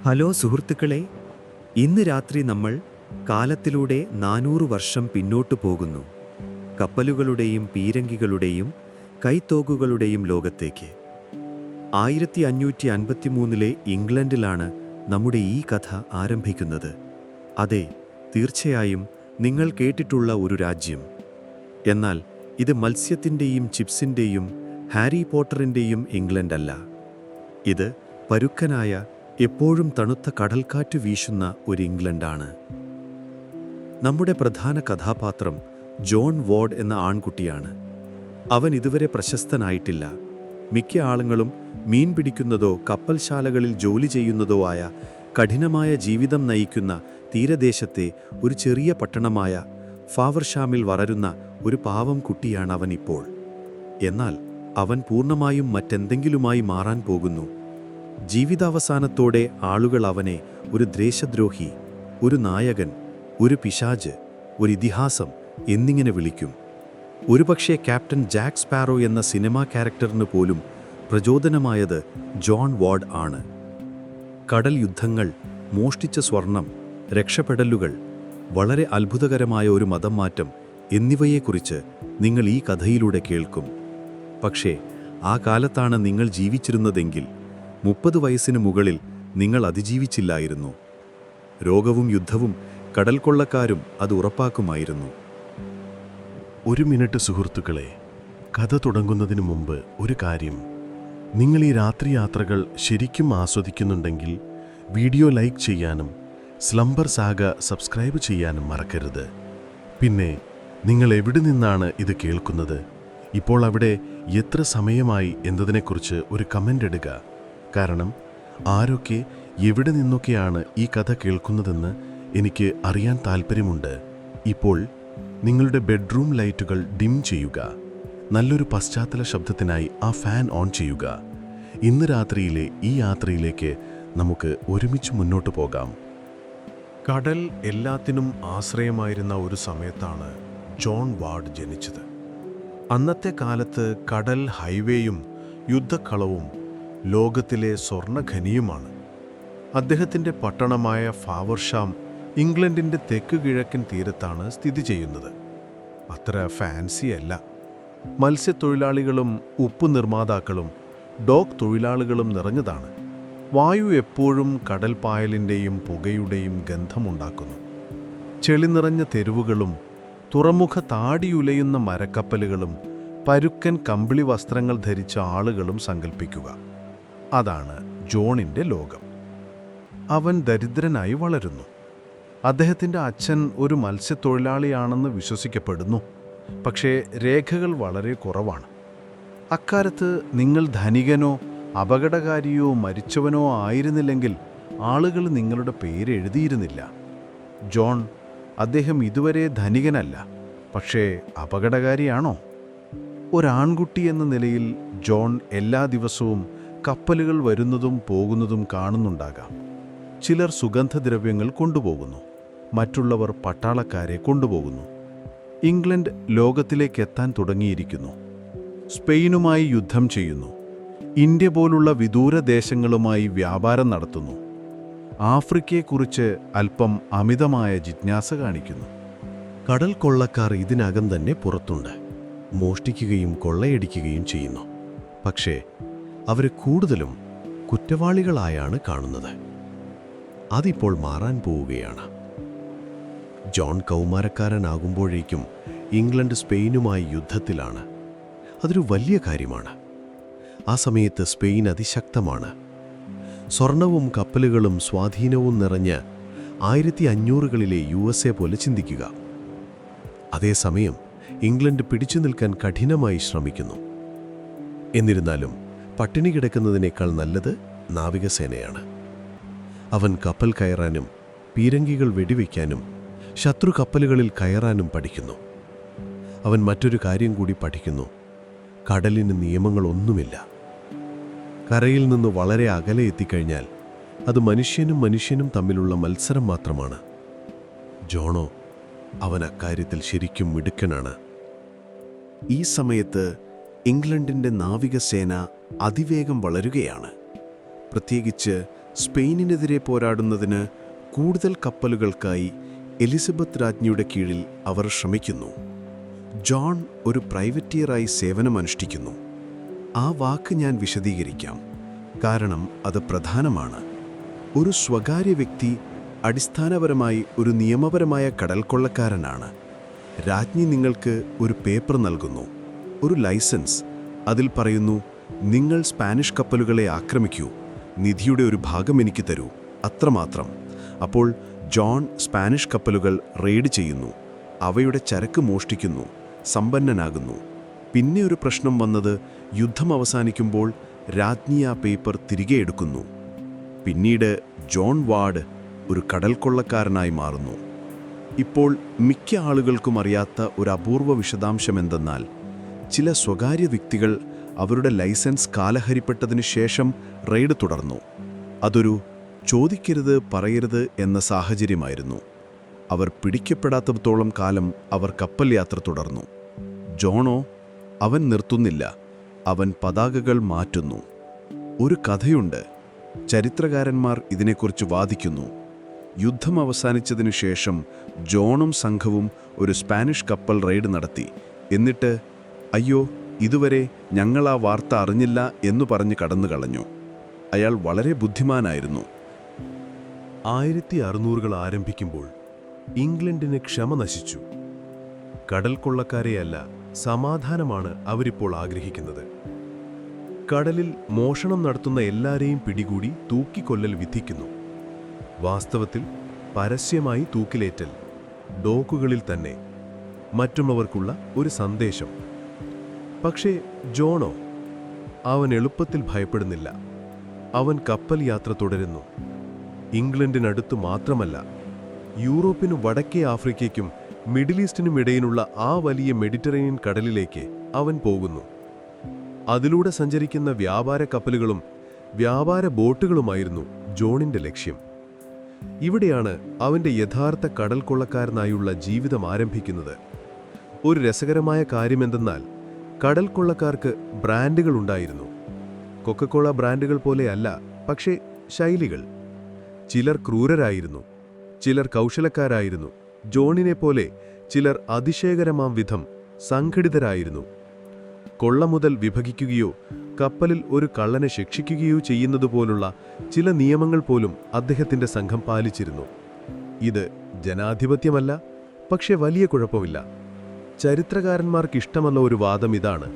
Hello സുഹൃത്തുക്കളെ, ഇന്ന് രാത്രി നമ്മൾ കാലത്തിലൂടെ 400 വർഷം പിന്നോട്ടു പോകുന്നു. കപ്പലുകളുടെയും പീരങ്കികളുടെയും കൈത്തോക്കുകളുടെയും ലോകത്തേക്ക്. 1553 ഇംഗ്ലണ്ടിലാണ് നമ്മുടെ ഈ കഥ ആരംഭിക്കുന്നത്. അതെ, തീർച്ചയായും നിങ്ങൾ കേട്ടിട്ടുള്ള ഒരു രാജ്യം. എന്നാൽ ഇത് മത്സ്യത്തിൻ്റെയും ചിപ്സിൻ്റെയും ഹാരി പോട്ടറിൻ്റെയും ഇംഗ്ലണ്ടല്ല. ഇത് പരുക്കനായ, എപ്പോഴും തണുത്ത കടൽക്കാറ്റ് വീശുന്ന ഒരു ഇംഗ്ലണ്ടാണ്. നമ്മുടെ പ്രധാന കഥാപാത്രം ജോൺ വാർഡ് എന്ന ആൺകുട്ടിയാണ്. അവൻ ഇതുവരെ പ്രശസ്തനായിട്ടില്ല. മിക്ക ആളുകളും മീൻ പിടിക്കുന്നതോ കപ്പൽശാലകളിൽ ജോലി ചെയ്യുന്നതോ ആയ കഠിനമായ ജീവിതം നയിക്കുന്ന തീരദേശത്തെ ഒരു ചെറിയ പട്ടണമായ ഫാവർഷാമിൽ വളരുന്ന ഒരു പാവം കുട്ടിയാണ് അവൻ ഇപ്പോൾ. എന്നാൽ അവൻ പൂർണ്ണമായും മറ്റെന്തെങ്കിലുമായി മാറാൻ പോകുന്നു. ജീവിതാവസാനത്തോടെ ആളുകൾ അവനെ ഒരു ദേശദ്രോഹി, ഒരു നായകൻ, ഒരു പിശാച്, ഒരു ഇതിഹാസം എന്നിങ്ങനെ വിളിക്കും. ഒരുപക്ഷെ ക്യാപ്റ്റൻ ജാക്ക് സ്പാരോ എന്ന സിനിമാ ക്യാരക്ടറിന് പോലും പ്രചോദനമായത് ജോൺ വാർഡ് ആണ്. കടൽ യുദ്ധങ്ങൾ, മോഷ്ടിച്ച സ്വർണം, രക്ഷപ്പെടലുകൾ, വളരെ അത്ഭുതകരമായ ഒരു മതം മാറ്റം എന്നിവയെക്കുറിച്ച് നിങ്ങൾ ഈ കഥയിലൂടെ കേൾക്കും. പക്ഷേ ആ കാലത്താണ് നിങ്ങൾ ജീവിച്ചിരുന്നതെങ്കിൽ 30 വയസ്സിന് മുകളിൽ നിങ്ങൾ അതിജീവിച്ചില്ലായിരുന്നു. രോഗവും യുദ്ധവും കടൽ കൊള്ളക്കാരും അത് ഉറപ്പാക്കുമായിരുന്നു. ഒരു മിനിറ്റ് സുഹൃത്തുക്കളെ, കഥ തുടങ്ങുന്നതിന് മുമ്പ് ഒരു കാര്യം. നിങ്ങൾ ഈ രാത്രി യാത്രകൾ ശരിക്കും ആസ്വദിക്കുന്നുണ്ടെങ്കിൽ വീഡിയോ ലൈക്ക് ചെയ്യാനും സ്ലംബർ സാഗ സബ്സ്ക്രൈബ് ചെയ്യാനും മറക്കരുത്. പിന്നെ നിങ്ങൾ എവിടെ നിന്നാണ് ഇത് കേൾക്കുന്നത്, ഇപ്പോൾ അവിടെ എത്ര സമയമായി എന്നതിനെക്കുറിച്ച് ഒരു കമൻ്റ് ഇടുക. കാരണം ആരൊക്കെ എവിടെ നിന്നൊക്കെയാണ് ഈ കഥ കേൾക്കുന്നതെന്ന് എനിക്ക് അറിയാൻ താൽപ്പര്യമുണ്ട്. ഇപ്പോൾ നിങ്ങളുടെ ബെഡ്റൂം ലൈറ്റുകൾ ഡിം ചെയ്യുക. നല്ലൊരു പശ്ചാത്തല ശബ്ദത്തിനായി ആ ഫാൻ ഓൺ ചെയ്യുക. ഇന്ന് രാത്രിയിലെ ഈ യാത്രയിലേക്ക് നമുക്ക് ഒരുമിച്ച് മുന്നോട്ട് പോകാം. കടൽ എല്ലാത്തിനും ആശ്രയമായിരുന്ന ഒരു സമയത്താണ് ജോൺ വാർഡ് ജനിച്ചത്. അന്നത്തെ കാലത്ത് കടൽ ഹൈവേയും യുദ്ധക്കളവും ലോകത്തിലെ സ്വർണ്ണഖനിയുമാണ്. അദ്ദേഹത്തിൻ്റെ പട്ടണമായ ഫാവർഷാം ഇംഗ്ലണ്ടിൻ്റെ തെക്ക് കിഴക്കൻ തീരത്താണ് സ്ഥിതി ചെയ്യുന്നത്. അത്ര ഫാൻസിയല്ല. മത്സ്യത്തൊഴിലാളികളും ഉപ്പ് നിർമ്മാതാക്കളും ഡോക്ക് തൊഴിലാളികളും നിറഞ്ഞതാണ്. വായു എപ്പോഴും കടൽപ്പായലിൻ്റെയും പുകയുടെയും ഗന്ധമുണ്ടാക്കുന്നു. ചെളി നിറഞ്ഞ തെരുവുകളും തുറമുഖ താടിയുലയുന്ന മരക്കപ്പലുകളും പരുക്കൻ കമ്പിളി വസ്ത്രങ്ങൾ ധരിച്ച ആളുകളും സങ്കൽപ്പിക്കുക. അതാണ് ജോണിൻ്റെ ലോകം. അവൻ ദരിദ്രനായി വളരുന്നു. അദ്ദേഹത്തിൻ്റെ അച്ഛൻ ഒരു മത്സ്യത്തൊഴിലാളിയാണെന്ന് വിശ്വസിക്കപ്പെടുന്നു. പക്ഷേ രേഖകൾ വളരെ കുറവാണ്. അക്കാലത്ത് നിങ്ങൾ ധനികനോ അപകടകാരിയോ മരിച്ചവനോ ആയിരുന്നില്ലെങ്കിൽ ആളുകൾ നിങ്ങളുടെ പേര് എഴുതിയിരുന്നില്ല. ജോൺ, അദ്ദേഹം ഇതുവരെ ധനികനല്ല, പക്ഷേ അപകടകാരിയാണോ? ഒരാൺകുട്ടി എന്ന നിലയിൽ ജോൺ എല്ലാ ദിവസവും കപ്പലുകൾ വരുന്നതും പോകുന്നതും കാണുന്നുണ്ടാകാം. ചിലർ സുഗന്ധദ്രവ്യങ്ങൾ കൊണ്ടുപോകുന്നു, മറ്റുള്ളവർ പട്ടാളക്കാരെ കൊണ്ടുപോകുന്നു. ഇംഗ്ലണ്ട് ലോകത്തിലേക്കെത്താൻ തുടങ്ങിയിരിക്കുന്നു. സ്പെയിനുമായി യുദ്ധം ചെയ്യുന്നു. ഇന്ത്യ പോലുള്ള വിദൂര ദേശങ്ങളുമായി വ്യാപാരം നടത്തുന്നു. ആഫ്രിക്കയെക്കുറിച്ച് അല്പം അമിതമായ ജിജ്ഞാസ കാണിക്കുന്നു. കടൽ കൊള്ളക്കാർ ഇതിനകം തന്നെ പുറത്തുണ്ട്. മോഷ്ടിക്കുകയും കൊള്ളയടിക്കുകയും ചെയ്യുന്നു. പക്ഷേ അവരെ കൂടുതലും കുറ്റവാളികളായാണ് കാണുന്നത്. അതിപ്പോൾ മാറാൻ പോവുകയാണ്. ജോൺ കൗമാരക്കാരനാകുമ്പോഴേക്കും ഇംഗ്ലണ്ട് സ്പെയിനുമായി യുദ്ധത്തിലാണ്. അതൊരു വലിയ കാര്യമാണ്. ആ സമയത്ത് സ്പെയിൻ അതിശക്തമാണ്. സ്വർണവും കപ്പലുകളും സ്വാധീനവും നിറഞ്ഞ് 1500കളിലെ USA പോലെ ചിന്തിക്കുക. അതേസമയം ഇംഗ്ലണ്ട് പിടിച്ചു നിൽക്കാൻ കഠിനമായി ശ്രമിക്കുന്നു. എന്നിരുന്നാലും പട്ടിണി കിടക്കുന്നതിനേക്കാൾ നല്ലത് നാവികസേനയാണ്. അവൻ കപ്പൽ കയറാനും പീരങ്കികൾ വെടിവെക്കാനും ശത്രു കപ്പലുകളിൽ കയറാനും പഠിക്കുന്നു. അവൻ മറ്റൊരു കാര്യം കൂടി പഠിക്കുന്നു. കടലിന് നിയമങ്ങളൊന്നുമില്ല. കരയിൽ നിന്ന് വളരെ അകലെ എത്തിക്കഴിഞ്ഞാൽ അത് മനുഷ്യനും തമ്മിലുള്ള മത്സരം മാത്രമാണ്. ജോണോ, അവൻ അക്കാര്യത്തിൽ ശരിക്കും മിടുക്കനാണ്. ഈ സമയത്ത് ഇംഗ്ലണ്ടിൻ്റെ നാവികസേന അതിവേഗം വളരുകയാണ്. പ്രത്യേകിച്ച് സ്പെയിനിനെതിരെ പോരാടുന്നതിന് കൂടുതൽ കപ്പലുകൾക്കായി എലിസബത്ത് രാജ്ഞിയുടെ കീഴിൽ അവർ ശ്രമിക്കുന്നു. ജോൺ ഒരു പ്രൈവറ്റിയറായി സേവനമനുഷ്ഠിക്കുന്നു. ആ വാക്ക് ഞാൻ വിശദീകരിക്കാം, കാരണം അത് പ്രധാനമാണ്. ഒരു സ്വകാര്യ വ്യക്തി അടിസ്ഥാനപരമായി ഒരു നിയമപരമായ കടൽക്കൊള്ളക്കാരനാണ്. രാജ്ഞി നിങ്ങൾക്ക് ഒരു പേപ്പർ നൽകുന്നു, ഒരു ലൈസൻസ്. അതിൽ പറയുന്നു, നിങ്ങൾ സ്പാനിഷ് കപ്പലുകളെ ആക്രമിക്കൂ, നിധിയുടെ ഒരു ഭാഗം എനിക്ക് തരൂ, അത്രമാത്രം. അപ്പോൾ ജോൺ സ്പാനിഷ് കപ്പലുകൾ റെയ്ഡ് ചെയ്യുന്നു, അവയുടെ ചരക്ക് മോഷ്ടിക്കുന്നു, സമ്പന്നനാകുന്നു. പിന്നെ ഒരു പ്രശ്നം വന്നത് യുദ്ധം അവസാനിക്കുമ്പോൾ രാജ്ഞി ആ പേപ്പർ തിരികെ എടുക്കുന്നു. പിന്നീട് ജോൺ വാർഡ് ഒരു കടൽക്കൊള്ളക്കാരനായി മാറുന്നു. ഇപ്പോൾ മിക്ക ആളുകൾക്കും അറിയാത്ത ഒരു അപൂർവ വിശദാംശമെന്തെന്നാൽ, ചില സ്വകാര്യ വ്യക്തികൾ അവരുടെ ലൈസൻസ് കാലഹരിപ്പെട്ടതിനു ശേഷം റെയ്ഡ് തുടർന്നു. അതൊരു ചോദിക്കരുത് പറയരുത് എന്ന സാഹചര്യമായിരുന്നു. അവർ പിടിക്കപ്പെടാത്തിടത്തോളം കാലം അവർ കപ്പൽ യാത്ര തുടർന്നു. ജോണോ, അവൻ നിർത്തുന്നില്ല, അവൻ പതാകകൾ മാറ്റുന്നു. ഒരു കഥയുണ്ട്, ചരിത്രകാരന്മാർ ഇതിനെക്കുറിച്ച് വാദിക്കുന്നു. യുദ്ധം അവസാനിച്ചതിനു ശേഷം ജോണും സംഘവും ഒരു സ്പാനിഷ് കപ്പൽ റെയ്ഡ് നടത്തി. എന്നിട്ട് അയ്യോ, ഇതുവരെ ഞങ്ങൾ ആ വാർത്ത അറിഞ്ഞില്ല എന്നു പറഞ്ഞ് കടന്നുകളഞ്ഞു. അയാൾ വളരെ ബുദ്ധിമാനായിരുന്നു. 1600 ആരംഭിക്കുമ്പോൾ ഇംഗ്ലണ്ടിന് ക്ഷമ നശിച്ചു. കടൽക്കൊള്ളക്കാരെയല്ല, സമാധാനമാണ് അവരിപ്പോൾ ആഗ്രഹിക്കുന്നത്. കടലിൽ മോഷണം നടത്തുന്ന എല്ലാരെയും പിടികൂടി തൂക്കിക്കൊല്ലൽ വിധിക്കുന്നു. വാസ്തവത്തിൽ പരസ്യമായി തൂക്കിലേറ്റൽ, ഡോക്കുകളിൽ തന്നെ, മറ്റുള്ളവർക്കുള്ള ഒരു സന്ദേശം. പക്ഷേ ജോണോ, അവൻ എളുപ്പത്തിൽ ഭയപ്പെടുന്നില്ല. അവൻ കപ്പൽ യാത്ര തുടരുന്നു. ഇംഗ്ലണ്ടിനടുത്തു മാത്രമല്ല, യൂറോപ്പിനും വടക്കേ ആഫ്രിക്കയ്ക്കും മിഡിൽ ഈസ്റ്റിനും ഇടയിലുള്ള ആ വലിയ മെഡിറ്ററേനിയൻ കടലിലേക്ക് അവൻ പോകുന്നു. അതിലൂടെ സഞ്ചരിക്കുന്ന വ്യാപാര കപ്പലുകളും വ്യാപാര ബോട്ടുകളുമായിരുന്നു ജോണിന്റെ ലക്ഷ്യം. ഇവിടെയാണ് അവന്റെ യഥാർത്ഥ കടൽ കൊള്ളക്കാരനായുള്ള ജീവിതം ആരംഭിക്കുന്നത്. ഒരു രസകരമായ കാര്യമെന്തെന്നാൽ, കടൽ കൊള്ളക്കാർക്ക് ബ്രാൻഡുകളുണ്ടായിരുന്നു. കൊക്കക്കോള ബ്രാൻഡുകൾ പോലെയല്ല, പക്ഷേ ശൈലികൾ. ചിലർ ക്രൂരരായിരുന്നു, ചിലർ കൗശലക്കാരായിരുന്നു. ജോണിനെ പോലെ ചിലർ അതിശയകരമാം വിധം സംഘടിതരായിരുന്നു. കൊള്ള മുതൽ വിഭജിക്കുകയോ കപ്പലിൽ ഒരു കള്ളനെ ശിക്ഷിക്കുകയോ ചെയ്യുന്നതുപോലുള്ള ചില നിയമങ്ങൾ പോലും അദ്ദേഹത്തിന്റെ സംഘം പാലിച്ചിരുന്നു. ഇത് ജനാധിപത്യമല്ല, പക്ഷെ വലിയ കുഴപ്പമില്ല. ചരിത്രകാരന്മാർക്കിഷ്ടമല്ല ഒരു വാദം ഇതാണ്: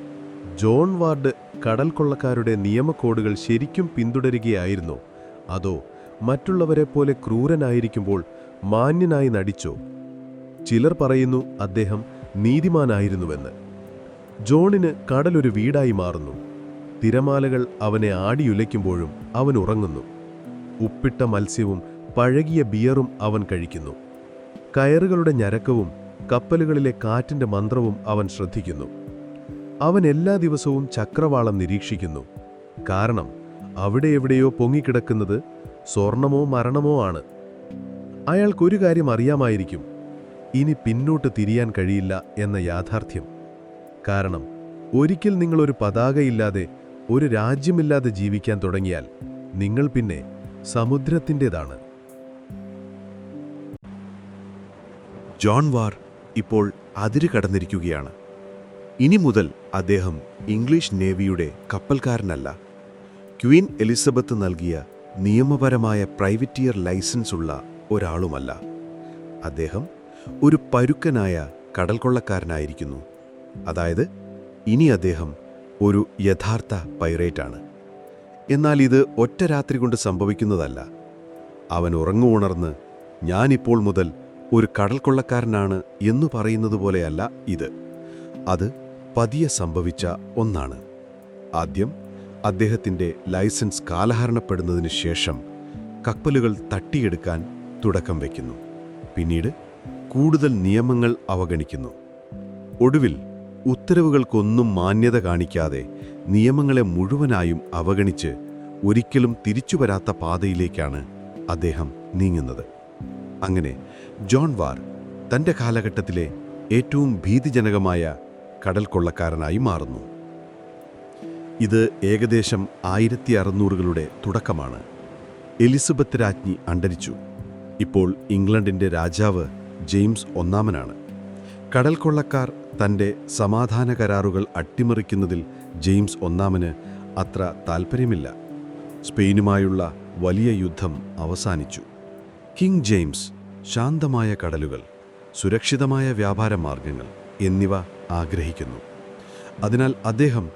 ജോൺ വാർഡ് കടൽ കൊള്ളക്കാരുടെ നിയമക്കോഡുകൾ ശരിക്കും പിന്തുടരുകയായിരുന്നോ, അതോ മറ്റുള്ളവരെപ്പോലെ ക്രൂരനായിരിക്കുമ്പോൾ മാന്യനായി നടിച്ചോ? ചിലർ പറയുന്നു അദ്ദേഹം നീതിമാനായിരുന്നുവെന്ന്. ജോണിന് കടലൊരു വീടായി മാറുന്നു. തിരമാലകൾ അവനെ ആടിയുലയ്ക്കുമ്പോഴും അവൻ ഉറങ്ങുന്നു. ഉപ്പിട്ട മത്സ്യവും പഴകിയ ബിയറും അവൻ കഴിക്കുന്നു. കയറുകളുടെ ഞരക്കവും കപ്പലുകളിലെ കാറ്റിന്റെ മന്ത്രവും അവൻ ശ്രദ്ധിക്കുന്നു. അവൻ എല്ലാ ദിവസവും ചക്രവാളം നിരീക്ഷിക്കുന്നു. കാരണം അവിടെ എവിടെയോ പൊങ്ങിക്കിടക്കുന്നത് സ്വർണമോ മരണമോ ആണ്. അയാൾക്കൊരു കാര്യം അറിയാമായിരിക്കും: ഇനി പിന്നോട്ട് തിരിയാൻ കഴിയില്ല എന്ന യാഥാർത്ഥ്യം. കാരണം ഒരിക്കൽ നിങ്ങളൊരു പതാകയില്ലാതെ, ഒരു രാജ്യമില്ലാതെ ജീവിക്കാൻ തുടങ്ങിയാൽ നിങ്ങൾ പിന്നെ സമുദ്രത്തിൻ്റെതാണ്. ജോൺ വാർ ഇപ്പോൾ അതിര് കടന്നിരിക്കുകയാണ്. ഇനി മുതൽ അദ്ദേഹം ഇംഗ്ലീഷ് നേവിയുടെ കപ്പൽക്കാരനല്ല, ക്വീൻ എലിസബത്ത് നൽകിയ നിയമപരമായ പ്രൈവറ്റിയർ ലൈസൻസ് ഉള്ള ഒരാളുമല്ല. അദ്ദേഹം ഒരു പരുക്കനായ കടൽക്കൊള്ളക്കാരനായിരിക്കുന്നു. അതായത് ഇനി അദ്ദേഹം ഒരു യഥാർത്ഥ പൈറേറ്റാണ്. എന്നാൽ ഇത് ഒറ്റ രാത്രി കൊണ്ട് സംഭവിക്കുന്നതല്ല. അവൻ ഉറങ്ങുണർന്ന് ഞാനിപ്പോൾ മുതൽ ഒരു കടൽക്കൊള്ളക്കാരനാണ് എന്നു പറയുന്നത് പോലെയല്ല ഇത്. അത് പതിയെ സംഭവിച്ച ഒന്നാണ്. ആദ്യം അദ്ദേഹത്തിൻ്റെ ലൈസൻസ് കാലഹരണപ്പെടുന്നതിന് ശേഷം കപ്പലുകൾ തട്ടിയെടുക്കാൻ തുടക്കം വയ്ക്കുന്നു. പിന്നീട് കൂടുതൽ നിയമങ്ങൾ അവഗണിക്കുന്നു. ഒടുവിൽ ഉത്തരവുകൾക്കൊന്നും മാന്യത കാണിക്കാതെ നിയമങ്ങളെ മുഴുവനായും അവഗണിച്ച് ഒരിക്കലും തിരിച്ചു വരാത്ത പാതയിലേക്കാണ് അദ്ദേഹം നീങ്ങുന്നത്. അങ്ങനെ ജോൺ വാർ തൻ്റെ കാലഘട്ടത്തിലെ ഏറ്റവും ഭീതിജനകമായ കടൽക്കൊള്ളക്കാരനായി മാറുന്നു. ഇത് ഏകദേശം 1600കളുടെ തുടക്കമാണ്. എലിസബത്ത് രാജ്ഞി അന്തരിച്ചു. ഇപ്പോൾ ഇംഗ്ലണ്ടിൻ്റെ രാജാവ് ജെയിംസ് ഒന്നാമനാണ്. കടൽ കൊള്ളക്കാർ തൻ്റെ സമാധാന കരാറുകൾ അട്ടിമറിക്കുന്നതിൽ ജെയിംസ് ഒന്നാമന് അത്ര താൽപ്പര്യമില്ല. സ്പെയിനുമായുള്ള വലിയ യുദ്ധം അവസാനിച്ചു. കിങ് ജെയിംസ് ശാന്തമായ കടലുകൾ, സുരക്ഷിതമായ വ്യാപാര മാർഗങ്ങൾ എന്നിവ ആഗ്രഹിക്കുന്നു. അതിനാൽ അദ്ദേഹം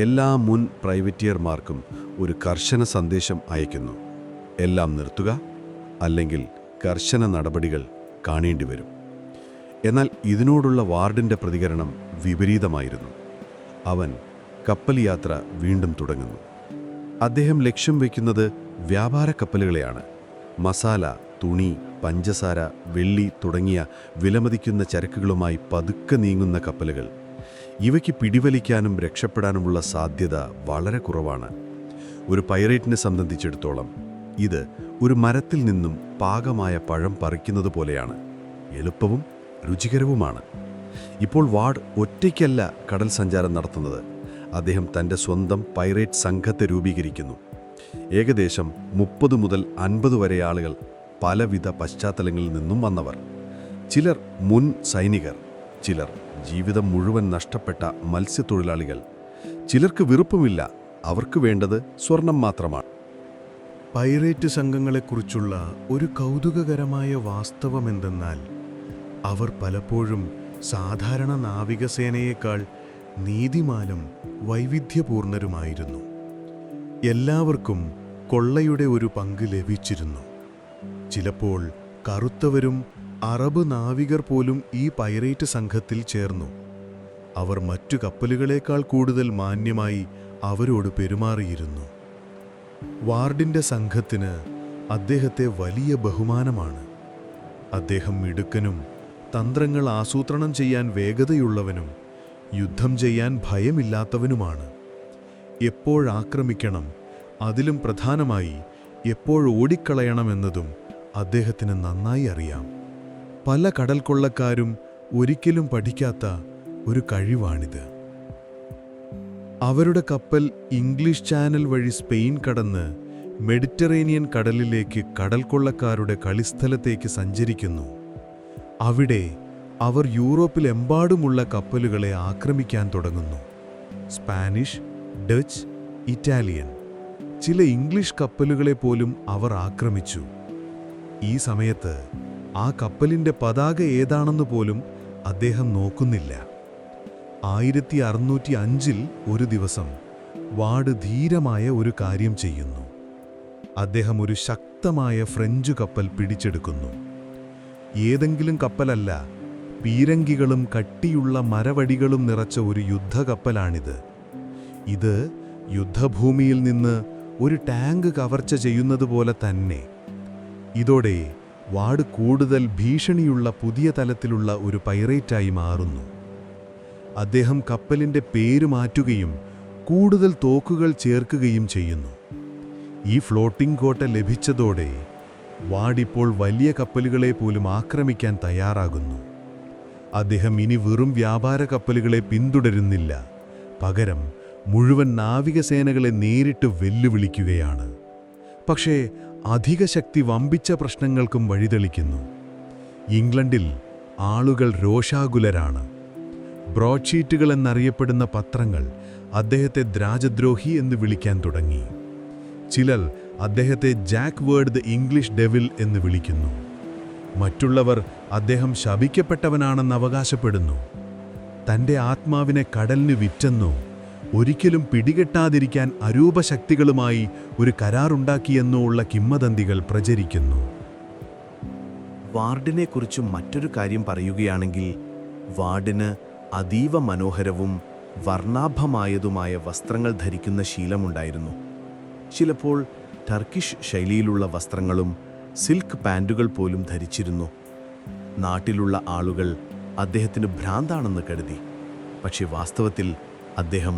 എല്ലാ മുൻ പ്രൈവറ്റിയർമാർക്കും ഒരു കർശന സന്ദേശം അയക്കുന്നു: എല്ലാം നിർത്തുക, അല്ലെങ്കിൽ കർശന നടപടികൾ കാണേണ്ടിവരും. എന്നാൽ ഇതിനോടുള്ള വാർഡിൻ്റെ പ്രതികരണം വിപരീതമായിരുന്നു. അവൻ കപ്പൽ യാത്ര വീണ്ടും തുടങ്ങുന്നു. അദ്ദേഹം ലക്ഷ്യം വയ്ക്കുന്നത് വ്യാപാര കപ്പലുകളെയാണ്. മസാല, തുണി, പഞ്ചസാര, വെള്ളി തുടങ്ങിയ വിലമതിക്കുന്ന ചരക്കുകളുമായി പതുക്കെ നീങ്ങുന്ന കപ്പലുകൾ. ഇവയ്ക്ക് പിടിവലിക്കാനും രക്ഷപ്പെടാനുമുള്ള സാധ്യത വളരെ കുറവാണ്. ഒരു പൈറേറ്റിനെ സംബന്ധിച്ചിടത്തോളം ഇത് ഒരു മരത്തിൽ നിന്നും പാകമായ പഴം പറിക്കുന്നത് പോലെയാണ്. എളുപ്പവും രുചികരവുമാണ്. ഇപ്പോൾ വാർഡ് ഒറ്റയ്ക്കല്ല കടൽ സഞ്ചാരം നടത്തുന്നത്. അദ്ദേഹം തൻ്റെ സ്വന്തം പൈറേറ്റ് സംഘത്തെ രൂപീകരിക്കുന്നു. ഏകദേശം 30 മുതൽ 50 വരെ ആളുകൾ, പലവിധ പശ്ചാത്തലങ്ങളിൽ നിന്നും വന്നവർ. ചിലർ മുൻ സൈനികർ, ചിലർ ജീവിതം മുഴുവൻ നഷ്ടപ്പെട്ട മത്സ്യത്തൊഴിലാളികൾ. ചിലർക്ക് വെറുപ്പുമില്ല, അവർക്ക് വേണ്ടത് സ്വർണം മാത്രമാണ്. പൈറേറ്റ് സംഘങ്ങളെക്കുറിച്ചുള്ള ഒരു കൗതുകകരമായ വാസ്തവമെന്തെന്നാൽ അവർ പലപ്പോഴും സാധാരണ നാവികസേനയേക്കാൾ നീതിമാനും വൈവിധ്യപൂർണരുമായിരുന്നു. എല്ലാവർക്കും കൊള്ളയുടെ ഒരു പങ്ക് ലഭിച്ചിരുന്നു. ചിലപ്പോൾ കറുത്തവരും അറബ് നാവികർ പോലും ഈ പൈറേറ്റ് സംഘത്തിൽ ചേർന്നു. അവർ മറ്റു കപ്പലുകളേക്കാൾ കൂടുതൽ മാന്യമായി അവരോട് പെരുമാറിയിരുന്നു. വാർഡിൻ്റെ സംഘത്തിന് അദ്ദേഹത്തെ വലിയ ബഹുമാനമാണ്. അദ്ദേഹം മിടുക്കനും തന്ത്രങ്ങൾ ആസൂത്രണം ചെയ്യാൻ വേഗതയുള്ളവനും യുദ്ധം ചെയ്യാൻ ഭയമില്ലാത്തവനുമാണ്. എപ്പോഴാക്രമിക്കണം, അതിലും പ്രധാനമായി എപ്പോഴോടിക്കളയണമെന്നതും അദ്ദേഹത്തിന് നന്നായി അറിയാം. പല കടൽ കൊള്ളക്കാരും ഒരിക്കലും പഠിക്കാത്ത ഒരു കഴിവാണിത്. അവരുടെ കപ്പൽ ഇംഗ്ലീഷ് ചാനൽ വഴി സ്പെയിൻ കടന്ന് മെഡിറ്ററേനിയൻ കടലിലേക്ക് കടൽ കൊള്ളക്കാരുടെ കളിസ്ഥലത്തേക്ക് സഞ്ചരിക്കുന്നു. അവിടെ അവർ യൂറോപ്പിലെമ്പാടുമുള്ള കപ്പലുകളെ ആക്രമിക്കാൻ തുടങ്ങുന്നു. സ്പാനിഷ്, ഡച്ച്, ഇറ്റാലിയൻ, ചില ഇംഗ്ലീഷ് കപ്പലുകളെ പോലും അവർ ആക്രമിച്ചു. ഈ സമയത്ത് ആ കപ്പലിൻ്റെ പതാക ഏതാണെന്ന് പോലും അദ്ദേഹം നോക്കുന്നില്ല. 1605 ഒരു ദിവസം വാർഡ് ധീരമായ ഒരു കാര്യം ചെയ്യുന്നു. അദ്ദേഹം ഒരു ശക്തമായ ഫ്രഞ്ച് കപ്പൽ പിടിച്ചെടുക്കുന്നു. ഏതെങ്കിലും കപ്പലല്ല, പീരങ്കികളും കട്ടിയുള്ള മരവടികളും നിറച്ച ഒരു യുദ്ധക്കപ്പലാണിത്. ഇത് യുദ്ധഭൂമിയിൽ നിന്ന് ഒരു ടാങ്ക് കവർച്ച ചെയ്യുന്നത് പോലെ തന്നെ. ഇതോടെ വാർഡ് കൂടുതൽ ഭീഷണിയുള്ള പുതിയ തലത്തിലുള്ള ഒരു പൈറേറ്റായി മാറുന്നു. അദ്ദേഹം കപ്പലിൻ്റെ പേര് മാറ്റുകയും കൂടുതൽ തോക്കുകൾ ചേർക്കുകയും ചെയ്യുന്നു. ഈ ഫ്ലോട്ടിംഗ് കോട്ട ലഭിച്ചതോടെ വാർഡ് ഇപ്പോൾ വലിയ കപ്പലുകളെ പോലും ആക്രമിക്കാൻ തയ്യാറാകുന്നു. അദ്ദേഹം ഇനി വെറും വ്യാപാര കപ്പലുകളെ പിന്തുടരുന്നില്ല, പകരം മുഴുവൻ നാവികസേനകളെ നേരിട്ട് വെല്ലുവിളിക്കുകയാണ്. പക്ഷേ അധിക ശക്തി വമ്പിച്ച പ്രശ്നങ്ങൾക്കും വഴിതെളിക്കുന്നു. ഇംഗ്ലണ്ടിൽ ആളുകൾ രോഷാകുലരാണ്. ബ്രോഡ്ഷീറ്റുകൾ എന്നറിയപ്പെടുന്ന പത്രങ്ങൾ അദ്ദേഹത്തെ രാജദ്രോഹി എന്ന് വിളിക്കാൻ തുടങ്ങി. ചിലർ അദ്ദേഹത്തെ Jack word the English devil എന്ന് വിളിക്കുന്നു. മറ്റുള്ളവർ അദ്ദേഹം ശപിക്കപ്പെട്ടവനാണെന്ന് അവകാശപ്പെടുന്നു. തൻ്റെ ആത്മാവിനെ കടലിന് വിറ്റെന്നോ ഒരിക്കലും പിടികെട്ടാതിരിക്കാൻ അരൂപശക്തികളുമായി ഒരു കരാറുണ്ടാക്കിയെന്നോ ഉള്ള കിംവദന്തികൾ പ്രചരിക്കുന്നു. വാർഡിനെക്കുറിച്ച് മറ്റൊരു കാര്യം പറയുകയാണെങ്കിൽ, വാർഡിന് അതീവ മനോഹരവും വർണ്ണാഭമായതുമായ വസ്ത്രങ്ങൾ ധരിക്കുന്ന ശീലമുണ്ടായിരുന്നു. ചിലപ്പോൾ ടർക്കിഷ് ശൈലിയിലുള്ള വസ്ത്രങ്ങളും സിൽക്ക് പാൻറ്റുകൾ പോലും ധരിച്ചിരുന്നു. നാട്ടിലുള്ള ആളുകൾ അദ്ദേഹത്തിന് ഭ്രാന്താണെന്ന് കരുതി. പക്ഷേ വാസ്തവത്തിൽ അദ്ദേഹം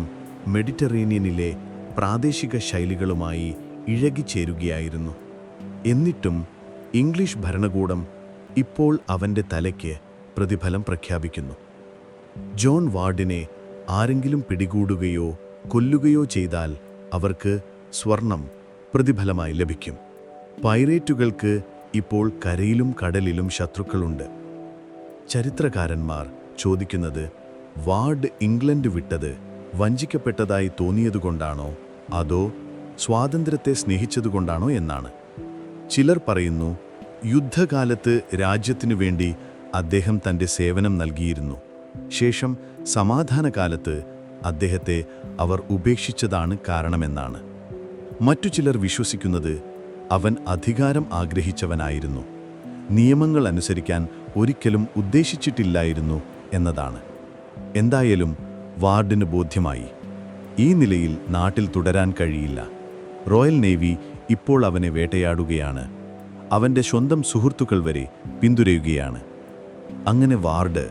മെഡിറ്ററേനിയനിലെ പ്രാദേശിക ശൈലികളുമായി ഇഴകിച്ചേരുകയായിരുന്നു. എന്നിട്ടും ഇംഗ്ലീഷ് ഭരണകൂടം ഇപ്പോൾ അവൻ്റെ തലയ്ക്ക് പ്രതിഫലം പ്രഖ്യാപിക്കുന്നു. ജോൺ വാർഡിനെ ആരെങ്കിലും പിടികൂടുകയോ കൊല്ലുകയോ ചെയ്താൽ അവർക്ക് സ്വർണം പ്രതിഫലമായി ലഭിക്കും. പൈറേറ്റുകൾക്ക് ഇപ്പോൾ കരയിലും കടലിലും ശത്രുക്കളുണ്ട്. ചരിത്രകാരന്മാർ ചോദിക്കുന്നത് വാർഡ് ഇംഗ്ലണ്ട് വിട്ടത് വഞ്ചിക്കപ്പെട്ടതായി തോന്നിയതുകൊണ്ടാണോ അതോ സ്വാതന്ത്ര്യത്തെ സ്നേഹിച്ചതുകൊണ്ടാണോ എന്നാണ്. ചിലർ പറയുന്നു, യുദ്ധകാലത്ത് രാജ്യത്തിനു വേണ്ടി അദ്ദേഹം തൻ്റെ സേവനം നൽകിയിരുന്നു. ശേഷം സമാധാനകാലത്ത് അദ്ദേഹത്തെ അവർ ഉപേക്ഷിച്ചതാണ് കാരണമെന്നാണ്. മറ്റു ചിലർ വിശ്വസിക്കുന്നത് അവൻ അധികാരം ആഗ്രഹിച്ചവനായിരുന്നു, നിയമങ്ങൾ അനുസരിക്കാൻ ഒരിക്കലും ഉദ്ദേശിച്ചിട്ടില്ലായിരുന്നു എന്നതാണ്. എന്തായാലും വാർഡിന് ബോധ്യമായി, ഈ നിലയിൽ നാട്ടിൽ തുടരാൻ കഴിയില്ല. റോയൽ നേവി ഇപ്പോൾ അവനെ വേട്ടയാടുകയാണ്. അവൻ്റെ സ്വന്തം സുഹൃത്തുക്കൾ വരെ പിന്തുടരുകയാണ്. അങ്ങനെ വാർഡ്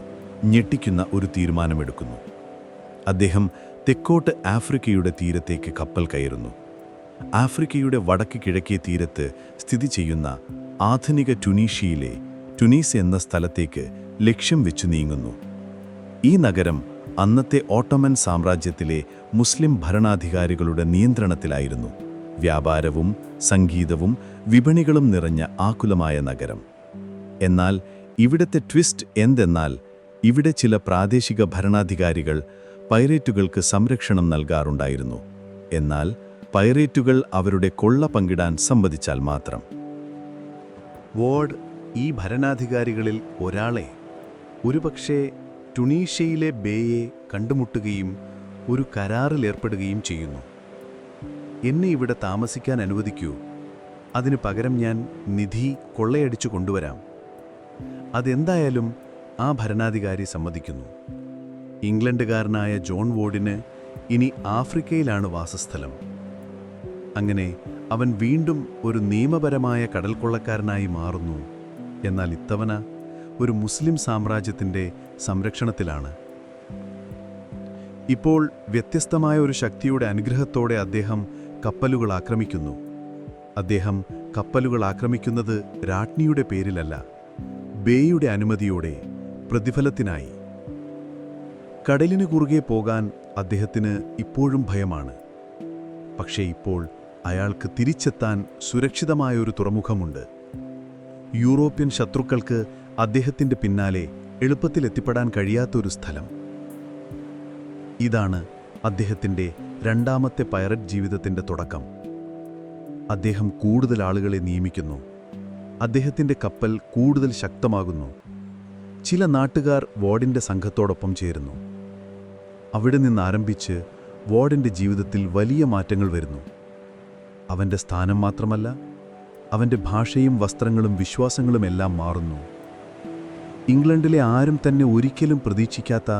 ഞെട്ടിക്കുന്ന ഒരു തീരുമാനമെടുക്കുന്നു. അദ്ദേഹം തെക്കോട്ട് ആഫ്രിക്കയുടെ തീരത്തേക്ക് കപ്പൽ കയറുന്നു. ആഫ്രിക്കയുടെ വടക്ക് കിഴക്കേ തീരത്ത് സ്ഥിതി ചെയ്യുന്ന ആധുനിക ടുണീഷ്യയിലെ ടുനീസ് എന്ന സ്ഥലത്തേക്ക് ലക്ഷ്യം വെച്ചു നീങ്ങുന്നു. ഈ നഗരം അന്നത്തെ ഓട്ടോമൻ സാമ്രാജ്യത്തിലെ മുസ്ലിം ഭരണാധികാരികളുടെ നിയന്ത്രണത്തിലായിരുന്നു. വ്യാപാരവും സംഗീതവും വിപണികളും നിറഞ്ഞ ആകുലമായ നഗരം. എന്നാൽ ഇവിടത്തെ ട്വിസ്റ്റ് എന്തെന്നാൽ ഇവിടെ ചില പ്രാദേശിക ഭരണാധികാരികൾ പൈറേറ്റുകൾക്ക് സംരക്ഷണം നൽകാറുണ്ടായിരുന്നു. എന്നാൽ പൈറേറ്റുകൾ അവരുടെ കൊള്ള പങ്കിടാൻ സമ്മതിച്ചാൽ മാത്രം. വാർഡ് ഈ ഭരണാധികാരികളിൽ ഒരാളെ, ഒരുപക്ഷേ ടുണീഷ്യയിലെ ബേയെ കണ്ടുമുട്ടുകയും ഒരു കരാറിലേർപ്പെടുകയും ചെയ്യുന്നു. എന്നെ ഇവിടെ താമസിക്കാൻ അനുവദിക്കൂ, അതിനു പകരം ഞാൻ നിധി കൊള്ളയടിച്ചു കൊണ്ടുവരാം. അതെന്തായാലും ആ ഭരണാധികാരി സമ്മതിക്കുന്നു. ഇംഗ്ലണ്ടുകാരനായ ജോൺ വാർഡിന് ഇനി ആഫ്രിക്കയിലാണ് വാസസ്ഥലം. അങ്ങനെ അവൻ വീണ്ടും ഒരു നിയമപരമായ കടൽക്കൊള്ളക്കാരനായി മാറുന്നു. എന്നാൽ ഇത്തവണ ഒരു മുസ്ലിം സാമ്രാജ്യത്തിൻ്റെ സംരക്ഷണത്തിലാണ്. ഇപ്പോൾ വ്യത്യസ്തമായ ഒരു ശക്തിയുടെ അനുഗ്രഹത്തോടെ അദ്ദേഹം കപ്പലുകൾ ആക്രമിക്കുന്നു. അദ്ദേഹം കപ്പലുകൾ ആക്രമിക്കുന്നത് രാജ്ഞിയുടെ പേരിലല്ല, ബേയുടെ അനുമതിയോടെ, പ്രതിഫലത്തിനായി. കടലിനു കുറുകെ പോകാൻ അദ്ദേഹത്തിന് ഇപ്പോഴും ഭയമാണ്. പക്ഷേ ഇപ്പോൾ അയാൾക്ക് തിരിച്ചെത്താൻ സുരക്ഷിതമായൊരു തുറമുഖമുണ്ട്. യൂറോപ്യൻ ശത്രുക്കൾക്ക് അദ്ദേഹത്തിൻ്റെ പിന്നാലെ എളുപ്പത്തിൽ എത്തിപ്പെടാൻ കഴിയാത്തൊരു സ്ഥലം. ഇതാണ് അദ്ദേഹത്തിൻ്റെ രണ്ടാമത്തെ പൈററ്റ് ജീവിതത്തിൻ്റെ തുടക്കം. അദ്ദേഹം കൂടുതൽ ആളുകളെ നിയമിക്കുന്നു. അദ്ദേഹത്തിൻ്റെ കപ്പൽ കൂടുതൽ ശക്തമാകുന്നു. ചില നാട്ടുകാർ വാർഡിൻ്റെ സംഘത്തോടൊപ്പം ചേരുന്നു. അവിടെ നിന്നാരംഭിച്ച് വാർഡിൻ്റെ ജീവിതത്തിൽ വലിയ മാറ്റങ്ങൾ വരുന്നു. അവൻ്റെ സ്ഥാനം മാത്രമല്ല, അവൻ്റെ ഭാഷയും വസ്ത്രങ്ങളും വിശ്വാസങ്ങളും എല്ലാം മാറുന്നു. ഇംഗ്ലണ്ടിലെ ആരും തന്നെ ഒരിക്കലും പ്രതീക്ഷിക്കാത്ത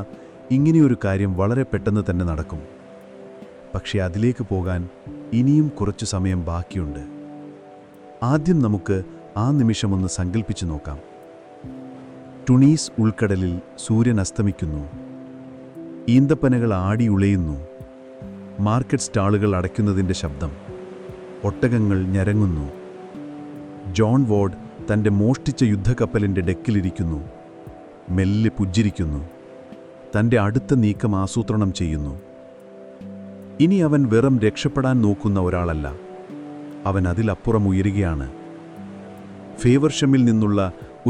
ഇങ്ങനെയൊരു കാര്യം വളരെ പെട്ടെന്ന് തന്നെ നടക്കും. പക്ഷേ അതിലേക്ക് പോകാൻ ഇനിയും കുറച്ചു സമയം ബാക്കിയുണ്ട്. ആദ്യം നമുക്ക് ആ നിമിഷമൊന്ന് സങ്കല്പിച്ചു നോക്കാം. ടുണീസ് ഉൾക്കടലിൽ സൂര്യൻ അസ്തമിക്കുന്നു. ഈന്തപ്പനകൾ ആടിയുളയുന്നു. മാർക്കറ്റ് സ്റ്റാളുകൾ അടയ്ക്കുന്നതിൻ്റെ ശബ്ദം. ഒട്ടകങ്ങൾ ഞരങ്ങുന്നു. ജോൺ വാർഡ് തൻ്റെ മോഷ്ടിച്ച യുദ്ധക്കപ്പലിൻ്റെ ഡെക്കിലിരിക്കുന്നു. മെല്ലെ പുഞ്ചിരിക്കുന്നു. തൻ്റെ അടുത്ത നീക്കം ആസൂത്രണം ചെയ്യുന്നു. ഇനി അവൻ വെറും രക്ഷപ്പെടാൻ നോക്കുന്ന ഒരാളല്ല, അവൻ അതിലപ്പുറം ഉയരുകയാണ്. ഫേവർഷമിൽ നിന്നുള്ള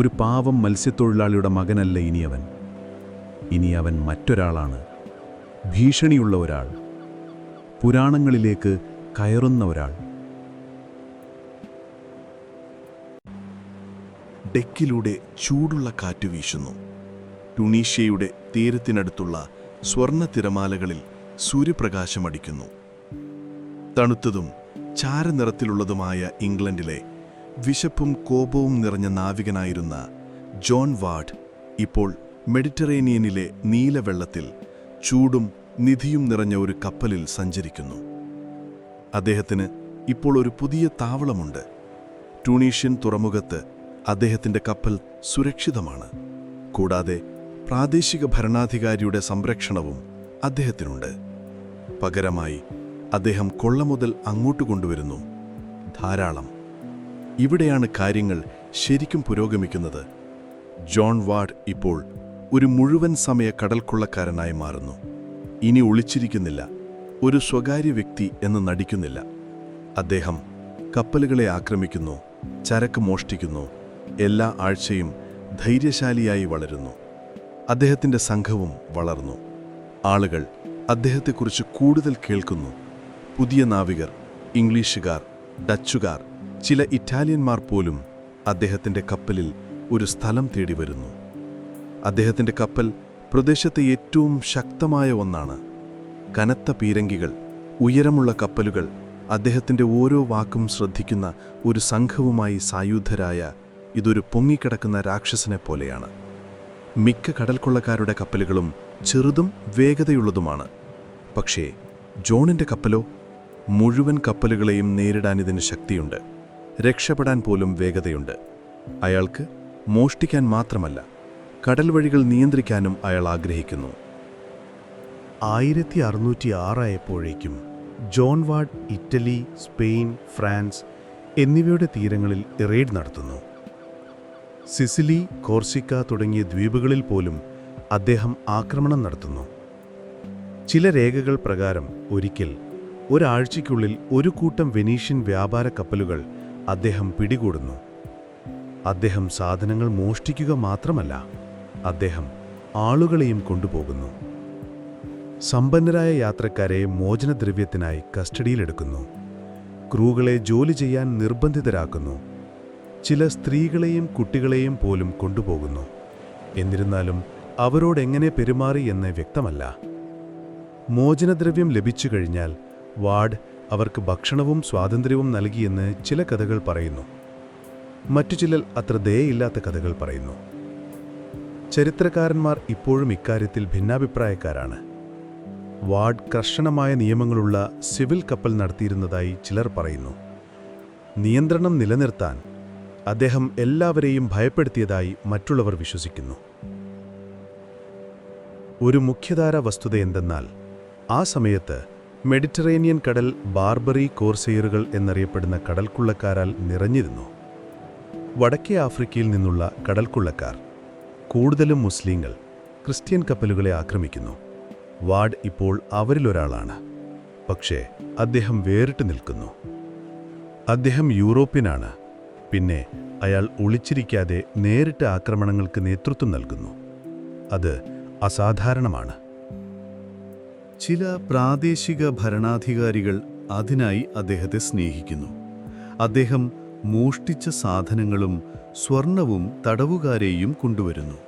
ഒരു പാവം മത്സ്യത്തൊഴിലാളിയുടെ മകനല്ല ഇനിയവൻ. ഇനിയവൻ മറ്റൊരാളാണ്, ഭീഷണിയുള്ള ഒരാൾ, പുരാണങ്ങളിലേക്ക് കയറുന്ന ഒരാൾ. ഡെക്കിലൂടെ ചൂടുള്ള കാറ്റ് വീശുന്നു. ടുണീഷ്യയുടെ തീരത്തിനടുത്തുള്ള സ്വർണ്ണ തിരമാലകളിൽ സൂര്യപ്രകാശമടിക്കുന്നു. തണുത്തതും ചാരനിറത്തിലുള്ളതുമായ ഇംഗ്ലണ്ടിലെ വിശപ്പും കോപവും നിറഞ്ഞ നാവികനായിരുന്ന ജോൺ വാർഡ് ഇപ്പോൾ മെഡിറ്ററേനിയനിലെ നീലവെള്ളത്തിൽ ചൂടും നിധിയും നിറഞ്ഞ ഒരു കപ്പലിൽ സഞ്ചരിക്കുന്നു. അദ്ദേഹത്തിന് ഇപ്പോൾ ഒരു പുതിയ താവളമുണ്ട്. ടുണീഷ്യൻ തുറമുഖത്ത് അദ്ദേഹത്തിൻ്റെ കപ്പൽ സുരക്ഷിതമാണ്. കൂടാതെ പ്രാദേശിക ഭരണാധികാരിയുടെ സംരക്ഷണവും അദ്ദേഹത്തിനുണ്ട്. പകരമായി അദ്ദേഹം കൊള്ളമുതൽ അങ്ങോട്ട് കൊണ്ടുവരുന്നു, ധാരാളം. ഇവിടെയാണ് കാര്യങ്ങൾ ശരിക്കും പുരോഗമിക്കുന്നത്. ജോൺ വാർഡ് ഇപ്പോൾ ഒരു മുഴുവൻ സമയ കടൽക്കൊള്ളക്കാരനായി മാറുന്നു. ഇനി ഒളിച്ചിരിക്കുന്നില്ല, ഒരു സ്വകാര്യ വ്യക്തി എന്ന് നടിക്കുന്നില്ല. അദ്ദേഹം കപ്പലുകളെ ആക്രമിക്കുന്നു, ചരക്ക് മോഷ്ടിക്കുന്നു, എല്ലാ ആഴ്ചയും ധൈര്യശാലിയായി വളരുന്നു. അദ്ദേഹത്തിൻ്റെ സംഘവും വളർന്നു. ആളുകൾ അദ്ദേഹത്തെക്കുറിച്ച് കൂടുതൽ കേൾക്കുന്നു. പുതിയ നാവികർ, ഇംഗ്ലീഷുകാർ, ഡച്ചുകാർ, ചില ഇറ്റാലിയന്മാർ പോലും അദ്ദേഹത്തിൻ്റെ കപ്പലിൽ ഒരു സ്ഥലം തേടി വരുന്നു. അദ്ദേഹത്തിൻ്റെ കപ്പൽ പ്രദേശത്തെ ഏറ്റവും ശക്തമായ ഒന്നാണ്. കനത്ത പീരങ്കികൾ, ഉയരമുള്ള കപ്പലുകൾ, അദ്ദേഹത്തിൻ്റെ ഓരോ വാക്കും ശ്രദ്ധിക്കുന്ന ഒരു സംഘവുമായി സായുധരായ ഇതൊരു പൊങ്ങിക്കിടക്കുന്ന രാക്ഷസനെ പോലെയാണ്. മിക്ക കടൽക്കൊള്ളക്കാരുടെ കപ്പലുകളും ചെറുതും വേഗതയുള്ളതുമാണ്. പക്ഷേ ജോണിൻ്റെ കപ്പലോ? മുഴുവൻ കപ്പലുകളെയും നേരിടാൻ ഇതിന് ശക്തിയുണ്ട്. രക്ഷപ്പെടാൻ പോലും വേഗതയുണ്ട്. അയാൾക്ക് മോഷ്ടിക്കാൻ മാത്രമല്ല, കടൽ വഴികൾ നിയന്ത്രിക്കാനും അയാൾ ആഗ്രഹിക്കുന്നു. 1606 ആയപ്പോഴേക്കും John ward Italy, Spain, France എന്നിവയുടെ തീരങ്ങളിൽ റെയ്ഡ് നടത്തുന്നു. സിസിലി, കോർസിക്ക തുടങ്ങിയ ദ്വീപുകളിൽ പോലും അദ്ദേഹം ആക്രമണം നടത്തുന്നു. ചില രേഖകൾ പ്രകാരം ഒരിക്കൽ ഒരാഴ്ചയ്ക്കുള്ളിൽ ഒരു കൂട്ടം വെനീഷ്യൻ വ്യാപാര കപ്പലുകൾ അദ്ദേഹം പിടികൂടുന്നു. അദ്ദേഹം സാധനങ്ങൾ മോഷ്ടിക്കുക മാത്രമല്ല, അദ്ദേഹം ആളുകളെയും കൊണ്ടുപോകുന്നു. സമ്പന്നരായ യാത്രക്കാരെ മോചനദ്രവ്യത്തിനായി കസ്റ്റഡിയിലെടുക്കുന്നു. ക്രൂകളെ ജോലി ചെയ്യാൻ നിർബന്ധിതരാക്കുന്നു. ചില സ്ത്രീകളെയും കുട്ടികളെയും പോലും കൊണ്ടുപോകുന്നു. എന്നിരുന്നാലും അവരോടെങ്ങനെ പെരുമാറി എന്ന് വ്യക്തമല്ല. മോചനദ്രവ്യം ലഭിച്ചു കഴിഞ്ഞാൽ വാർഡ് അവർക്ക് ഭക്ഷണവും സ്വാതന്ത്ര്യവും നൽകിയെന്ന് ചില കഥകൾ പറയുന്നു. മറ്റു ചിലർ അത്ര ദയയില്ലാത്ത കഥകൾ പറയുന്നു. ചരിത്രകാരന്മാർ ഇപ്പോഴും ഇക്കാര്യത്തിൽ ഭിന്നാഭിപ്രായക്കാരാണ്. വാർഡ് കർശനമായ നിയമങ്ങളുള്ള സിവിൽ കപ്പൽ നടത്തിയിരുന്നതായി ചിലർ പറയുന്നു. നിയന്ത്രണം നിലനിർത്താൻ അദ്ദേഹം എല്ലാവരെയും ഭയപ്പെടുത്തിയതായി മറ്റുള്ളവർ വിശ്വസിക്കുന്നു. ഒരു മുഖ്യധാര വസ്തുത എന്തെന്നാൽ, ആ സമയത്ത് മെഡിറ്ററേനിയൻ കടൽ ബാർബറി കോർസെയറുകൾ എന്നറിയപ്പെടുന്ന കടൽക്കൊള്ളക്കാരാൽ നിറഞ്ഞിരുന്നു. വടക്കേ ആഫ്രിക്കയിൽ നിന്നുള്ള കടൽക്കൊള്ളക്കാർ, കൂടുതലും മുസ്ലിങ്ങൾ, ക്രിസ്ത്യൻ കപ്പലുകളെ ആക്രമിക്കുന്നു. വാർഡ് ഇപ്പോൾ അവരിലൊരാളാണ്. പക്ഷേ അദ്ദേഹം വേറിട്ട് നിൽക്കുന്നു. അദ്ദേഹം യൂറോപ്യനാണ്. പിന്നെ അയാൾ ഒളിച്ചിരിക്കാതെ നേരിട്ട് ആക്രമണങ്ങൾക്ക് നേതൃത്വം നൽകുന്നു. അത് അസാധാരണമാണ്. ചില പ്രാദേശിക ഭരണാധികാരികൾ അതിനായി അദ്ദേഹത്തെ സ്നേഹിക്കുന്നു. അദ്ദേഹം മോഷ്ടിച്ച സാധനങ്ങളും സ്വർണവും തടവുകാരെയും കൊണ്ടുവരുന്നു.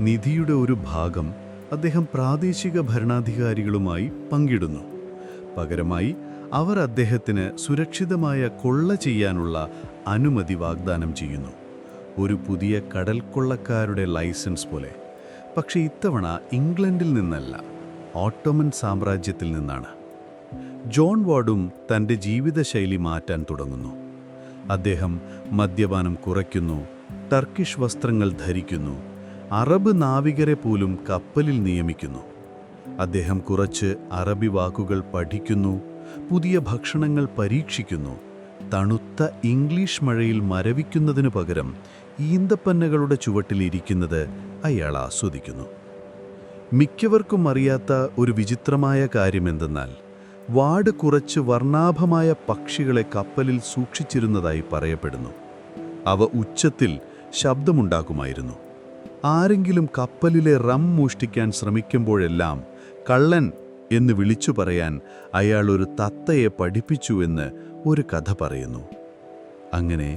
നിധിയുടെ ഒരു ഭാഗം അദ്ദേഹം പ്രാദേശിക ഭരണാധികാരികളുമായി പങ്കിടുന്നു. പകരമായി അവർ അദ്ദേഹത്തിന് സുരക്ഷിതമായ കൊള്ള ചെയ്യാനുള്ള അനുമതി വാഗ്ദാനം ചെയ്യുന്നു. ഒരു പുതിയ കടൽക്കൊള്ളക്കാരുടെ ലൈസൻസ് പോലെ. പക്ഷേ ഇത്തവണ ഇംഗ്ലണ്ടിൽ നിന്നല്ല, ഓട്ടോമൻ സാമ്രാജ്യത്തിൽ നിന്നാണ്. ജോൺ വാർഡും തൻ്റെ ജീവിതശൈലി മാറ്റാൻ തുടങ്ങുന്നു. അദ്ദേഹം മദ്യപാനം കുറയ്ക്കുന്നു, ടർക്കിഷ് വസ്ത്രങ്ങൾ ധരിക്കുന്നു, അറബ് നാവികരെ പോലും കപ്പലിൽ നിയമിക്കുന്നു. അദ്ദേഹം കുറച്ച് അറബി വാക്കുകൾ പഠിക്കുന്നു, പുതിയ ഭക്ഷണങ്ങൾ പരീക്ഷിക്കുന്നു. തണുത്ത ഇംഗ്ലീഷ് മഴയിൽ മരവിക്കുന്നതിനു പകരം ഈന്തപ്പന്നകളുടെ ചുവട്ടിലിരിക്കുന്നത് അയാൾ ആസ്വദിക്കുന്നു. മിക്കവർക്കും അറിയാത്ത ഒരു വിചിത്രമായ കാര്യമെന്തെന്നാൽ, വാർഡ് കുറച്ച് വർണ്ണാഭമായ പക്ഷികളെ കപ്പലിൽ സൂക്ഷിച്ചിരുന്നതായി പറയപ്പെടുന്നു. അവ ഉച്ചത്തിൽ ശബ്ദമുണ്ടാക്കുമായിരുന്നു. ആരെങ്കിലും കപ്പലിലെ റം മോഷ്ടിക്കാൻ ശ്രമിക്കുമ്പോഴെല്ലാം കള്ളൻ എന്ന് വിളിച്ചു പറയാൻ അയാൾ ഒരു തത്തയെ പഠിപ്പിച്ചുവെന്ന് ഒരു കഥ പറയുന്നു. അങ്ങനെ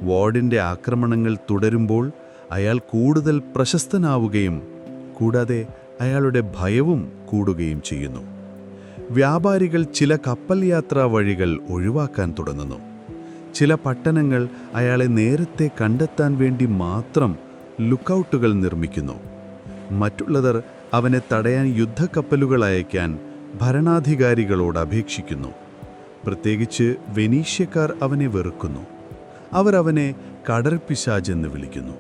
വാർഡിൻ്റെ ആക്രമണങ്ങൾ തുടരുമ്പോൾ അയാൾ കൂടുതൽ പ്രശസ്തനാവുകയും കൂടാതെ അയാളുടെ ഭയവും കൂടുകയും ചെയ്യുന്നു. വ്യാപാരികൾ ചില കപ്പൽ യാത്രാ വഴികൾ ഒഴിവാക്കാൻ തുടങ്ങുന്നു. ചില പട്ടണങ്ങൾ അയാളെ നേരത്തെ കണ്ടെത്താൻ വേണ്ടി മാത്രം ലുക്കൗട്ടുകൾ നിർമ്മിക്കുന്നു. മറ്റുള്ളവർ അവനെ തടയാൻ യുദ്ധക്കപ്പലുകൾ അയക്കാൻ ഭരണാധികാരികളോട് അപേക്ഷിക്കുന്നു. പ്രത്യേകിച്ച് വെനീഷ്യക്കാർ അവനെ വെറുക്കുന്നു. അവർ അവനെ കടൽ പിശാചെന്ന് വിളിക്കുന്നു.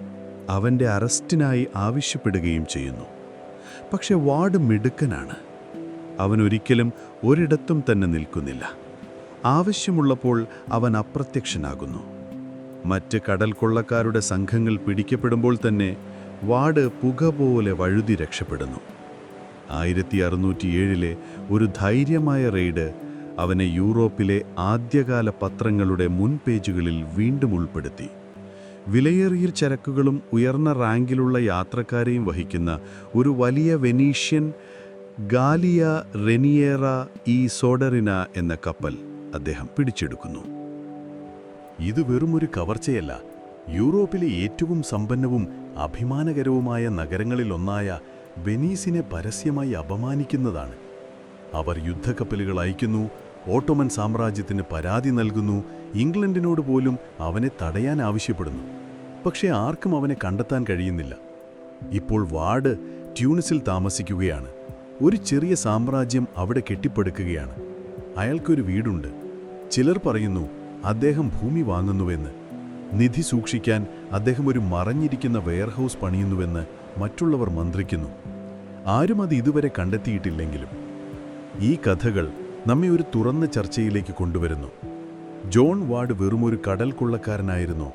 അവൻ്റെ അറസ്റ്റിനായി ആവശ്യപ്പെടുകയും ചെയ്യുന്നു. പക്ഷെ വാർഡ് മിടുക്കനാണ്. അവൻ ഒരിക്കലും ഒരിടത്തും തന്നെ നിൽക്കുന്നില്ല. ആവശ്യമുള്ളപ്പോൾ അവൻ അപ്രത്യക്ഷനാകുന്നു. മറ്റ് കടൽ കൊള്ളക്കാരുടെ സംഘങ്ങൾ പിടിക്കപ്പെടുമ്പോൾ തന്നെ വാർഡ് പുക പോലെ വഴുതി രക്ഷപ്പെടുന്നു. 1607 ഒരു ധൈര്യമായ റെയ്ഡ് അവനെ യൂറോപ്പിലെ ആദ്യകാല പത്രങ്ങളുടെ മുൻ പേജുകളിൽ വീണ്ടും ഉൾപ്പെടുത്തി. വിലയേറിയ ചരക്കുകളും ഉയർന്ന റാങ്കിലുള്ള യാത്രക്കാരെയും വഹിക്കുന്ന ഒരു വലിയ വെനീഷ്യൻ ഗാലിയ റെനിയേറ ഈ സോഡറിന എന്ന കപ്പൽ അദ്ദേഹം പിടിച്ചെടുക്കുന്നു. ഇത് വെറുമൊരു കവർച്ചയല്ല, യൂറോപ്പിലെ ഏറ്റവും സമ്പന്നവും അഭിമാനകരവുമായ നഗരങ്ങളിലൊന്നായ വെനീസിനെ പരസ്യമായി അപമാനിക്കുന്നതാണ്. അവർ യുദ്ധക്കപ്പലുകൾ അയക്കുന്നു, ഓട്ടോമൻ സാമ്രാജ്യത്തിന് പരാതി നൽകുന്നു, ഇംഗ്ലണ്ടിനോട് പോലും അവനെ തടയാൻ ആവശ്യപ്പെടുന്നു. പക്ഷേ ആർക്കും അവനെ കണ്ടെത്താൻ കഴിയുന്നില്ല. ഇപ്പോൾ വാർഡ് ട്യൂണിസിൽ താമസിക്കുകയാണ്. ഒരു ചെറിയ സാമ്രാജ്യം അവിടെ കെട്ടിപ്പടുക്കുകയാണ്. അയാൾക്കൊരു വീടുണ്ട്. ചിലർ പറയുന്നു അദ്ദേഹം ഭൂമി വാങ്ങുന്നുവെന്ന്. നിധി സൂക്ഷിക്കാൻ അദ്ദേഹം ഒരു മറഞ്ഞിരിക്കുന്ന വെയർഹൗസ് പണിയുന്നുവെന്ന് മറ്റുള്ളവർ മന്ത്രിക്കുന്നു. ആരും അത് ഇതുവരെ കണ്ടെത്തിയിട്ടില്ലെങ്കിലും ഈ കഥകൾ നമ്മെ ഒരു തുറന്ന ചർച്ചയിലേക്ക് കൊണ്ടുവരുന്നു. ജോൺ വാർഡ് വെറുമൊരു കടൽ കൊള്ളക്കാരനായിരുന്നോ,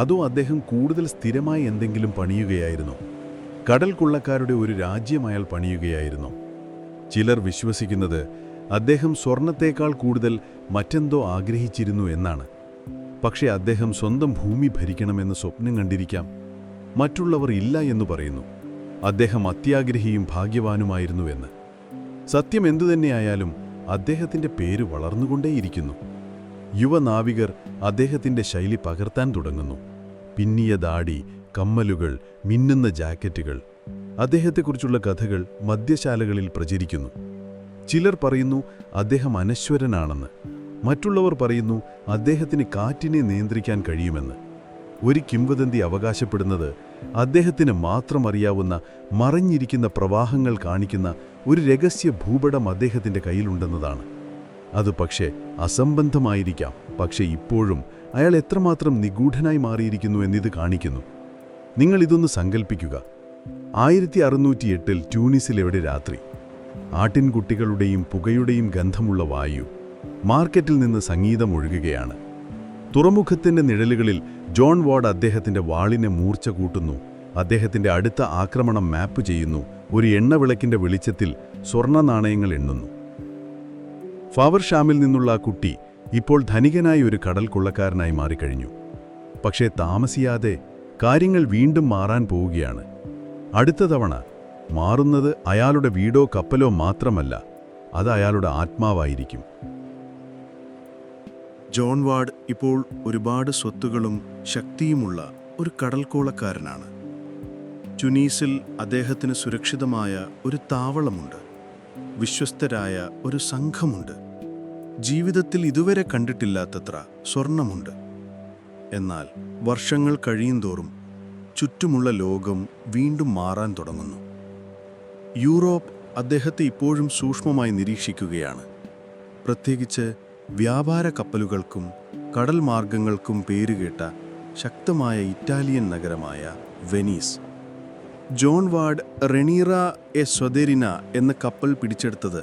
അതോ അദ്ദേഹം കൂടുതൽ സ്ഥിരമായി എന്തെങ്കിലും പണിയുകയായിരുന്നോ? കടൽ കൊള്ളക്കാരുടെ ഒരു രാജ്യം അയാൾ പണിയുകയായിരുന്നോ? ചിലർ വിശ്വസിക്കുന്നത് അദ്ദേഹം സ്വർണത്തേക്കാൾ കൂടുതൽ മറ്റെന്തോ ആഗ്രഹിച്ചിരുന്നു എന്നാണ്. പക്ഷേ അദ്ദേഹം സ്വന്തം ഭൂമി ഭരിക്കണമെന്ന് സ്വപ്നം കണ്ടിരിക്കാം. മറ്റുള്ളവർ ഇല്ല എന്ന് പറയുന്നു. അദ്ദേഹം അത്യാഗ്രഹിയും ഭാഗ്യവാനുമായിരുന്നുവെന്ന്. സത്യം എന്തുതന്നെയായാലും അദ്ദേഹത്തിൻ്റെ പേര് വളർന്നുകൊണ്ടേയിരിക്കുന്നു. യുവനാവികർ അദ്ദേഹത്തിൻ്റെ ശൈലി പകർത്താൻ തുടങ്ങുന്നു. പിന്നിയ ദാടി, കമ്മലുകൾ, മിന്നുന്ന ജാക്കറ്റുകൾ. അദ്ദേഹത്തെക്കുറിച്ചുള്ള കഥകൾ മദ്യശാലകളിൽ പ്രചരിക്കുന്നു. ചിലർ പറയുന്നു അദ്ദേഹം അനശ്വരനാണെന്ന്. മറ്റുള്ളവർ പറയുന്നു അദ്ദേഹത്തിന് കാറ്റിനെ നിയന്ത്രിക്കാൻ കഴിയുമെന്ന്. ഒരു കിംവദന്തി അവകാശപ്പെടുന്നത് അദ്ദേഹത്തിന് മാത്രം അറിയാവുന്ന മറഞ്ഞിരിക്കുന്ന പ്രവാഹങ്ങൾ കാണിക്കുന്ന ഒരു രഹസ്യ ഭൂപടം അദ്ദേഹത്തിൻ്റെ കയ്യിലുണ്ടെന്നതാണ്. അത് പക്ഷേ അസംബന്ധമായിരിക്കാം. പക്ഷേ ഇപ്പോഴും അയാൾ എത്രമാത്രം നിഗൂഢനായി മാറിയിരിക്കുന്നു എന്നിത് കാണിക്കുന്നു. നിങ്ങൾ ഇതൊന്ന് സങ്കൽപ്പിക്കുക. 1608 ട്യൂണിസിലെവിടെ രാത്രി. ആട്ടിൻകുട്ടികളുടെയും പുകയുടെയും ഗന്ധമുള്ള വായു. മാർക്കറ്റിൽ നിന്ന് സംഗീതം ഒഴുകുകയാണ്. തുറമുഖത്തിൻ്റെ നിഴലുകളിൽ ജോൺ വാർഡ് അദ്ദേഹത്തിൻ്റെ വാളിനെ മൂർച്ച കൂട്ടുന്നു. അദ്ദേഹത്തിൻ്റെ അടുത്ത ആക്രമണം മാപ്പ് ചെയ്യുന്നു. ഒരു എണ്ണവിളക്കിൻ്റെ വെളിച്ചത്തിൽ സ്വർണ്ണ നാണയങ്ങൾ എണ്ണുന്നു. ഫാവർഷാമിൽ നിന്നുള്ള ആ കുട്ടി ഇപ്പോൾ ധനികനായ ഒരു കടൽ കൊള്ളക്കാരനായി മാറിക്കഴിഞ്ഞു. പക്ഷേ താമസിയാതെ കാര്യങ്ങൾ വീണ്ടും മാറാൻ പോവുകയാണ്. അടുത്ത തവണ മാറുന്നത് അയാളുടെ വീടോ കപ്പലോ മാത്രമല്ല, അത് അയാളുടെ ആത്മാവായിരിക്കും. ജോൺ വാർഡ് ഇപ്പോൾ ഒരുപാട് സ്വത്തുകളും ശക്തിയുമുള്ള ഒരു കടൽക്കോളക്കാരനാണ്. ട്യൂണീസിൽ അദ്ദേഹത്തിന് സുരക്ഷിതമായ ഒരു താവളമുണ്ട്. വിശ്വസ്തരായ ഒരു സംഘമുണ്ട്. ജീവിതത്തിൽ ഇതുവരെ കണ്ടിട്ടില്ലാത്തത്ര സ്വർണമുണ്ട്. എന്നാൽ വർഷങ്ങൾ കഴിയുന്തോറും ചുറ്റുമുള്ള ലോകം വീണ്ടും മാറാൻ തുടങ്ങുന്നു. യൂറോപ്പ് അദ്ദേഹത്തെ ഇപ്പോഴും സൂക്ഷ്മമായി നിരീക്ഷിക്കുകയാണ്. പ്രത്യേകിച്ച് വ്യാപാര കപ്പലുകൾക്കും കടൽ മാർഗങ്ങൾക്കും പേരുകേട്ട ശക്തമായ ഇറ്റാലിയൻ നഗരമായ വെനീസ്. ജോൺ വാർഡ് റെനീറ എ സ്വദേരിന എന്ന കപ്പൽ പിടിച്ചെടുത്തത്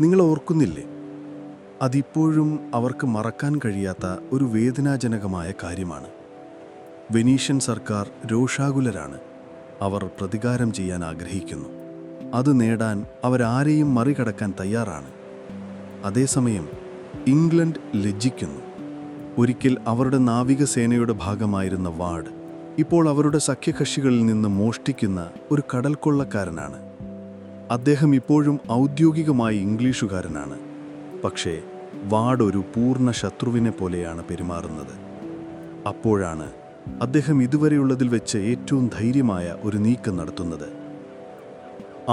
നിങ്ങൾ ഓർക്കുന്നില്ലേ? അതിപ്പോഴും അവർക്ക് മറക്കാൻ കഴിയാത്ത ഒരു വേദനാജനകമായ കാര്യമാണ്. വെനീഷ്യൻ സർക്കാർ രോഷാകുലരാണ്. അവർ പ്രതികാരം ചെയ്യാൻ ആഗ്രഹിക്കുന്നു. അത് നേടാൻ അവരാരെയും മറികടക്കാൻ തയ്യാറാണ്. അതേസമയം ഇംഗ്ലണ്ട് ലജ്ജിക്കുന്നു. ഒരിക്കൽ അവരുടെ നാവികസേനയുടെ ഭാഗമായിരുന്ന വാർഡ് ഇപ്പോൾ അവരുടെ സഖ്യകക്ഷികളിൽ നിന്ന് മോഷ്ടിക്കുന്ന ഒരു കടൽക്കൊള്ളക്കാരനാണ്. അദ്ദേഹം ഇപ്പോഴും ഔദ്യോഗികമായി ഇംഗ്ലീഷുകാരനാണ്. പക്ഷേ വാർഡ് ഒരു പൂർണ്ണ ശത്രുവിനെ പോലെയാണ് പെരുമാറുന്നത്. അപ്പോഴാണ് അദ്ദേഹം ഇതുവരെയുള്ളതിൽ വെച്ച് ഏറ്റവും ധൈര്യമായ ഒരു നീക്കം നടത്തുന്നത്.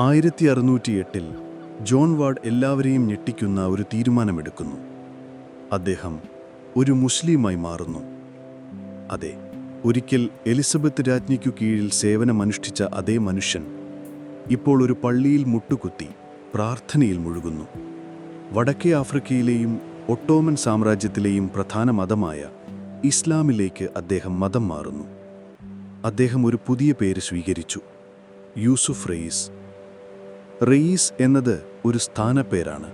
1608 ജോൺ വാർഡ് എല്ലാവരെയും ഞെട്ടിക്കുന്ന ഒരു തീരുമാനമെടുക്കുന്നു. അദ്ദേഹം ഒരു മുസ്ലിമായി മാറുന്നു. അതെ, ഒരിക്കൽ എലിസബത്ത് രാജ്ഞിക്കു കീഴിൽ സേവനമനുഷ്ഠിച്ച അതേ മനുഷ്യൻ ഇപ്പോൾ ഒരു പള്ളിയിൽ മുട്ടുകുത്തി പ്രാർത്ഥനയിൽ മുഴുകുന്നു. വടക്കേ ആഫ്രിക്കയിലെയും ഒട്ടോമൻ സാമ്രാജ്യത്തിലെയും പ്രധാന മതമായ ഇസ്ലാമിലേക്ക് അദ്ദേഹം മതം മാറുന്നു. അദ്ദേഹം ഒരു പുതിയ പേര് സ്വീകരിച്ചു, യൂസുഫ് റയീസ്. റയീസ് എന്നത് ഒരു സ്ഥാനപ്പേരാണ്.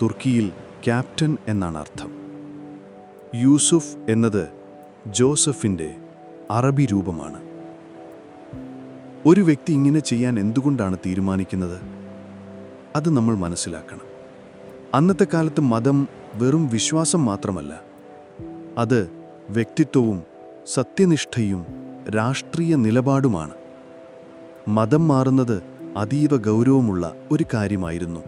തുർക്കിയിൽ ക്യാപ്റ്റൻ എന്നാണ് അർത്ഥം. യൂസുഫ് എന്നത് ജോസഫിൻ്റെ അറബി രൂപമാണ്. ഒരു വ്യക്തി ഇങ്ങനെ ചെയ്യാൻ എന്തുകൊണ്ടാണ് തീരുമാനിക്കുന്നത്? അത് നമ്മൾ മനസ്സിലാക്കണം. അന്നത്തെ കാലത്ത് മതം വെറും വിശ്വാസം മാത്രമല്ല, അത് വ്യക്തിത്വവും സത്യനിഷ്ഠയും രാഷ്ട്രീയ നിലപാടുമാണ്. മതം മാറുന്നത് അതീവ ഗൗരവമുള്ള ഒരു കാര്യമായിരുന്നു.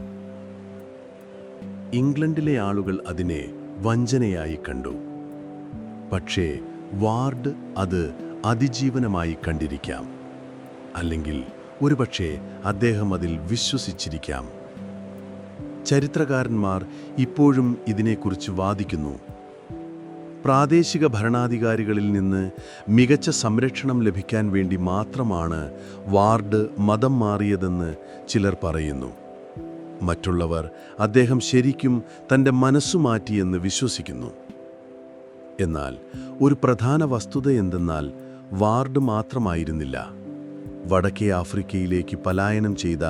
ഇംഗ്ലണ്ടിലെ ആളുകൾ അതിനെ വഞ്ചനയായി കണ്ടു. പക്ഷേ വാർഡ് അത് അതിജീവനമായി കണ്ടിരിക്കാം. അല്ലെങ്കിൽ ഒരുപക്ഷെ അദ്ദേഹം അതിൽ വിശ്വസിച്ചിരിക്കാം. ചരിത്രകാരന്മാർ ഇപ്പോഴും ഇതിനെക്കുറിച്ച് വാദിക്കുന്നു. പ്രാദേശിക ഭരണാധികാരികളിൽ നിന്ന് മികച്ച സംരക്ഷണം ലഭിക്കാൻ വേണ്ടി മാത്രമാണ് വാർഡ് മതം മാറിയതെന്ന് ചിലർ പറയുന്നു. മറ്റുള്ളവർ അദ്ദേഹം ശരിക്കും തൻ്റെ മനസ്സു മാറ്റിയെന്ന് വിശ്വസിക്കുന്നു. എന്നാൽ ഒരു പ്രധാന വസ്തുത എന്തെന്നാൽ വാർഡ് മാത്രമായിരുന്നില്ല. വടക്കേ ആഫ്രിക്കയിലേക്ക് പലായനം ചെയ്ത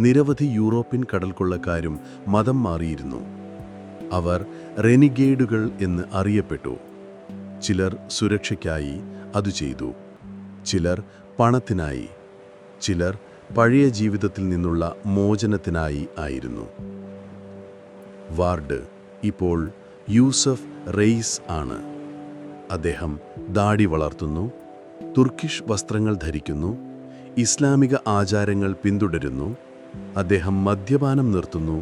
നിരവധി യൂറോപ്യൻ കടൽക്കൊള്ളക്കാരും മതം മാറിയിരുന്നു. അവർ റെനിഗേഡുകൾ എന്ന് അറിയപ്പെട്ടു. ചിലർ സുരക്ഷയ്ക്കായി അത് ചെയ്തു, ചിലർ പണത്തിനായി, ചിലർ പഴയ ജീവിതത്തിൽ നിന്നുള്ള മോചനത്തിനായി ആയിരുന്നു. വാർഡ് ഇപ്പോൾ യൂസഫ് റെയ്സ് ആണ്. അദ്ദേഹം ദാടി വളർത്തുന്നു, തുർക്കിഷ് വസ്ത്രങ്ങൾ ധരിക്കുന്നു, ഇസ്ലാമിക ആചാരങ്ങൾ പിന്തുടരുന്നു. അദ്ദേഹം മദ്യപാനം നിർത്തുന്നു,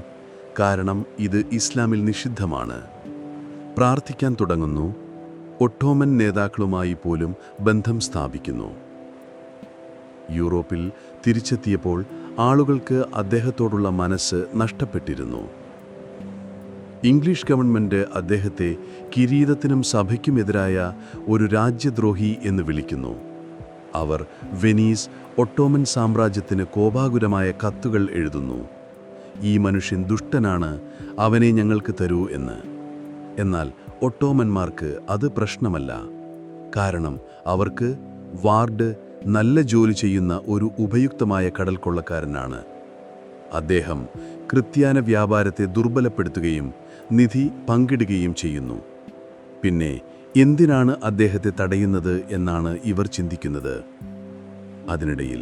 കാരണം ഇത് ഇസ്ലാമിൽ നിഷിദ്ധമാണ്. പ്രാർത്ഥിക്കാൻ തുടങ്ങുന്നു. ഒട്ടോമൻ നേതാക്കളുമായി പോലും ബന്ധം സ്ഥാപിക്കുന്നു. യൂറോപ്പിൽ തിരിച്ചെത്തിയപ്പോൾ ആളുകൾക്ക് അദ്ദേഹത്തോടുള്ള മനസ്സ് നഷ്ടപ്പെട്ടിരുന്നു. ഇംഗ്ലീഷ് ഗവൺമെൻറ് അദ്ദേഹത്തെ കിരീടത്തിനും സഭയ്ക്കുമെതിരായ ഒരു രാജ്യദ്രോഹി എന്ന് വിളിക്കുന്നു. അവർ വെനീസ് ഒട്ടോമൻ സാമ്രാജ്യത്തിന് കോപാകുലമായ കത്തുകൾ എഴുതുന്നു. ഈ മനുഷ്യൻ ദുഷ്ടനാണ്, അവനെ ഞങ്ങൾക്ക് തരൂ എന്ന്. എന്നാൽ ഒട്ടോമന്മാർക്ക് അത് പ്രശ്നമല്ല. കാരണം അവർക്ക് വാർഡ് നല്ല ജോലി ചെയ്യുന്ന ഒരു ഉപയുക്തമായ കടൽക്കൊള്ളക്കാരനാണ്. അദ്ദേഹം ക്രിസ്ത്യാന വ്യാപാരത്തെ ദുർബലപ്പെടുത്തുകയും നിധി പങ്കിടുകയും ചെയ്യുന്നു. പിന്നെ എന്തിനാണ് അദ്ദേഹത്തെ തടയുന്നത് എന്നാണ് ഇവർ ചിന്തിക്കുന്നത്. അതിനിടയിൽ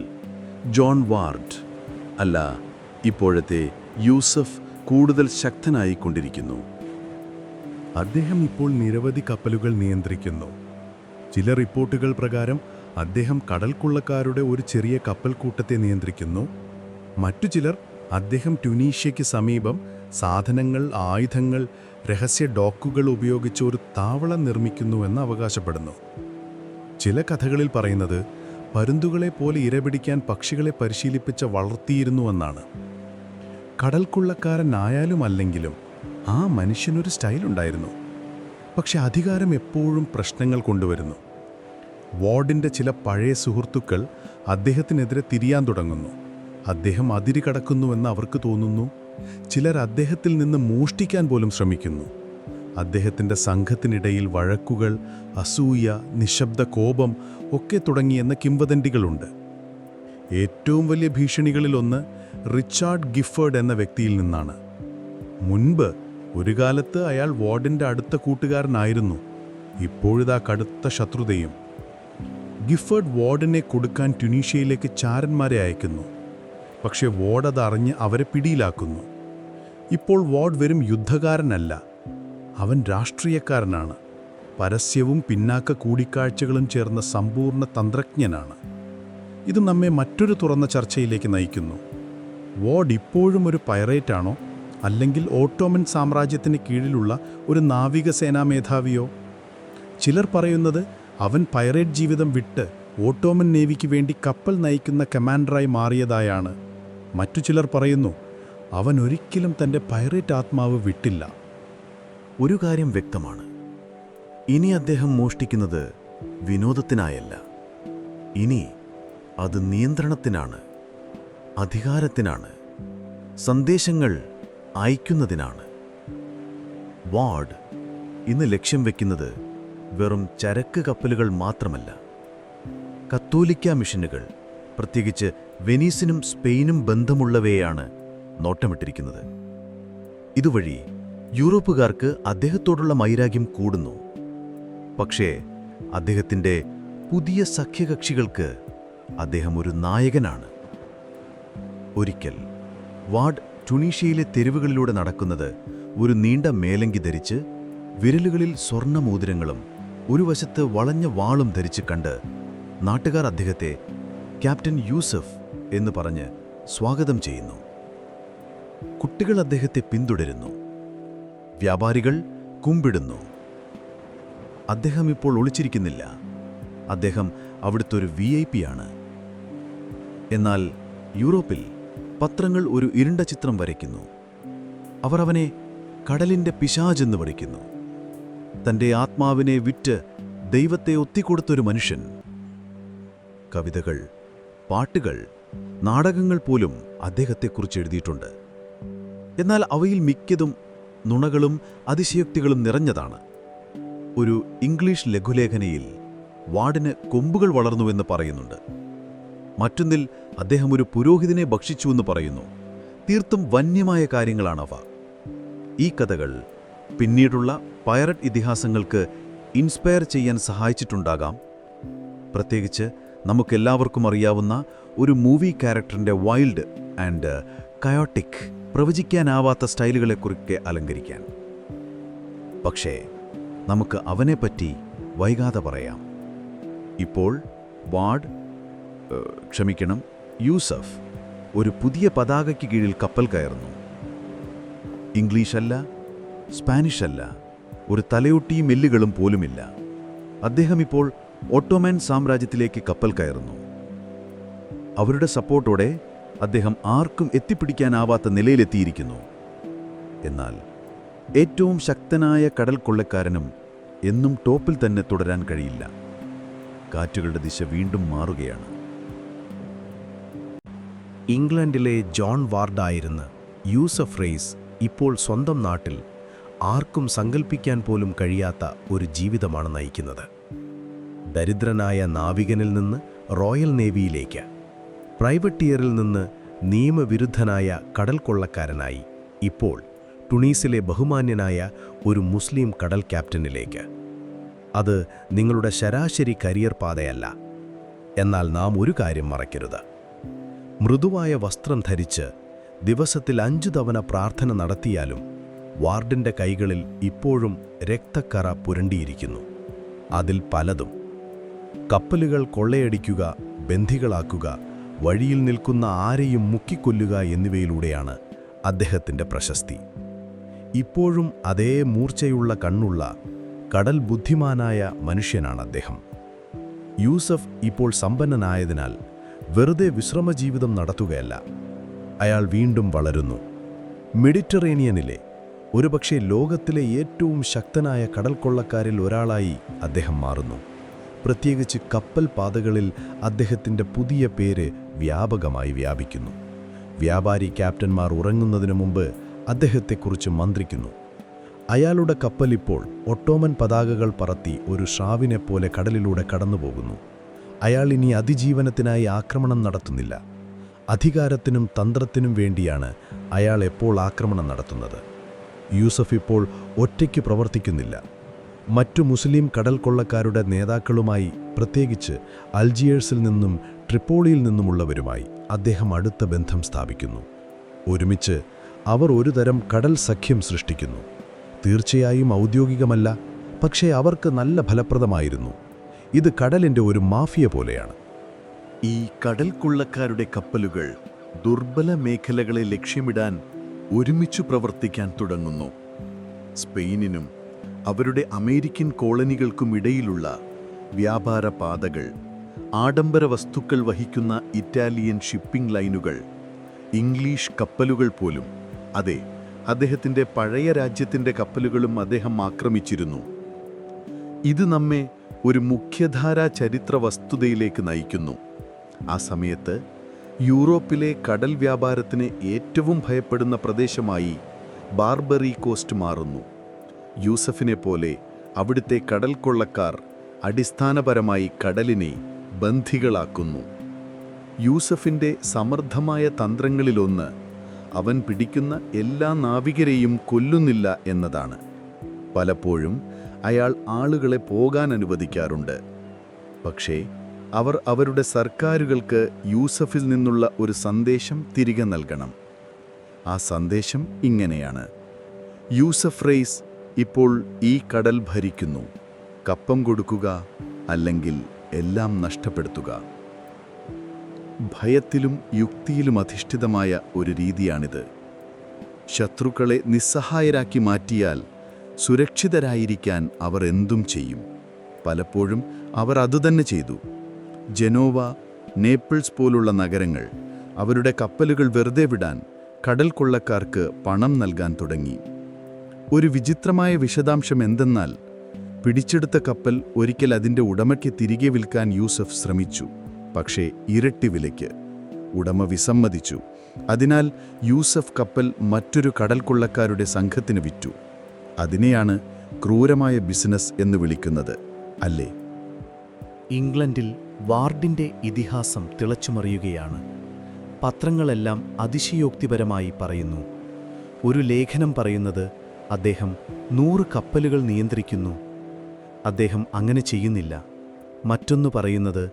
ജോൺ വാർഡ് അല്ല, ഇപ്പോഴത്തെ യൂസഫ് കൂടുതൽ ശക്തനായിക്കൊണ്ടിരിക്കുന്നു. അദ്ദേഹം ഇപ്പോൾ നിരവധി കപ്പലുകൾ നിയന്ത്രിക്കുന്നു. ചില റിപ്പോർട്ടുകൾ പ്രകാരം അദ്ദേഹം കടൽക്കൊള്ളക്കാരുടെ ഒരു ചെറിയ കപ്പൽക്കൂട്ടത്തെ നിയന്ത്രിക്കുന്നു. മറ്റു ചിലർ അദ്ദേഹം ട്യൂണീഷ്യയ്ക്ക് സമീപം സാധനങ്ങൾ, ആയുധങ്ങൾ, രഹസ്യ ഡോക്കുകൾ ഉപയോഗിച്ച് ഒരു താവളം നിർമ്മിക്കുന്നുവെന്ന് അവകാശപ്പെടുന്നു. ചില കഥകളിൽ പറയുന്നത് പരുന്തുകളെ പോലെ ഇരപിടിക്കാൻ പക്ഷികളെ പരിശീലിപ്പിച്ച് വളർത്തിയിരുന്നുവെന്നാണ്. കടൽക്കൊള്ളക്കാരനായാലും അല്ലെങ്കിലും ആ മനുഷ്യനൊരു സ്റ്റൈലുണ്ടായിരുന്നു. പക്ഷെ അധികാരം എപ്പോഴും പ്രശ്നങ്ങൾ കൊണ്ടുവരുന്നു. വാർഡിൻ്റെ ചില പഴയ സുഹൃത്തുക്കൾ അദ്ദേഹത്തിനെതിരെ തിരിയാൻ തുടങ്ങുന്നു. അദ്ദേഹം അതിരി കടക്കുന്നുവെന്ന് അവർക്ക് തോന്നുന്നു. ചിലർ അദ്ദേഹത്തിൽ നിന്ന് മോഷ്ടിക്കാൻ പോലും ശ്രമിക്കുന്നു. അദ്ദേഹത്തിൻ്റെ സംഘത്തിനിടയിൽ വഴക്കുകൾ, അസൂയ, നിശബ്ദ കോപം ഒക്കെ തുടങ്ങിയെന്ന കിംവദന്തികളുണ്ട്. ഏറ്റവും വലിയ ഭീഷണികളിലൊന്ന് റിച്ചാർഡ് ഗിഫേർഡ് എന്ന വ്യക്തിയിൽ നിന്നാണ്. മുൻപ് ഒരു കാലത്ത് അയാൾ വാർഡിൻ്റെ അടുത്ത കൂട്ടുകാരനായിരുന്നു. ഇപ്പോഴിതാ കടുത്ത ശത്രുതയും. ഗിഫേർഡ് വാർഡിനെ കൊടുക്കാൻ ട്യൂണീഷ്യയിലേക്ക് ചാരന്മാരെ അയക്കുന്നു. പക്ഷേ വാർഡ് അതറിഞ്ഞ് അവരെ പിടിയിലാക്കുന്നു. ഇപ്പോൾ വാർഡ് വെറും യുദ്ധകാരനല്ല, അവൻ രാഷ്ട്രീയക്കാരനാണ്. പരസ്യവും പിന്നാക്ക കൂടിക്കാഴ്ചകളും ചേർന്ന സമ്പൂർണ്ണ തന്ത്രജ്ഞനാണ്. ഇത് നമ്മെ മറ്റൊരു തുറന്ന ചർച്ചയിലേക്ക് നയിക്കുന്നു. വാർഡ് ഇപ്പോഴും ഒരു പൈറേറ്റാണോ, അല്ലെങ്കിൽ ഓട്ടോമൻ സാമ്രാജ്യത്തിന് കീഴിലുള്ള ഒരു നാവികസേനാ മേധാവിയോ? ചിലർ പറയുന്നത് അവൻ പൈറേറ്റ് ജീവിതം വിട്ട് ഓട്ടോമൻ നേവിക്ക് വേണ്ടി കപ്പൽ നയിക്കുന്ന കമാൻഡറായി മാറിയതായാണ്. മറ്റു ചിലർ പറയുന്നു അവൻ ഒരിക്കലും തൻ്റെ പൈറേറ്റ് ആത്മാവ് വിട്ടില്ല. ഒരു കാര്യം വ്യക്തമാണ്, ഇനി അദ്ദേഹം മോഷ്ടിക്കുന്നത് വിനോദത്തിനായല്ല. ഇനി അത് നിയന്ത്രണത്തിനാണ്, അധികാരത്തിനാണ്, സന്ദേശങ്ങൾ അയക്കുന്നതിനാണ്. വാർഡ് ഇന്ന് ലക്ഷ്യം വയ്ക്കുന്നത് വെറും ചരക്ക് കപ്പലുകൾ മാത്രമല്ല, കത്തോലിക്ക മിഷനുകൾ, പ്രത്യേകിച്ച് വെനീസിനും സ്പെയിനും ബന്ധമുള്ളവയെയാണ് നോട്ടമിട്ടിരിക്കുന്നത്. ഇതുവഴി യൂറോപ്പുകാർക്ക് അദ്ദേഹത്തോടുള്ള വൈരാഗ്യം കൂടുന്നു. പക്ഷേ അദ്ദേഹത്തിൻ്റെ പുതിയ സഖ്യകക്ഷികൾക്ക് അദ്ദേഹം ഒരു നായകനാണ്. ഒരിക്കൽ വാർഡ് ട്യൂണീഷ്യയിലെ തെരുവുകളിലൂടെ നടക്കുന്നത് ഒരു നീണ്ട മേലങ്കി ധരിച്ച് വിരലുകളിൽ സ്വർണ്ണമോതിരങ്ങളും ഒരു വശത്ത് വളഞ്ഞ വാളും ധരിച്ച് കണ്ട് നാട്ടുകാർ അദ്ദേഹത്തെ ക്യാപ്റ്റൻ യൂസഫ് എന്ന് പറഞ്ഞ് സ്വാഗതം ചെയ്യുന്നു. കുട്ടികൾ അദ്ദേഹത്തെ പിന്തുടരുന്നു. വ്യാപാരികൾ കുമ്പിടുന്നു. അദ്ദേഹം ഇപ്പോൾ ഒളിച്ചിരിക്കുന്നില്ല. അദ്ദേഹം അവിടുത്തെ ഒരു VIP ആണ്. എന്നാൽ യൂറോപ്പിൽ പത്രങ്ങൾ ഒരു ഇരുണ്ട ചിത്രം വരയ്ക്കുന്നു. അവർ അവനെ കടലിൻ്റെ പിശാചെന്ന് വിളിക്കുന്നു. തൻ്റെ ആത്മാവിനെ വിറ്റ് ദൈവത്തെ ഒത്തിക്കൊടുത്തൊരു മനുഷ്യൻ. കവിതകൾ, പാട്ടുകൾ, നാടകങ്ങൾ പോലും അദ്ദേഹത്തെക്കുറിച്ച് എഴുതിയിട്ടുണ്ട്. എന്നാൽ അവയിൽ മിക്കതും നുണകളും അതിശയോക്തികളും നിറഞ്ഞതാണ്. ഒരു ഇംഗ്ലീഷ് ലഘുലേഖനയിൽ വാർഡിന് കൊമ്പുകൾ വളർന്നുവെന്ന് പറയുന്നുണ്ട്. മറ്റൊന്നിൽ അദ്ദേഹം ഒരു പുരോഹിതനെ ഭക്ഷിച്ചുവെന്ന് പറയുന്നു. തീർത്തും വന്യമായ കാര്യങ്ങളാണവ. ഈ കഥകൾ പിന്നീടുള്ള പൈററ്റ് ഇതിഹാസങ്ങൾക്ക് ഇൻസ്പയർ ചെയ്യാൻ സഹായിച്ചിട്ടുണ്ടാകാം. പ്രത്യേകിച്ച് നമുക്കെല്ലാവർക്കും അറിയാവുന്ന ഒരു മൂവി ക്യാരക്ടറിൻ്റെ വൈൽഡ് ആൻഡ് കയോട്ടിക്, പ്രവചിക്കാനാവാത്ത സ്റ്റൈലുകളെക്കുറിച്ച് അലങ്കരിക്കാൻ. പക്ഷേ നമുക്ക് അവനെപ്പറ്റി വൈകാതെ പറയാം. ഇപ്പോൾ യൂസഫ് ഒരു പുതിയ പതാകയ്ക്ക് കീഴിൽ കപ്പൽ കയറുന്നു. ഇംഗ്ലീഷല്ല, സ്പാനിഷല്ല, ഒരു തലയൊട്ടിയും എല്ലുകളും പോലുമില്ല. അദ്ദേഹം ഇപ്പോൾ ഒട്ടോമൻ സാമ്രാജ്യത്തിലേക്ക് കപ്പൽ കയറുന്നു. അവരുടെ സപ്പോർട്ടോടെ അദ്ദേഹം ആർക്കും എത്തിപ്പിടിക്കാനാവാത്ത നിലയിലെത്തിയിരിക്കുന്നു. എന്നാൽ ഏറ്റവും ശക്തനായ കടൽ കൊള്ളക്കാരനും എന്നും ടോപ്പിൽ തന്നെ തുടരാൻ കഴിയില്ല. കാറ്റുകളുടെ ദിശ വീണ്ടും മാറുകയാണ്. ഇംഗ്ലണ്ടിലെ ജോൺ വാർഡായിരുന്ന യൂസഫ് റെയ്സ് ഇപ്പോൾ സ്വന്തം നാട്ടിൽ ആർക്കും സങ്കൽപ്പിക്കാൻ പോലും കഴിയാത്ത ഒരു ജീവിതമാണ് നയിക്കുന്നത്. ദരിദ്രനായ നാവികനിൽ നിന്ന് റോയൽ നേവിയിലേക്ക്, പ്രൈവറ്റിയറിൽ നിന്ന് നിയമവിരുദ്ധനായ കടൽ കൊള്ളക്കാരനായി, ഇപ്പോൾ ടുണീസിലെ ബഹുമാന്യനായ ഒരു മുസ്ലിം കടൽ ക്യാപ്റ്റനിലേക്ക്. അത് നിങ്ങളുടെ ശരാശരി കരിയർ പാതയല്ല. എന്നാൽ നാം ഒരു കാര്യം മറക്കരുത്. മൃദുവായ വസ്ത്രം ധരിച്ച് ദിവസത്തിൽ 5 തവണ പ്രാർത്ഥന നടത്തിയാലും വാർഡിൻ്റെ കൈകളിൽ ഇപ്പോഴും രക്തക്കറ പുരണ്ടിയിരിക്കുന്നു. അതിൽ പലതും കപ്പലുകൾ കൊള്ളയടിക്കുക, ബന്ധികളാക്കുക, വഴിയിൽ നിൽക്കുന്ന ആരെയും മുക്കിക്കൊല്ലുക എന്നിവയിലൂടെയാണ് അദ്ദേഹത്തിൻ്റെ പ്രശസ്തി. ഇപ്പോഴും അതേ മൂർച്ചയുള്ള കണ്ണുള്ള കടൽ ബുദ്ധിമാനായ മനുഷ്യനാണ് അദ്ദേഹം. യൂസഫ് ഇപ്പോൾ സമ്പന്നനായതിനാൽ വെറുതെ വിശ്രമജീവിതം നടത്തുകയല്ല. അയാൾ വീണ്ടും വളരുന്നു. മെഡിറ്ററേനിയനിലെ, ഒരുപക്ഷെ ലോകത്തിലെ ഏറ്റവും ശക്തനായ കടൽ കൊള്ളക്കാരിൽ ഒരാളായി അദ്ദേഹം മാറുന്നു. പ്രത്യേകിച്ച് കപ്പൽ പാതകളിൽ അദ്ദേഹത്തിൻ്റെ പുതിയ പേര് വ്യാപകമായി വ്യാപിക്കുന്നു. വ്യാപാരി ക്യാപ്റ്റന്മാർ ഉറങ്ങുന്നതിനു മുമ്പ് അദ്ദേഹത്തെക്കുറിച്ച് മന്ത്രിക്കുന്നു. അയാളുടെ കപ്പൽ ഇപ്പോൾ ഒട്ടോമൻ പതാകകൾ പറത്തി ഒരു ഷ്രാവിനെപ്പോലെ കടലിലൂടെ കടന്നുപോകുന്നു. അയാൾ ഇനി അതിജീവനത്തിനായി ആക്രമണം നടത്തുന്നില്ല. അധികാരത്തിനും തന്ത്രത്തിനും വേണ്ടിയാണ് അയാൾ എപ്പോൾ ആക്രമണം നടത്തുന്നത്. യൂസഫ് ഇപ്പോൾ ഒറ്റയ്ക്ക് പ്രവർത്തിക്കുന്നില്ല. മറ്റു മുസ്ലിം കടൽ കൊള്ളക്കാരുടെ നേതാക്കളുമായി, പ്രത്യേകിച്ച് അൽജിയേഴ്സിൽ നിന്നും ട്രിപ്പോളിയിൽ നിന്നുമുള്ളവരുമായി അദ്ദേഹം അടുത്ത ബന്ധം സ്ഥാപിക്കുന്നു. ഒരുമിച്ച് അവർ ഒരുതരം കടൽ സഖ്യം സൃഷ്ടിക്കുന്നു. തീർച്ചയായും ഔദ്യോഗികമല്ല, പക്ഷേ അവർക്ക് നല്ല ഫലപ്രദമായിരുന്നു. ഇത് കടലിൻ്റെ ഒരു മാഫിയ പോലെയാണ്. ഈ കടൽ കൊള്ളക്കാരുടെ കപ്പലുകൾ ദുർബല മേഖലകളെ ലക്ഷ്യമിടാൻ ഒരുമിച്ചു പ്രവർത്തിക്കാൻ തുടങ്ങുന്നു. സ്പെയിനിനും അവരുടെ അമേരിക്കൻ കോളനികൾക്കുമിടയിലുള്ള വ്യാപാര പാതകൾ, ആഡംബര വസ്തുക്കൾ വഹിക്കുന്ന ഇറ്റാലിയൻ ഷിപ്പിംഗ് ലൈനുകൾ, ഇംഗ്ലീഷ് കപ്പലുകൾ പോലും, അതെ, അദ്ദേഹത്തിൻ്റെ പഴയ രാജ്യത്തിൻ്റെ കപ്പലുകളും അദ്ദേഹം ആക്രമിച്ചിരുന്നു. ഇത് നമ്മെ ഒരു മുഖ്യധാരാ ചരിത്ര വസ്തുതയിലേക്ക് നയിക്കുന്നു. ആ സമയത്ത് യൂറോപ്പിലെ കടൽ വ്യാപാരത്തിന് ഏറ്റവും ഭയപ്പെടുന്ന പ്രദേശമായി ബാർബറി കോസ്റ്റ് മാറുന്നു. യൂസഫിനെ പോലെ അവിടുത്തെ കടൽ കൊള്ളക്കാർ അടിസ്ഥാനപരമായി കടലിനെ ബന്ധികളാക്കുന്നു. യൂസഫിൻ്റെ സമർത്ഥമായ തന്ത്രങ്ങളിലൊന്ന് അവൻ പിടിക്കുന്ന എല്ലാ നാവികരെയും കൊല്ലുന്നില്ല എന്നതാണ്. പലപ്പോഴും അയാൾ ആളുകളെ പോകാൻ അനുവദിക്കാറുണ്ട്. പക്ഷേ അവർ അവരുടെ സർക്കാരുകൾക്ക് യൂസഫിൽ നിന്നുള്ള ഒരു സന്ദേശം തിരികെ നൽകണം. ആ സന്ദേശം ഇങ്ങനെയാണ്: യൂസഫ് റെയ്സ് ഇപ്പോൾ ഈ കടൽ ഭരിക്കുന്നു. കപ്പം കൊടുക്കുക, അല്ലെങ്കിൽ എല്ലാം നഷ്ടപ്പെടുത്തുക. ഭയത്തിലും യുക്തിയിലും അധിഷ്ഠിതമായ ഒരു രീതിയാണിത്. ശത്രുക്കളെ നിസ്സഹായരാക്കി മാറ്റിയാൽ സുരക്ഷിതരായിരിക്കാൻ അവർ എന്തും ചെയ്യും. പലപ്പോഴും അവർ അതുതന്നെ ചെയ്തു. ജനോവ, നേപ്പിൾസ് പോലുള്ള നഗരങ്ങൾ അവരുടെ കപ്പലുകൾ വെറുതെ വിടാൻ കടൽ കൊള്ളക്കാർക്ക് പണം നൽകാൻ തുടങ്ങി. ഒരു വിചിത്രമായ വിശദാംശം എന്തെന്നാൽ, പിടിച്ചെടുത്ത കപ്പൽ ഒരിക്കൽ അതിൻ്റെ ഉടമയ്ക്ക് തിരികെ വിൽക്കാൻ യൂസഫ് ശ്രമിച്ചു. പക്ഷേ ഇരട്ടി വിലയ്ക്ക്. ഉടമ വിസമ്മതിച്ചു. അതിനാൽ യൂസഫ് കപ്പൽ മറ്റൊരു കടൽ കൊള്ളക്കാരുടെ സംഘത്തിന് വിറ്റു. അതിനെയാണ് ക്രൂരമായ ബിസിനസ് എന്ന് വിളിക്കുന്നത്, അല്ലേ? ഇംഗ്ലണ്ടിൽ വാർഡിൻ്റെ ഇതിഹാസം തിളച്ചുമറിയുകയാണ്. പത്രങ്ങളെല്ലാം അതിശയോക്തിപരമായി പറയുന്നു. ഒരു ലേഖനം പറയുന്നത് അദ്ദേഹം 100 കപ്പലുകൾ നിയന്ത്രിക്കുന്നു. അദ്ദേഹം അങ്ങനെ ചെയ്യുന്നില്ല. മറ്റൊന്ന് പറയുന്നത്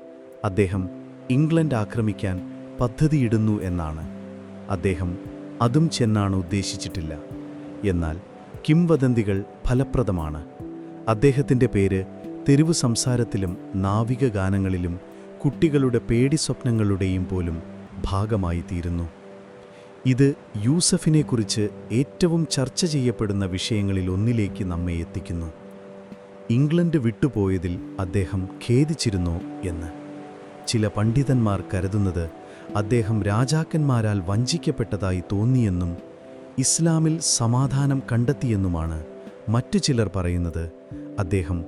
അദ്ദേഹം ഇംഗ്ലണ്ട് ആക്രമിക്കാൻ പദ്ധതിയിടുന്നു എന്നാണ്. അദ്ദേഹം അതും ചെന്നാണ് ഉദ്ദേശിച്ചിട്ടില്ല. എന്നാൽ കിംവദന്തികൾ ഫലപ്രദമാണ്. അദ്ദേഹത്തിൻ്റെ പേര് തെരുവു സംസാരത്തിലും നാവിക ഗാനങ്ങളിലും കുട്ടികളുടെ പേടിസ്വപ്നങ്ങളുടെയും പോലും ഭാഗമായി തീരുന്നു. ഇത് യൂസഫിനെക്കുറിച്ച് ഏറ്റവും ചർച്ച ചെയ്യപ്പെടുന്ന വിഷയങ്ങളിൽ ഒന്നിലേക്ക് നമ്മെ എത്തിക്കുന്നു. ഇംഗ്ലണ്ട് വിട്ടുപോയതിൽ അദ്ദേഹം ഖേദിച്ചിരുന്നോ എന്ന്. ചില പണ്ഡിതന്മാർ കരുതുന്നത് അദ്ദേഹം രാജാക്കന്മാരാൽ വഞ്ചിക്കപ്പെട്ടതായി തോന്നിയെന്നും ഇസ്ലാമിൽ സമാധാനം കണ്ടെത്തിയെന്നുമാണ്. മറ്റു ചിലർ പറയുന്നത് അദ്ദേഹം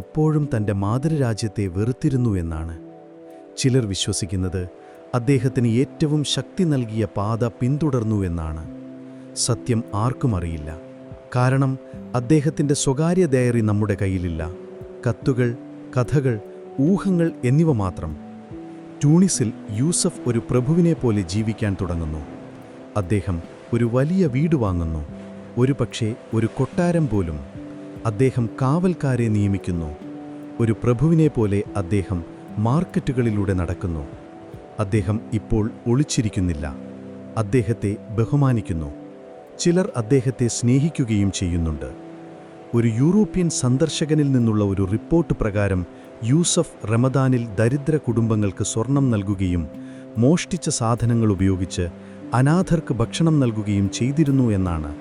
എപ്പോഴും തൻ്റെ മാതൃരാജ്യത്തെ വെറുത്തിരുന്നു എന്നാണ്. ചിലർ വിശ്വസിക്കുന്നത് അദ്ദേഹത്തിന് ഏറ്റവും ശക്തി നൽകിയ പാത പിന്തുടർന്നു എന്നാണ്. സത്യം ആർക്കും അറിയില്ല. കാരണം അദ്ദേഹത്തിൻ്റെ സ്വകാര്യ ഡയറി നമ്മുടെ കയ്യിലില്ല. കത്തുകൾ, കഥകൾ, ഊഹങ്ങൾ എന്നിവ മാത്രം. ട്യൂണിസിൽ യൂസഫ് ഒരു പ്രഭുവിനെ പോലെ ജീവിക്കാൻ തുടങ്ങുന്നു. അദ്ദേഹം ഒരു വലിയ വീട് വാങ്ങുന്നു, ഒരുപക്ഷെ ഒരു കൊട്ടാരം പോലും. അദ്ദേഹം കാവൽക്കാരെ നിയമിക്കുന്നു. ഒരു പ്രഭുവിനെ പോലെ അദ്ദേഹം മാർക്കറ്റുകളിലൂടെ നടക്കുന്നു. അദ്ദേഹം ഇപ്പോൾ ഒളിച്ചിരിക്കുന്നില്ല. അദ്ദേഹത്തെ ബഹുമാനിക്കുന്നു. ചിലർ അദ്ദേഹത്തെ സ്നേഹിക്കുകയും ചെയ്യുന്നുണ്ട്. ഒരു യൂറോപ്യൻ സന്ദർശകനിൽ നിന്നുള്ള ഒരു റിപ്പോർട്ട് പ്രകാരം യൂസഫ് റമദാനിൽ ദരിദ്ര കുടുംബങ്ങൾക്ക് സ്വർണം നൽകുകയും മോഷ്ടിച്ച സാധനങ്ങൾ ഉപയോഗിച്ച് അനാഥർക്ക് ഭക്ഷണം നൽകുകയും ചെയ്തിരുന്നു എന്നാണ്.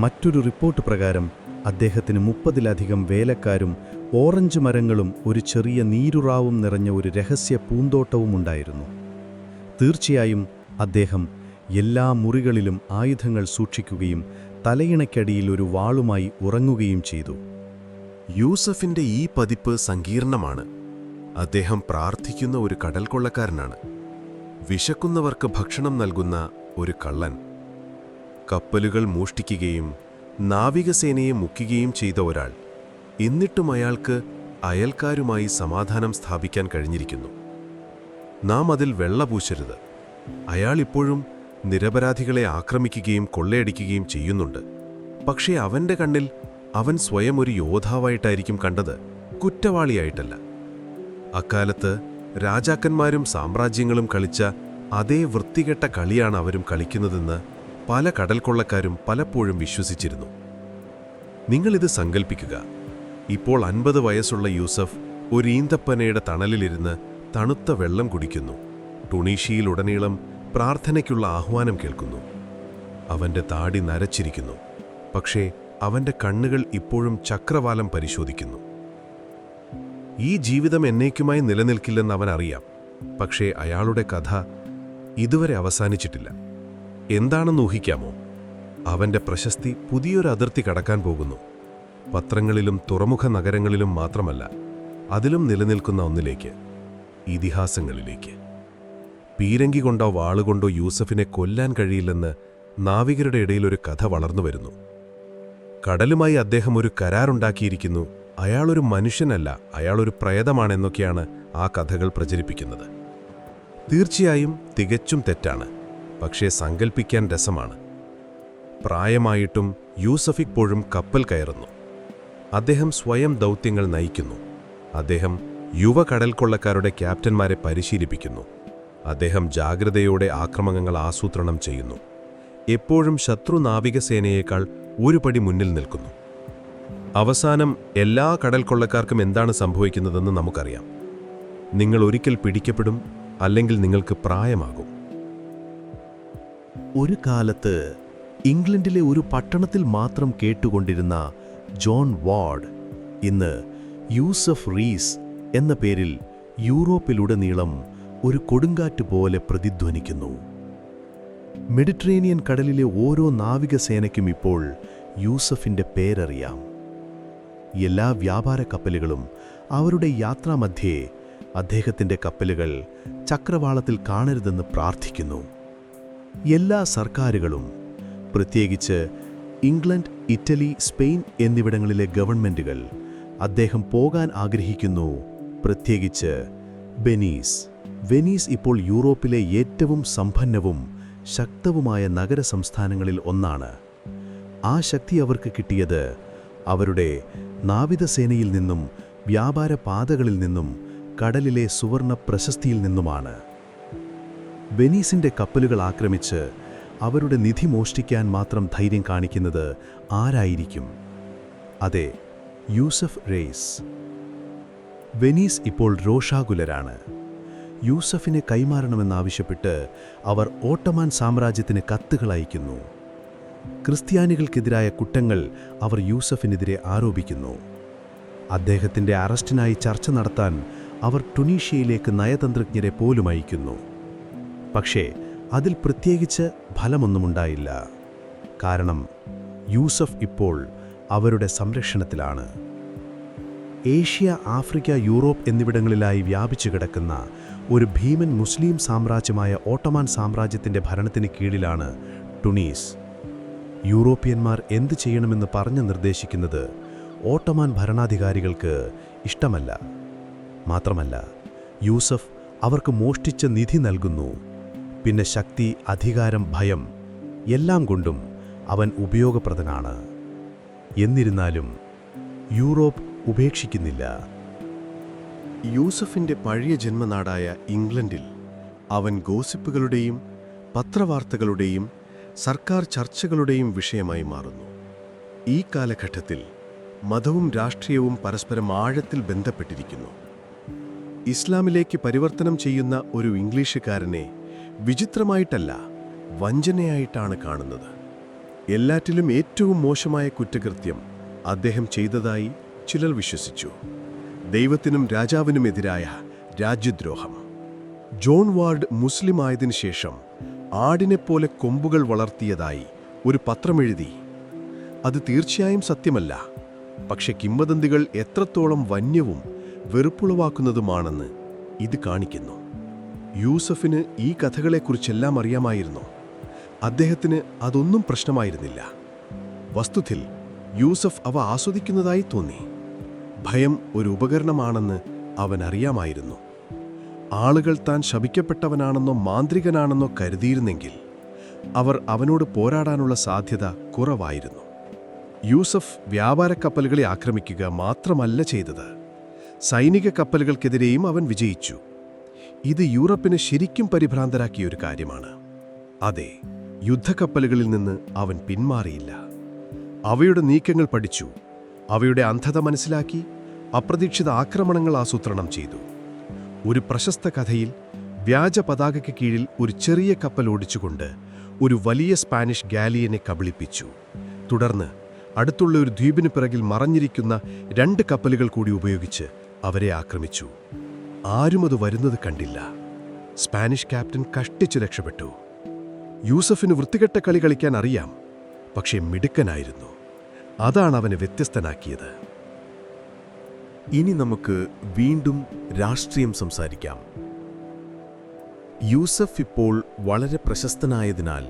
മറ്റൊരു റിപ്പോർട്ട് പ്രകാരം അദ്ദേഹത്തിന് 30-ലധികം വേലക്കാരും ഓറഞ്ച് മരങ്ങളും ഒരു ചെറിയ നീരുറാവും നിറഞ്ഞ ഒരു രഹസ്യ പൂന്തോട്ടവും ഉണ്ടായിരുന്നു. തീർച്ചയായും അദ്ദേഹം എല്ലാ മുറികളിലും ആയുധങ്ങൾ സൂക്ഷിക്കുകയും തലയിണയ്ക്കടിയിൽ ഒരു വാളുമായി ഉറങ്ങുകയും ചെയ്തു. യൂസഫിൻ്റെ ഈ പതിപ്പ് സങ്കീർണമാണ്. അദ്ദേഹം പ്രാർത്ഥിക്കുന്ന ഒരു കടൽ കൊള്ളക്കാരനാണ്. വിശക്കുന്നവർക്ക് ഭക്ഷണം നൽകുന്ന ഒരു കള്ളൻ. കപ്പലുകൾ മോഷ്ടിക്കുകയും നാവികസേനയെ മുക്കുകയും ചെയ്ത ഒരാൾ. എന്നിട്ടും അയാൾക്ക് അയൽക്കാരുമായി സമാധാനം സ്ഥാപിക്കാൻ കഴിഞ്ഞിരിക്കുന്നു. നാം അതിൽ വെള്ള പൂശരുത്. അയാൾ ഇപ്പോഴും നിരപരാധികളെ ആക്രമിക്കുകയും കൊള്ളയടിക്കുകയും ചെയ്യുന്നുണ്ട്. പക്ഷേ അവൻ്റെ കണ്ണിൽ അവൻ സ്വയം ഒരു യോദ്ധാവായിട്ടായിരിക്കും കണ്ടത്, കുറ്റവാളിയായിട്ടല്ല. അക്കാലത്ത് രാജാക്കന്മാരും സാമ്രാജ്യങ്ങളും കളിച്ച അതേ വൃത്തികെട്ട കളിയാണ് അവരും കളിക്കുന്നതെന്ന് പല കടൽക്കൊള്ളക്കാരും പലപ്പോഴും വിശ്വസിച്ചിരുന്നു. നിങ്ങളിത് സങ്കൽപ്പിക്കുക. ഇപ്പോൾ 50 വയസ്സുള്ള യൂസഫ് ഒരു ഈന്തപ്പനയുടെ തണലിലിരുന്ന് തണുത്ത വെള്ളം കുടിക്കുന്നു. ടുണീഷ്യയിലുടനീളം പ്രാർത്ഥനയ്ക്കുള്ള ആഹ്വാനം കേൾക്കുന്നു. അവൻ്റെ താടി നരച്ചിരിക്കുന്നു. പക്ഷേ അവൻ്റെ കണ്ണുകൾ ഇപ്പോഴും ചക്രവാലം പരിശോധിക്കുന്നു. ഈ ജീവിതം എന്നേക്കുമായി നിലനിൽക്കില്ലെന്ന് അവൻ അറിയാം. പക്ഷേ അയാളുടെ കഥ ഇതുവരെ അവസാനിച്ചിട്ടില്ല. എന്താണെന്ന് ഊഹിക്കാമോ? അവൻ്റെ പ്രശസ്തി പുതിയൊരു അതിർത്തി കടക്കാൻ പോകുന്നു. പത്രങ്ങളിലും തുറമുഖ നഗരങ്ങളിലും മാത്രമല്ല, അതിലും നിലനിൽക്കുന്ന ഒന്നിലേക്ക്, ഇതിഹാസങ്ങളിലേക്ക്. പീരങ്കി കൊണ്ടോ വാളുകൊണ്ടോ യൂസഫിനെ കൊല്ലാൻ കഴിയില്ലെന്ന് നാവികരുടെ ഇടയിൽ ഒരു കഥ വളർന്നു വരുന്നു. കടലുമായി അദ്ദേഹം ഒരു കരാറുണ്ടാക്കിയിരിക്കുന്നു. അയാളൊരു മനുഷ്യനല്ല, അയാളൊരു പ്രേതമാണെന്നൊക്കെയാണ് ആ കഥകൾ പ്രചരിപ്പിക്കുന്നത്. തീർച്ചയായും തികച്ചും തെറ്റാണ്. പക്ഷേ സങ്കൽപ്പിക്കാൻ രസമാണ്. പ്രായമായിട്ടും യൂസഫ് ഇപ്പോഴും കപ്പൽ കയറുന്നു. അദ്ദേഹം സ്വയം ദൗത്യങ്ങൾ നയിക്കുന്നു. അദ്ദേഹം യുവ കടൽക്കൊള്ളക്കാരുടെ ക്യാപ്റ്റന്മാരെ പരിശീലിപ്പിക്കുന്നു. അദ്ദേഹം ജാഗ്രതയോടെ ആക്രമണങ്ങൾ ആസൂത്രണം ചെയ്യുന്നു. എപ്പോഴും ശത്രു നാവികസേനയേക്കാൾ ഒരു പടി മുന്നിൽ നിൽക്കുന്നു. അവസാനം എല്ലാ കടൽ കൊള്ളക്കാർക്കും എന്താണ് സംഭവിക്കുന്നതെന്ന് നമുക്കറിയാം. നിങ്ങൾ ഒരിക്കൽ പിടിക്കപ്പെടും, അല്ലെങ്കിൽ നിങ്ങൾക്ക് പ്രായമാകും. ഒരു കാലത്ത് ഇംഗ്ലണ്ടിലെ ഒരു പട്ടണത്തിൽ മാത്രം കേട്ടുകൊണ്ടിരുന്ന ജോൺ വാർഡ് ഇന്ന് യൂസഫ് റീസ് എന്ന പേരിൽ യൂറോപ്പിലുടനീളം ഒരു കൊടുങ്കാറ്റ് പോലെ പ്രതിധ്വനിക്കുന്നു. മെഡിറ്ററേനിയൻ കടലിലെ ഓരോ നാവികസേനയ്ക്കും ഇപ്പോൾ യൂസഫിൻ്റെ പേരറിയാം. എല്ലാ വ്യാപാര കപ്പലുകളും അവരുടെ യാത്രാമധ്യേ അദ്ദേഹത്തിൻ്റെ കപ്പലുകൾ ചക്രവാളത്തിൽ കാണരുതെന്ന് പ്രാർത്ഥിക്കുന്നു. എല്ലാ സർക്കാരുകളും, പ്രത്യേകിച്ച് ഇംഗ്ലണ്ട്, ഇറ്റലി, സ്പെയിൻ എന്നിവിടങ്ങളിലെ ഗവൺമെൻറ്റുകൾ അദ്ദേഹം പോകാൻ ആഗ്രഹിക്കുന്നു. പ്രത്യേകിച്ച് വെനീസ് ഇപ്പോൾ യൂറോപ്പിലെ ഏറ്റവും സമ്പന്നവും ശക്തവുമായ നഗരസംസ്ഥാനങ്ങളിൽ ഒന്നാണ്. ആ ശക്തി അവർക്ക് കിട്ടിയത് അവരുടെ നാവികസേനയിൽ നിന്നും, വ്യാപാര പാതകളിൽ നിന്നും, കടലിലെ സുവർണ പ്രശസ്തിയിൽ നിന്നുമാണ്. വെനീസിൻ്റെ കപ്പലുകൾ ആക്രമിച്ച് അവരുടെ നിധി മോഷ്ടിക്കാൻ മാത്രം ധൈര്യം കാണിക്കുന്നത് ആരായിരിക്കും? അതെ, യൂസഫ് റീസ്. വെനീസ് ഇപ്പോൾ രോഷാകുലരാണ്. യൂസഫിനെ കൈമാറണമെന്നാവശ്യപ്പെട്ട് അവർ ഓട്ടോമാൻ സാമ്രാജ്യത്തിന് കത്തുകൾ അയക്കുന്നു. ക്രിസ്ത്യാനികൾക്കെതിരായ കുറ്റങ്ങൾ അവർ യൂസഫിനെതിരെ ആരോപിക്കുന്നു. അദ്ദേഹത്തിൻ്റെ അറസ്റ്റിനായി ചർച്ച നടത്താൻ അവർ ടുണീഷ്യയിലേക്ക് നയതന്ത്രജ്ഞരെ പോലും അയക്കുന്നു. പക്ഷേ അതിൽ പ്രത്യേകിച്ച് ഫലമൊന്നുമുണ്ടായില്ല. കാരണം യൂസഫ് ഇപ്പോൾ അവരുടെ സംരക്ഷണത്തിലാണ്. ഏഷ്യ, ആഫ്രിക്ക, യൂറോപ്പ് എന്നിവിടങ്ങളിലായി വ്യാപിച്ചു കിടക്കുന്ന ഒരു ഭീമൻ മുസ്ലിം സാമ്രാജ്യമായ ഓട്ടോമാൻ സാമ്രാജ്യത്തിൻ്റെ ഭരണത്തിന് കീഴിലാണ് ടുണീസ്. യൂറോപ്യന്മാർ എന്തു ചെയ്യണമെന്ന് പറഞ്ഞു നിർദ്ദേശിക്കുന്നത് ഓട്ടോമാൻ ഭരണാധികാരികൾക്ക് ഇഷ്ടമല്ല. മാത്രമല്ല, യൂസഫ് അവർക്ക് മോഷ്ടിച്ച നിധി നൽകുന്നു. പിന്നെ ശക്തി, അധികാരം, ഭയം എല്ലാം കൊണ്ടും അവൻ ഉപയോഗപ്രദനാണ്. എന്നിരുന്നാലും യൂറോപ്പ് ഉപേക്ഷിക്കുന്നില്ല. യൂസഫിൻ്റെ പഴയ ജന്മനാടായ ഇംഗ്ലണ്ടിൽ അവൻ ഗോസിപ്പുകളുടെയും പത്രവാർത്തകളുടെയും സർക്കാർ ചർച്ചകളുടെയും വിഷയമായി മാറുന്നു. ഈ കാലഘട്ടത്തിൽ മതവും രാഷ്ട്രീയവും പരസ്പരം ആഴത്തിൽ ബന്ധപ്പെട്ടിരിക്കുന്നു. ഇസ്ലാമിലേക്ക് പരിവർത്തനം ചെയ്യുന്ന ഒരു ഇംഗ്ലീഷുകാരനെ വിചിത്രമായിട്ടല്ല, വഞ്ചനയായിട്ടാണ് കാണുന്നത്. എല്ലാറ്റിലും ഏറ്റവും മോശമായ കുറ്റകൃത്യം അദ്ദേഹം ചെയ്തതായി ചിലർ വിശ്വസിച്ചു. ദൈവത്തിനും രാജാവിനുമെതിരായ രാജ്യദ്രോഹം. ജോൺ വാർഡ് മുസ്ലിം ആയതിനു ശേഷം ആടിനെപ്പോലെ കൊമ്പുകൾ വളർത്തിയതായി ഒരു പത്രമെഴുതി. അത് തീർച്ചയായും സത്യമല്ല, പക്ഷെ കിംവദന്തികൾ എത്രത്തോളം വന്യവും വെറുപ്പുളവാക്കുന്നതുമാണെന്ന് ഇത് കാണിക്കുന്നു. യൂസഫിന് ഈ കഥകളെക്കുറിച്ചെല്ലാം അറിയാമായിരുന്നു. അദ്ദേഹത്തിന് അതൊന്നും പ്രശ്നമായിരുന്നില്ല. വസ്തുത്തിൽ യൂസഫ് അവ ആസ്വദിക്കുന്നതായി തോന്നി. ഭയം ഒരു ഉപകരണമാണെന്ന് അവൻ അറിയാമായിരുന്നു. ആളുകൾ താൻ ശപിക്കപ്പെട്ടവനാണെന്നോ മാന്ത്രികനാണെന്നോ കരുതിയിരുന്നെങ്കിൽ അവർ അവനോട് പോരാടാനുള്ള സാധ്യത കുറവായിരുന്നു. യൂസഫ് വ്യാപാര കപ്പലുകളെ ആക്രമിക്കുക മാത്രമല്ല ചെയ്തത്, സൈനിക കപ്പലുകൾക്കെതിരെയും അവൻ വിജയിച്ചു. ഇത് യൂറോപ്പിനെ ശരിക്കും പരിഭ്രാന്തരാക്കിയ ഒരു കാര്യമാണ്. അതെ, യുദ്ധക്കപ്പലുകളിൽ നിന്ന് അവൻ പിന്മാറിയില്ല. അവയുടെ നീക്കങ്ങൾ പഠിച്ചു, അവയുടെ അന്ധത മനസ്സിലാക്കി, അപ്രതീക്ഷിത ആക്രമണങ്ങൾ ആസൂത്രണം ചെയ്തു. ഒരു പ്രശസ്ത കഥയിൽ വ്യാജ പതാകയ്ക്ക് കീഴിൽ ഒരു ചെറിയ കപ്പൽ ഓടിച്ചുകൊണ്ട് ഒരു വലിയ സ്പാനിഷ് ഗാലിയനെ കബളിപ്പിച്ചു. തുടർന്ന് അടുത്തുള്ള ഒരു ദ്വീപിന് പിറകിൽ മറഞ്ഞിരിക്കുന്ന 2 കപ്പലുകൾ കൂടി ഉപയോഗിച്ച് അവരെ ആക്രമിച്ചു. ആരും അത് വരുന്നത് കണ്ടില്ല. സ്പാനിഷ് ക്യാപ്റ്റൻ കഷ്ടിച്ചു രക്ഷപ്പെട്ടു. യൂസഫിന് വൃത്തികെട്ട കളി കളിക്കാൻ അറിയാം, പക്ഷേ മിടുക്കനായിരുന്നു. അതാണ് അവനെ വ്യത്യസ്തനാക്കിയത്. ഇനി നമുക്ക് വീണ്ടും രാഷ്ട്രീയം സംസാരിക്കാം. യൂസഫ് ഇപ്പോൾ വളരെ പ്രശസ്തനായതിനാൽ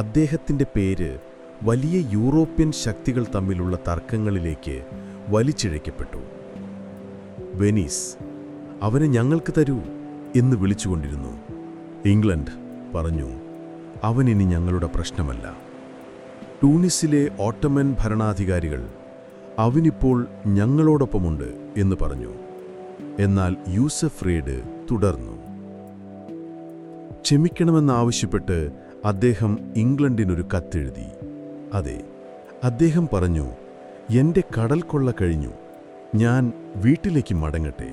അദ്ദേഹത്തിൻ്റെ പേര് വലിയ യൂറോപ്യൻ ശക്തികൾ തമ്മിലുള്ള തർക്കങ്ങളിലേക്ക് വലിച്ചിഴയ്ക്കപ്പെട്ടു. വെനീസ് അവനെ ഞങ്ങൾക്ക് തരൂ എന്ന് വിളിച്ചുകൊണ്ടിരുന്നു. ഇംഗ്ലണ്ട് പറഞ്ഞു, അവനിനി ഞങ്ങളുടെ പ്രശ്നമല്ല. ടൂണിസിലെ ഓട്ടോമൻ ഭരണാധികാരികൾ അവനിപ്പോൾ ഞങ്ങളോടൊപ്പമുണ്ട് എന്ന് പറഞ്ഞു. എന്നാൽ യൂസഫ് റീഡ് തുടർന്നു. ക്ഷമിക്കണമെന്നാവശ്യപ്പെട്ട് അദ്ദേഹം ഇംഗ്ലണ്ടിനൊരു കത്തെഴുതി. അതെ, അദ്ദേഹം പറഞ്ഞു, എൻ്റെ കടൽ കൊള്ള കഴിഞ്ഞു, ഞാൻ വീട്ടിലേക്ക് മടങ്ങട്ടെ.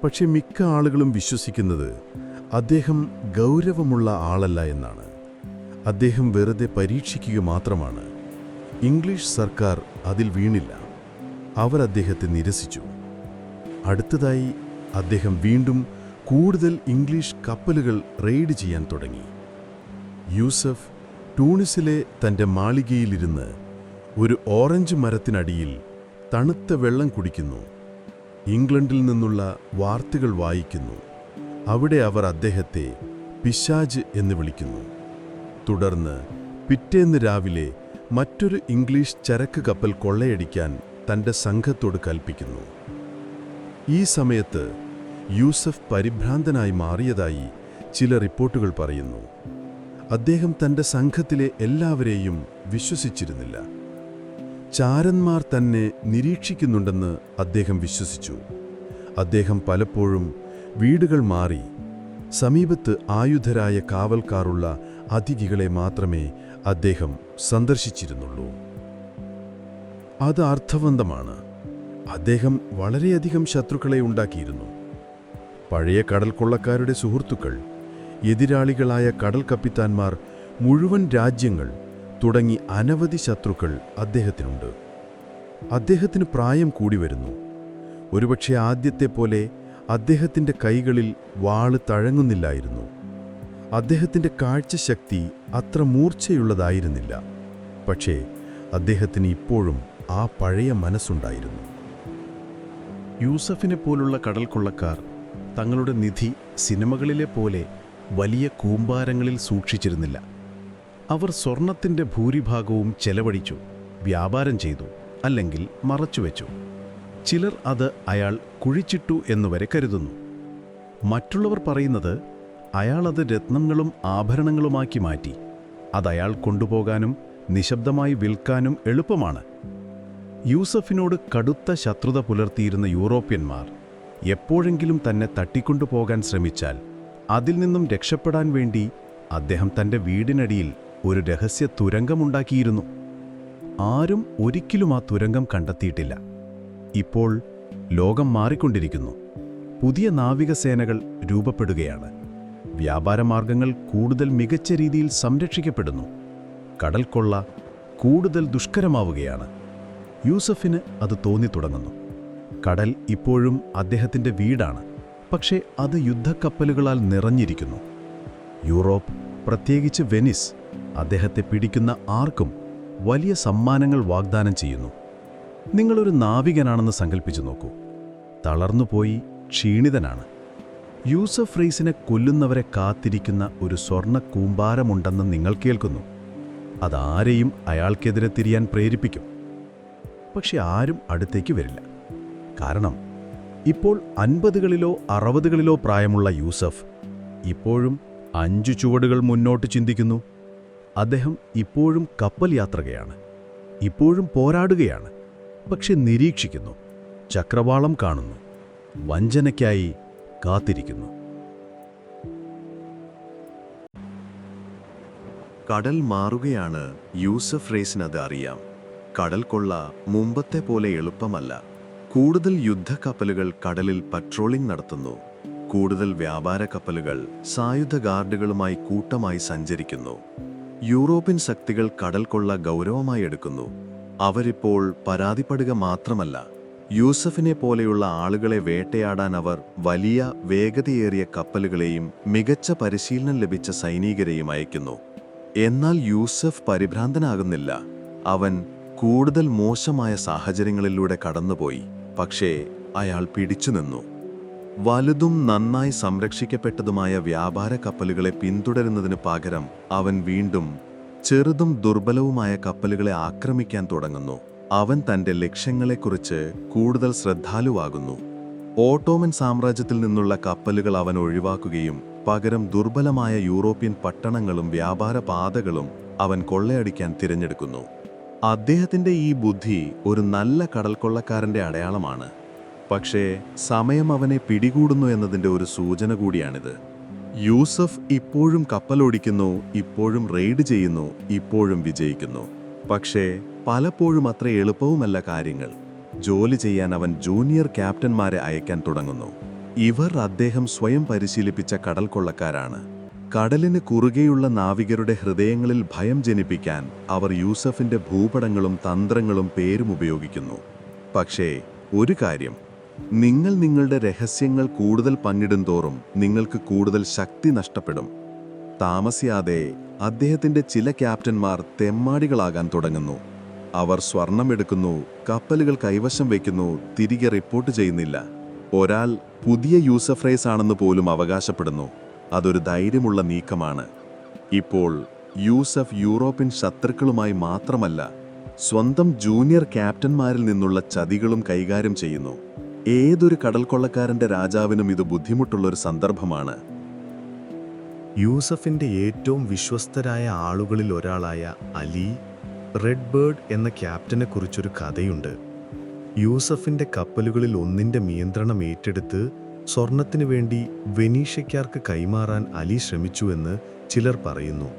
പക്ഷെ മിക്ക ആളുകളും വിശ്വസിക്കുന്നത് അദ്ദേഹം ഗൗരവമുള്ള ആളല്ല എന്നാണ്. അദ്ദേഹം വെറുതെ പരീക്ഷിക്കുക മാത്രമാണ്. ഇംഗ്ലീഷ് സർക്കാർ അതിൽ വീണില്ല. അവർ അദ്ദേഹത്തെ നിരസിച്ചു. അടുത്തതായി അദ്ദേഹം വീണ്ടും കൂടുതൽ ഇംഗ്ലീഷ് കപ്പലുകൾ റെയ്ഡ് ചെയ്യാൻ തുടങ്ങി. യൂസഫ് ടൂണിസിലെ തൻ്റെ മാളികയിലിരുന്ന് ഒരു ഓറഞ്ച് മരത്തിനടിയിൽ തണുത്ത വെള്ളം കുടിക്കുന്നു. ഇംഗ്ലണ്ടിൽ നിന്നുള്ള വാർത്തകൾ വായിക്കുന്നു. അവിടെ അവർ അദ്ദേഹത്തെ പിശാച് എന്ന് വിളിക്കുന്നു. തുടർന്ന് പിറ്റേന്ന് രാവിലെ മറ്റൊരു ഇംഗ്ലീഷ് ചരക്ക് കപ്പൽ കൊള്ളയടിക്കാൻ തൻ്റെ സംഘത്തോട് കൽപ്പിക്കുന്നു. ഈ സമയത്ത് യൂസഫ് പരിഭ്രാന്തനായി മാറിയതായി ചില റിപ്പോർട്ടുകൾ പറയുന്നു. അദ്ദേഹം തൻ്റെ സംഘത്തിലെ എല്ലാവരെയും വിശ്വസിച്ചിരുന്നില്ല. ചാരന്മാർ തന്നെ നിരീക്ഷിക്കുന്നുണ്ടെന്ന് അദ്ദേഹം വിശ്വസിച്ചു. അദ്ദേഹം പലപ്പോഴും വീടുകൾ മാറി സമീപത്ത് ആയുധരായ കാവൽക്കാരുള്ള അതിഥികളെ മാത്രമേ അദ്ദേഹം സന്ദർശിച്ചിരുന്നുള്ളൂ. അത് അർത്ഥവന്തമാണ്. അദ്ദേഹം വളരെയധികം ശത്രുക്കളെ ഉണ്ടാക്കിയിരുന്നു. പഴയ കടൽ കൊള്ളക്കാരുടെ സുഹൃത്തുക്കൾ, എതിരാളികളായ കടൽ കപ്പിത്താന്മാർ, മുഴുവൻ രാജ്യങ്ങൾ തുടങ്ങി അനവധി ശത്രുക്കൾ അദ്ദേഹത്തിനുണ്ട്. അദ്ദേഹത്തിന് പ്രായം കൂടി വരുന്നു. ഒരുപക്ഷെ ആദ്യത്തെ പോലെ അദ്ദേഹത്തിൻ്റെ കൈകളിൽ വാള് തഴങ്ങുന്നില്ലായിരുന്നു. അദ്ദേഹത്തിൻ്റെ കാഴ്ചശക്തി അത്ര മൂർച്ചയുള്ളതായിരുന്നില്ല. പക്ഷേ അദ്ദേഹത്തിന് ഇപ്പോഴും ആ പഴയ മനസ്സുണ്ടായിരുന്നു. യൂസഫിനെ പോലുള്ള കടൽ കൊള്ളക്കാർ തങ്ങളുടെ നിധി സിനിമകളിലെ പോലെ വലിയ കൂമ്പാരങ്ങളിൽ സൂക്ഷിച്ചിരുന്നില്ല. അവർ സ്വർണത്തിൻ്റെ ഭൂരിഭാഗവും ചെലവഴിച്ചു, വ്യാപാരം ചെയ്തു, അല്ലെങ്കിൽ മറച്ചുവെച്ചു. ചിലർ അത് അയാൾ കുഴിച്ചിട്ടു എന്നുവരെ കരുതുന്നു. മറ്റുള്ളവർ പറയുന്നത് അയാൾ അത് രത്നങ്ങളും ആഭരണങ്ങളുമാക്കി മാറ്റി. അതയാൾ കൊണ്ടുപോകാനും നിശബ്ദമായി വിൽക്കാനും എളുപ്പമാണ്. യൂസഫിനോട് കടുത്ത ശത്രുത പുലർത്തിയിരുന്ന യൂറോപ്യന്മാർ എപ്പോഴെങ്കിലും തന്നെ തട്ടിക്കൊണ്ടുപോകാൻ ശ്രമിച്ചാൽ അതിൽ നിന്നും രക്ഷപ്പെടാൻ വേണ്ടി അദ്ദേഹം തൻ്റെ വീടിനടിയിൽ ഒരു രഹസ്യ തുരങ്കമുണ്ടാക്കിയിരുന്നു. ആരും ഒരിക്കലും ആ തുരങ്കം കണ്ടെത്തിയിട്ടില്ല. ഇപ്പോൾ ലോകം മാറിക്കൊണ്ടിരിക്കുന്നു. പുതിയ നാവികസേനകൾ രൂപപ്പെടുകയാണ്. വ്യാപാരമാർഗങ്ങൾ കൂടുതൽ മികച്ച രീതിയിൽ സംരക്ഷിക്കപ്പെടുന്നു. കടൽക്കൊള്ള കൂടുതൽ ദുഷ്കരമാവുകയാണ്. യൂസഫിന് അത് തോന്നിത്തുടങ്ങുന്നു. കടൽ ഇപ്പോഴും അദ്ദേഹത്തിൻ്റെ വീടാണ്, പക്ഷേ അത് യുദ്ധക്കപ്പലുകളാൽ നിറഞ്ഞിരിക്കുന്നു. യൂറോപ്പ്, പ്രത്യേകിച്ച് വെനിസ്, അദ്ദേഹത്തെ പിടിക്കുന്ന ആർക്കും വലിയ സമ്മാനങ്ങൾ വാഗ്ദാനം ചെയ്യുന്നു. നിങ്ങളൊരു നാവികനാണെന്ന് സങ്കല്പിച്ചു നോക്കൂ. തളർന്നുപോയി ക്ഷീണിതനാണ്. യൂസഫ് റെയ്സിനെ കൊല്ലുന്നവരെ കാത്തിരിക്കുന്ന ഒരു സ്വർണ്ണ കൂമ്പാരമുണ്ടെന്ന് നിങ്ങൾ കേൾക്കുന്നു. അതാരെയും അയാൾക്കെതിരെ തിരിയാൻ പ്രേരിപ്പിക്കും. പക്ഷെ ആരും അടുത്തേക്ക് വരില്ല. കാരണം ഇപ്പോൾ 50കളിലോ 60കളിലോ പ്രായമുള്ള യൂസഫ് ഇപ്പോഴും 5 ചുവടുകൾ മുന്നോട്ട് ചിന്തിക്കുന്നു. അദ്ദേഹം ഇപ്പോഴും കപ്പൽ യാത്രകയാണ്, ഇപ്പോഴും പോരാടുകയാണ്. പക്ഷെ നിരീക്ഷിക്കുന്നു, ചക്രവാളം കാണുന്നു, വഞ്ചനയ്ക്കായി കാത്തിരിക്കുന്നു. കടൽ മാറുകയാണ്. യൂസഫ് റെയ്സിനത് അറിയാം. കടൽ കൊള്ള മുമ്പത്തെ പോലെ എളുപ്പമല്ല. കൂടുതൽ യുദ്ധക്കപ്പലുകൾ കടലിൽ പട്രോളിംഗ് നടത്തുന്നു. കൂടുതൽ വ്യാപാര കപ്പലുകൾ സായുധ ഗാർഡുകളുമായി കൂട്ടമായി സഞ്ചരിക്കുന്നു. യൂറോപ്യൻ ശക്തികൾ കടൽ കൊള്ള ഗൗരവമായി എടുക്കുന്നു. അവരിപ്പോൾ പരാതിപ്പെടുക മാത്രമല്ല, യൂസഫിനെ പോലെയുള്ള ആളുകളെ വേട്ടയാടാൻ അവർ വലിയ വേഗതയേറിയ കപ്പലുകളെയും മികച്ച പരിശീലനം ലഭിച്ച സൈനികരെയും അയക്കുന്നു. എന്നാൽ യൂസഫ് പരിഭ്രാന്തനാകുന്നില്ല. അവൻ കൂടുതൽ മോശമായ സാഹചര്യങ്ങളിലൂടെ കടന്നുപോയി. പക്ഷേ അയാൾ പിടിച്ചുനിന്നു. വലുതും നന്നായി സംരക്ഷിക്കപ്പെട്ടതുമായ വ്യാപാര കപ്പലുകളെ പിന്തുടരുന്നതിന് പകരം അവൻ വീണ്ടും ചെറുതും ദുർബലവുമായ കപ്പലുകളെ ആക്രമിക്കാൻ തുടങ്ങുന്നു. അവൻ തൻ്റെ ലക്ഷ്യങ്ങളെക്കുറിച്ച് കൂടുതൽ ശ്രദ്ധാലുവാകുന്നു. ഓട്ടോമൻ സാമ്രാജ്യത്തിൽ നിന്നുള്ള കപ്പലുകൾ അവൻ ഒഴിവാക്കുകയും പകരം ദുർബലമായ യൂറോപ്യൻ പട്ടണങ്ങളും വ്യാപാര പാതകളും അവൻ കൊള്ളയടിക്കാൻ തിരഞ്ഞെടുക്കുന്നു. അദ്ദേഹത്തിൻ്റെ ഈ ബുദ്ധി ഒരു നല്ല കടൽക്കൊള്ളക്കാരൻ്റെ അടയാളമാണ്. പക്ഷേ സമയം അവനെ പിടികൂടുന്നു എന്നതിൻ്റെ ഒരു സൂചന കൂടിയാണിത്. യൂസഫ് ഇപ്പോഴും കപ്പലോടിക്കുന്നു, ഇപ്പോഴും റെയ്ഡ് ചെയ്യുന്നു, ഇപ്പോഴും വിജയിക്കുന്നു. പക്ഷേ പലപ്പോഴും അത്ര എളുപ്പവുമല്ല കാര്യങ്ങൾ. ജോലി ചെയ്യാൻ അവൻ ജൂനിയർ ക്യാപ്റ്റന്മാരെ അയക്കാൻ തുടങ്ങുന്നു. ഇവർ അദ്ദേഹം സ്വയം പരിശീലിപ്പിച്ച കടൽ കൊള്ളക്കാരാണ്. കടലിന് കുറുകെയുള്ള നാവികരുടെ ഹൃദയങ്ങളിൽ ഭയം ജനിപ്പിക്കാൻ അവർ യൂസഫിന്റെ ഭൂപടങ്ങളും തന്ത്രങ്ങളും പേരും ഉപയോഗിക്കുന്നു. പക്ഷേ ഒരു കാര്യം, നിങ്ങൾ നിങ്ങളുടെ രഹസ്യങ്ങൾ കൂടുതൽ പങ്കിടും തോറും നിങ്ങൾക്ക് കൂടുതൽ ശക്തി നഷ്ടപ്പെടും. താമസിയാതെ അദ്ദേഹത്തിന്റെ ചില ക്യാപ്റ്റന്മാർ തെമ്മാടികളാകാൻ തുടങ്ങുന്നു. അവർ സ്വർണമെടുക്കുന്നു, കപ്പലുകൾ കൈവശം വയ്ക്കുന്നു, തിരികെ റിപ്പോർട്ട് ചെയ്യുന്നില്ല. ഒരാൾ പുതിയ യൂസഫ് റൈസ് ആണെന്ന് പോലും അവകാശപ്പെടുന്നു. അതൊരു ധൈര്യമുള്ള നീക്കമാണ്. ഇപ്പോൾ യൂസഫ് യൂറോപ്യൻ ശത്രുക്കളുമായി മാത്രമല്ല, സ്വന്തം ജൂനിയർ ക്യാപ്റ്റന്മാരിൽ നിന്നുള്ള ചതികളും കൈകാര്യം ചെയ്യുന്നു. ഏതൊരു കടൽക്കൊള്ളക്കാരന്റെ രാജാവിനും ഇത് ബുദ്ധിമുട്ടുള്ളൊരു സന്ദർഭമാണ്. യൂസഫിന്റെ ഏറ്റവും വിശ്വസ്തരായ ആളുകളിൽ ഒരാളായ അലി റെഡ് ബേർഡ് എന്ന ക്യാപ്റ്റനെക്കുറിച്ചൊരു കഥയുണ്ട്. യൂസഫിന്റെ കപ്പലുകളിൽ ഒന്നിന്റെ നിയന്ത്രണം ഏറ്റെടുത്ത് സ്വർണത്തിനു വേണ്ടി വെനീഷ്യക്കാർക്ക് കൈമാറാൻ അലി ശ്രമിച്ചുവെന്ന് ചിലർ പറയുന്നു.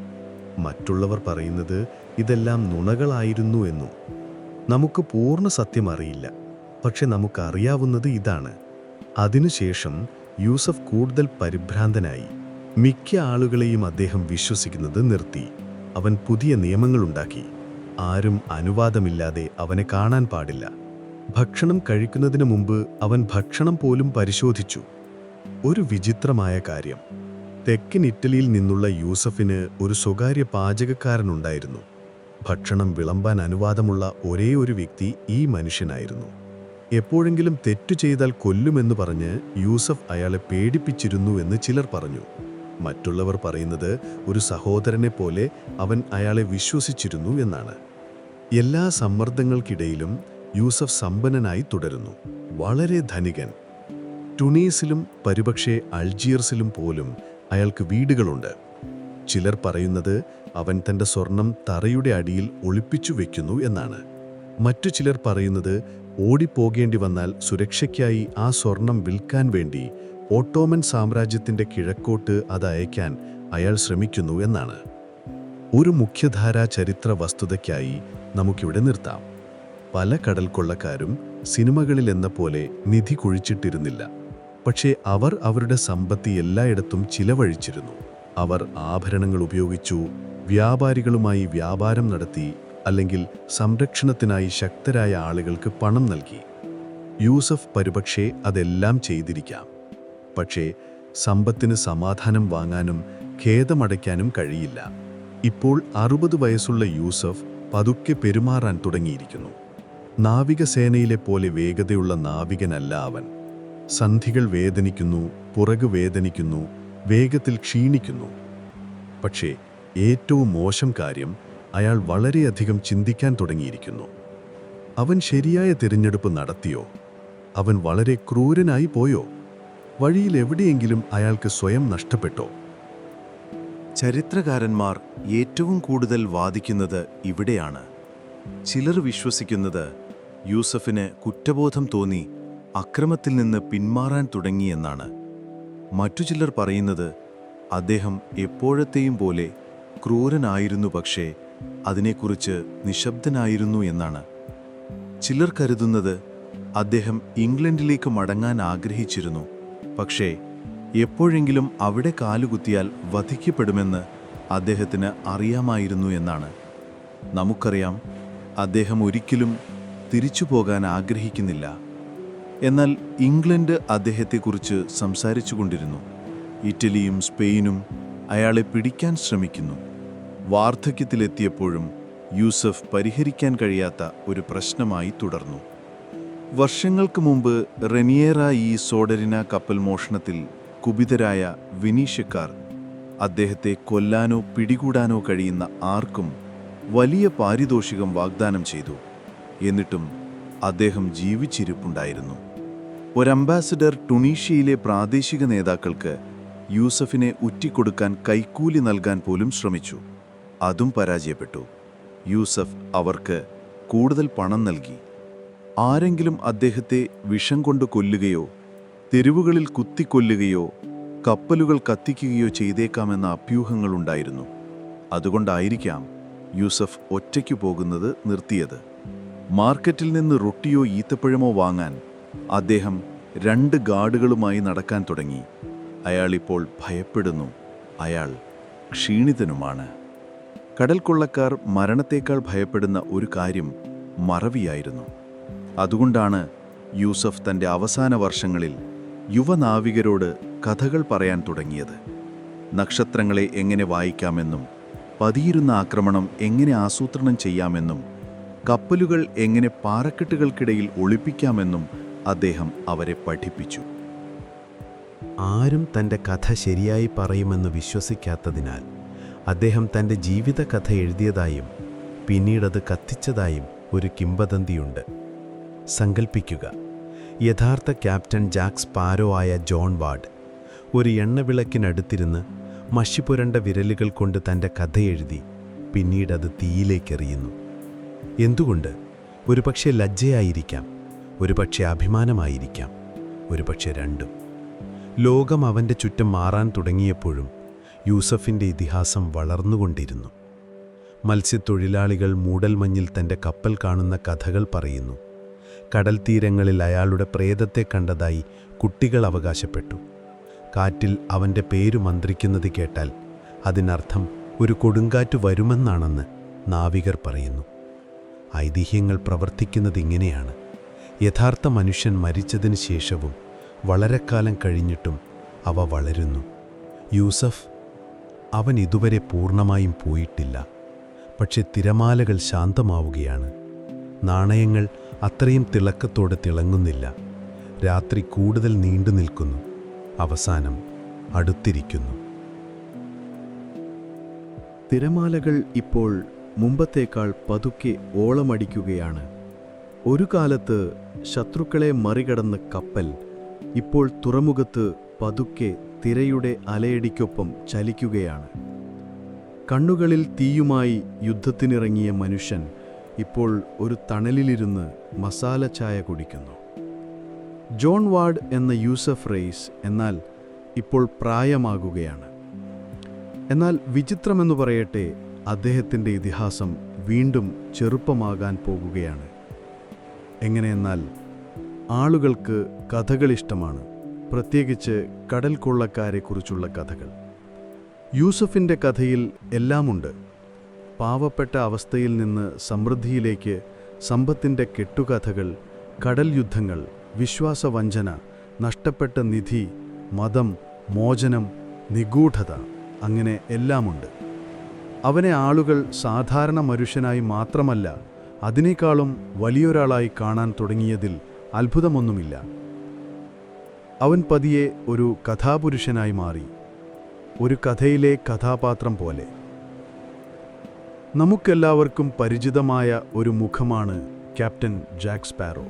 മറ്റുള്ളവർ പറയുന്നത് ഇതെല്ലാം നുണകളായിരുന്നു എന്നും. നമുക്ക് പൂർണ്ണ സത്യം അറിയില്ല, പക്ഷെ നമുക്കറിയാവുന്നത് ഇതാണ്. അതിനുശേഷം യൂസഫ് കൂടുതൽ പരിഭ്രാന്തനായി. മിക്ക ആളുകളെയും അദ്ദേഹം വിശ്വസിക്കുന്നത് നിർത്തി. അവൻ പുതിയ നിയമങ്ങളുണ്ടാക്കി. ആരും അനുവാദമില്ലാതെ അവനെ കാണാൻ പാടില്ല. ഭക്ഷണം കഴിക്കുന്നതിന് മുമ്പ് അവൻ ഭക്ഷണം പോലും പരിശോധിച്ചു. ഒരു വിചിത്രമായ കാര്യം, തെക്കൻ ഇറ്റലിയിൽ നിന്നുള്ള യൂസഫിന് ഒരു സ്വകാര്യ പാചകക്കാരനുണ്ടായിരുന്നു. ഭക്ഷണം വിളമ്പാൻ അനുവാദമുള്ള ഒരേ ഒരു വ്യക്തി ഈ മനുഷ്യനായിരുന്നു. എപ്പോഴെങ്കിലും തെറ്റു ചെയ്താൽ കൊല്ലുമെന്ന് പറഞ്ഞ് യൂസഫ് അയാളെ പേടിപ്പിച്ചിരുന്നു എന്ന് ചിലർ പറഞ്ഞു. മറ്റുള്ളവർ പറയുന്നത് ഒരു സഹോദരനെ പോലെ അവൻ അയാളെ വിശ്വസിച്ചിരുന്നു എന്നാണ്. എല്ലാ സമ്മർദ്ദങ്ങൾക്കിടയിലും യൂസഫ് സമ്പന്നനായി തുടരുന്നു. വളരെ ധനികൻ. ടുണീസിലും ഒരുപക്ഷേ അൾജിയർസിലും പോലും അയാൾക്ക് വീടുകളുണ്ട്. ചിലർ പറയുന്നത് അവൻ തൻ്റെ സ്വർണം തറയുടെ അടിയിൽ ഒളിപ്പിച്ചു വെക്കുന്നു എന്നാണ്. മറ്റു ചിലർ പറയുന്നത് ഓടിപ്പോകേണ്ടി വന്നാൽ സുരക്ഷയ്ക്കായി ആ സ്വർണം വിൽക്കാൻ വേണ്ടി ഓട്ടോമൻ സാമ്രാജ്യത്തിൻ്റെ കിഴക്കോട്ട് അത് അയക്കാൻ അയാൾ ശ്രമിക്കുന്നു എന്നാണ്. ഒരു മുഖ്യധാരാ ചരിത്ര വസ്തുതയ്ക്കായി നമുക്കിവിടെ നിർത്താം. പല കടൽ കൊള്ളക്കാരും സിനിമകളിലെന്ന പോലെ നിധി കുഴിച്ചിട്ടിരുന്നില്ല. പക്ഷേ അവർ അവരുടെ സമ്പത്ത് എല്ലായിടത്തും ചിലവഴിച്ചിരുന്നു. അവർ ആഭരണങ്ങൾ ഉപയോഗിച്ചു, വ്യാപാരികളുമായി വ്യാപാരം നടത്തി, അല്ലെങ്കിൽ സംരക്ഷണത്തിനായി ശക്തരായ ആളുകൾക്ക് പണം നൽകി. യൂസഫ് ഒരുപക്ഷേ അതെല്ലാം ചെയ്തിരിക്കാം. പക്ഷേ സമ്പത്തിന് സമാധാനം വാങ്ങാനും ഖേദമടയ്ക്കാനും കഴിയില്ല. ഇപ്പോൾ 60 വയസ്സുള്ള യൂസഫ് പതുക്കെ പെരുമാറാൻ തുടങ്ങിയിരിക്കുന്നു. നാവികസേനയിലെ പോലെ വേഗതയുള്ള നാവികനല്ല അവൻ. സന്ധികൾ വേദനിക്കുന്നു, പുറകു വേദനിക്കുന്നു, വേഗത്തിൽ ക്ഷീണിക്കുന്നു. പക്ഷേ ഏറ്റവും മോശം കാര്യം, അയാൾ വളരെയധികം ചിന്തിക്കാൻ തുടങ്ങിയിരിക്കുന്നു. അവൻ ശരിയായ തിരഞ്ഞെടുപ്പ് നടത്തിയോ? അവൻ വളരെ ക്രൂരനായി പോയോ? വഴിയിൽ എവിടെയെങ്കിലും അയാൾക്ക് സ്വയം നഷ്ടപ്പെട്ടോ? ചരിത്രകാരന്മാർ ഏറ്റവും കൂടുതൽ വാദിക്കുന്നത് ഇവിടെയാണ്. ചിലർ വിശ്വസിക്കുന്നത് യൂസഫിന് കുറ്റബോധം തോന്നി അക്രമത്തിൽ നിന്ന് പിന്മാറാൻ തുടങ്ങിയെന്നാണ്. മറ്റു ചിലർ പറയുന്നത് അദ്ദേഹം എപ്പോഴത്തെയും പോലെ ക്രൂരനായിരുന്നു, പക്ഷേ അതിനെക്കുറിച്ച് നിശബ്ദനായിരുന്നു എന്നാണ്. ചിലർ കരുതുന്നത് അദ്ദേഹം ഇംഗ്ലണ്ടിലേക്ക് മടങ്ങാൻ ആഗ്രഹിച്ചിരുന്നു, പക്ഷേ എപ്പോഴെങ്കിലും അവിടെ കാലുകുത്തിയാൽ വധിക്കപ്പെടുമെന്ന് അദ്ദേഹത്തിന് അറിയാമായിരുന്നു എന്നാണ്. നമുക്കറിയാം, അദ്ദേഹം ഒരിക്കലും തിരിച്ചു പോകാൻ ആഗ്രഹിക്കുന്നില്ല. എന്നാൽ ഇംഗ്ലണ്ട് അദ്ദേഹത്തെക്കുറിച്ച് സംസാരിച്ചുകൊണ്ടിരുന്നു. ഇറ്റലിയും സ്പെയിനും അയാളെ പിടിക്കാൻ ശ്രമിക്കുന്നു. വാർദ്ധക്യത്തിലെത്തിയപ്പോഴും യൂസഫ് പരിഹരിക്കാൻ കഴിയാത്ത ഒരു പ്രശ്നമായി തുടർന്നു. വർഷങ്ങൾക്ക് മുമ്പ് റെനിയേറ ഈ സോഡരിന കപ്പൽ മോഷണത്തിൽ കുപിതരായ വിനീഷ്യക്കാർ അദ്ദേഹത്തെ കൊല്ലാനോ പിടികൂടാനോ കഴിയുന്ന ആർക്കും വലിയ പാരിതോഷികം വാഗ്ദാനം ചെയ്തു. എന്നിട്ടും അദ്ദേഹം ജീവിച്ചിരിപ്പുണ്ടായിരുന്നു. ഒരു അംബാസഡർ ടുണീഷ്യയിലെ പ്രാദേശിക നേതാക്കൾക്ക് യൂസഫിനെ ഉറ്റിക്കൊടുക്കാൻ കൈക്കൂലി നൽകാൻ പോലും ശ്രമിച്ചു. അതും പരാജയപ്പെട്ടു. യൂസഫ് അവർക്ക് കൂടുതൽ പണം നൽകി. ആരെങ്കിലും അദ്ദേഹത്തെ വിഷം കൊണ്ട് കൊല്ലുകയോ തെരുവുകളിൽ കുത്തിക്കൊല്ലുകയോ കപ്പലുകൾ കത്തിക്കുകയോ ചെയ്തേക്കാമെന്ന അഭ്യൂഹങ്ങളുണ്ടായിരുന്നു. അതുകൊണ്ടായിരിക്കാം യൂസഫ് ഒറ്റയ്ക്കു പോകുന്നത് നിർത്തിയത്. മാർക്കറ്റിൽ നിന്ന് റൊട്ടിയോ ഈത്തപ്പഴമോ വാങ്ങാൻ അദ്ദേഹം 2 ഗാർഡുകളുമായി നടക്കാൻ തുടങ്ങി. അയാളിപ്പോൾ ഭയപ്പെടുന്നു. അയാൾ ക്ഷീണിതനുമാണ്. കടൽ കൊള്ളക്കാർ മരണത്തേക്കാൾ ഭയപ്പെടുന്ന ഒരു കാര്യം മറവിയായിരുന്നു. അതുകൊണ്ടാണ് യൂസഫ് തൻ്റെ അവസാന വർഷങ്ങളിൽ യുവനാവികരോട് കഥകൾ പറയാൻ തുടങ്ങിയത്. നക്ഷത്രങ്ങളെ എങ്ങനെ വായിക്കാമെന്നും പതിയിരുന്ന ആക്രമണം എങ്ങനെ ആസൂത്രണം ചെയ്യാമെന്നും കപ്പലുകൾ എങ്ങനെ പാറക്കെട്ടുകൾക്കിടയിൽ ഒളിപ്പിക്കാമെന്നും അദ്ദേഹം അവരെ പഠിപ്പിച്ചു. ആരും തൻ്റെ കഥ ശരിയായി പറയുമെന്ന് വിശ്വസിക്കാത്തതിനാൽ അദ്ദേഹം തൻ്റെ ജീവിതകഥ എഴുതിയതായും പിന്നീടത് കത്തിച്ചതായും ഒരു കിംവദന്തിയുണ്ട്. സങ്കൽപ്പിക്കുക, യഥാർത്ഥ ക്യാപ്റ്റൻ ജാക്ക് സ്പാരോ ആയ ജോൺ വാർഡ് ഒരു എണ്ണവിളക്കിനടുത്തിരുന്ന് മഷിപുരണ്ട വിരലുകൾ കൊണ്ട് തൻ്റെ കഥ എഴുതി പിന്നീടത് തീയിലേക്കെറിയുന്നു. എന്തുകൊണ്ട്? ഒരുപക്ഷെ ലജ്ജയായിരിക്കാം, ഒരുപക്ഷെ അഭിമാനമായിരിക്കാം, ഒരുപക്ഷെ രണ്ടും. ലോകം അവൻ്റെ ചുറ്റും മാറാൻ തുടങ്ങിയപ്പോഴും യൂസഫിൻ്റെ ഇതിഹാസം വളർന്നുകൊണ്ടിരുന്നു. മത്സ്യത്തൊഴിലാളികൾ മൂടൽമഞ്ഞിൽ തൻ്റെ കപ്പൽ കാണുന്ന കഥകൾ പറയുന്നു. കടൽ തീരങ്ങളിൽ അയാളുടെ പ്രേതത്തെ കണ്ടതായി കുട്ടികൾ അവകാശപ്പെട്ടു. കാറ്റിൽ അവൻ്റെ പേരു മന്ത്രിക്കുന്നത് കേട്ടാൽ അതിനർത്ഥം ഒരു കൊടുങ്കാറ്റ് വരുമെന്നാണെന്ന് നാവികർ പറയുന്നു. ഐതിഹ്യങ്ങൾ പ്രവർത്തിക്കുന്നതിങ്ങനെയാണ്. യഥാർത്ഥ മനുഷ്യൻ മരിച്ചതിന് ശേഷവും വളരെക്കാലം കഴിഞ്ഞിട്ടും അവ വളരുന്നു. യൂസഫ്, അവൻ ഇതുവരെ പൂർണ്ണമായും പോയിട്ടില്ല. പക്ഷെ തിരമാലകൾ ശാന്തമാവുകയാണ്. നാണയങ്ങൾ അത്രയും തിളക്കത്തോടെ തിളങ്ങുന്നില്ല. രാത്രി കൂടുതൽ നീണ്ടു നിൽക്കുന്നു. അവസാനം അടുത്തിരിക്കുന്നു. തിരമാലകൾ ഇപ്പോൾ മുമ്പത്തേക്കാൾ പതുക്കെ ഓളമടിക്കുകയാണ്. ഒരു കാലത്ത് ശത്രുക്കളെ മറികടന്ന് കപ്പൽ ഇപ്പോൾ തുറമുഖത്ത് പതുക്കെ തിരയുടെ അലയടിക്കൊപ്പം ചലിക്കുകയാണ്. കണ്ണുകളിൽ തീയുമായി യുദ്ധത്തിനിറങ്ങിയ മനുഷ്യൻ ഇപ്പോൾ ഒരു തണലിലിരുന്ന് മസാല ചായ കുടിക്കുന്നു. ജോൺ വാർഡ് എന്ന യൂസഫ് റെയ്സ് എന്നാൽ ഇപ്പോൾ പ്രായമാകുകയാണ്. എന്നാൽ വിചിത്രമെന്നു പറയട്ടെ, അദ്ദേഹത്തിൻ്റെ ഇതിഹാസം വീണ്ടും ചെറുപ്പമാകാൻ പോകുകയാണ്. എങ്ങനെയെന്നാൽ ആളുകൾക്ക് കഥകളിഷ്ടമാണ്, പ്രത്യേകിച്ച് കടൽ കൊള്ളക്കാരെക്കുറിച്ചുള്ള കഥകൾ. യൂസഫിൻ്റെ കഥയിൽ എല്ലാമുണ്ട്. പാവപ്പെട്ട അവസ്ഥയിൽ നിന്ന് സമൃദ്ധിയിലേക്ക് സമ്പത്തിൻ്റെ കെട്ടുകഥകൾ, കടൽ യുദ്ധങ്ങൾ, വിശ്വാസവഞ്ചന, നഷ്ടപ്പെട്ട നിധി, മതം, മോചനം, നിഗൂഢത, അങ്ങനെ എല്ലാമുണ്ട്. അവനെ ആളുകൾ സാധാരണ മനുഷ്യനായി മാത്രമല്ല, അതിനേക്കാളും വലിയൊരാളായി കാണാൻ തുടങ്ങിയതിൽ അത്ഭുതമൊന്നുമില്ല. അവൻ പതിയെ ഒരു കഥാപുരുഷനായി മാറി, ഒരു കഥയിലെ കഥാപാത്രം പോലെ. നമുക്കെല്ലാവർക്കും പരിചിതമായ ഒരു മുഖമാണ് ക്യാപ്റ്റൻ ജാക്ക് സ്പാരോ.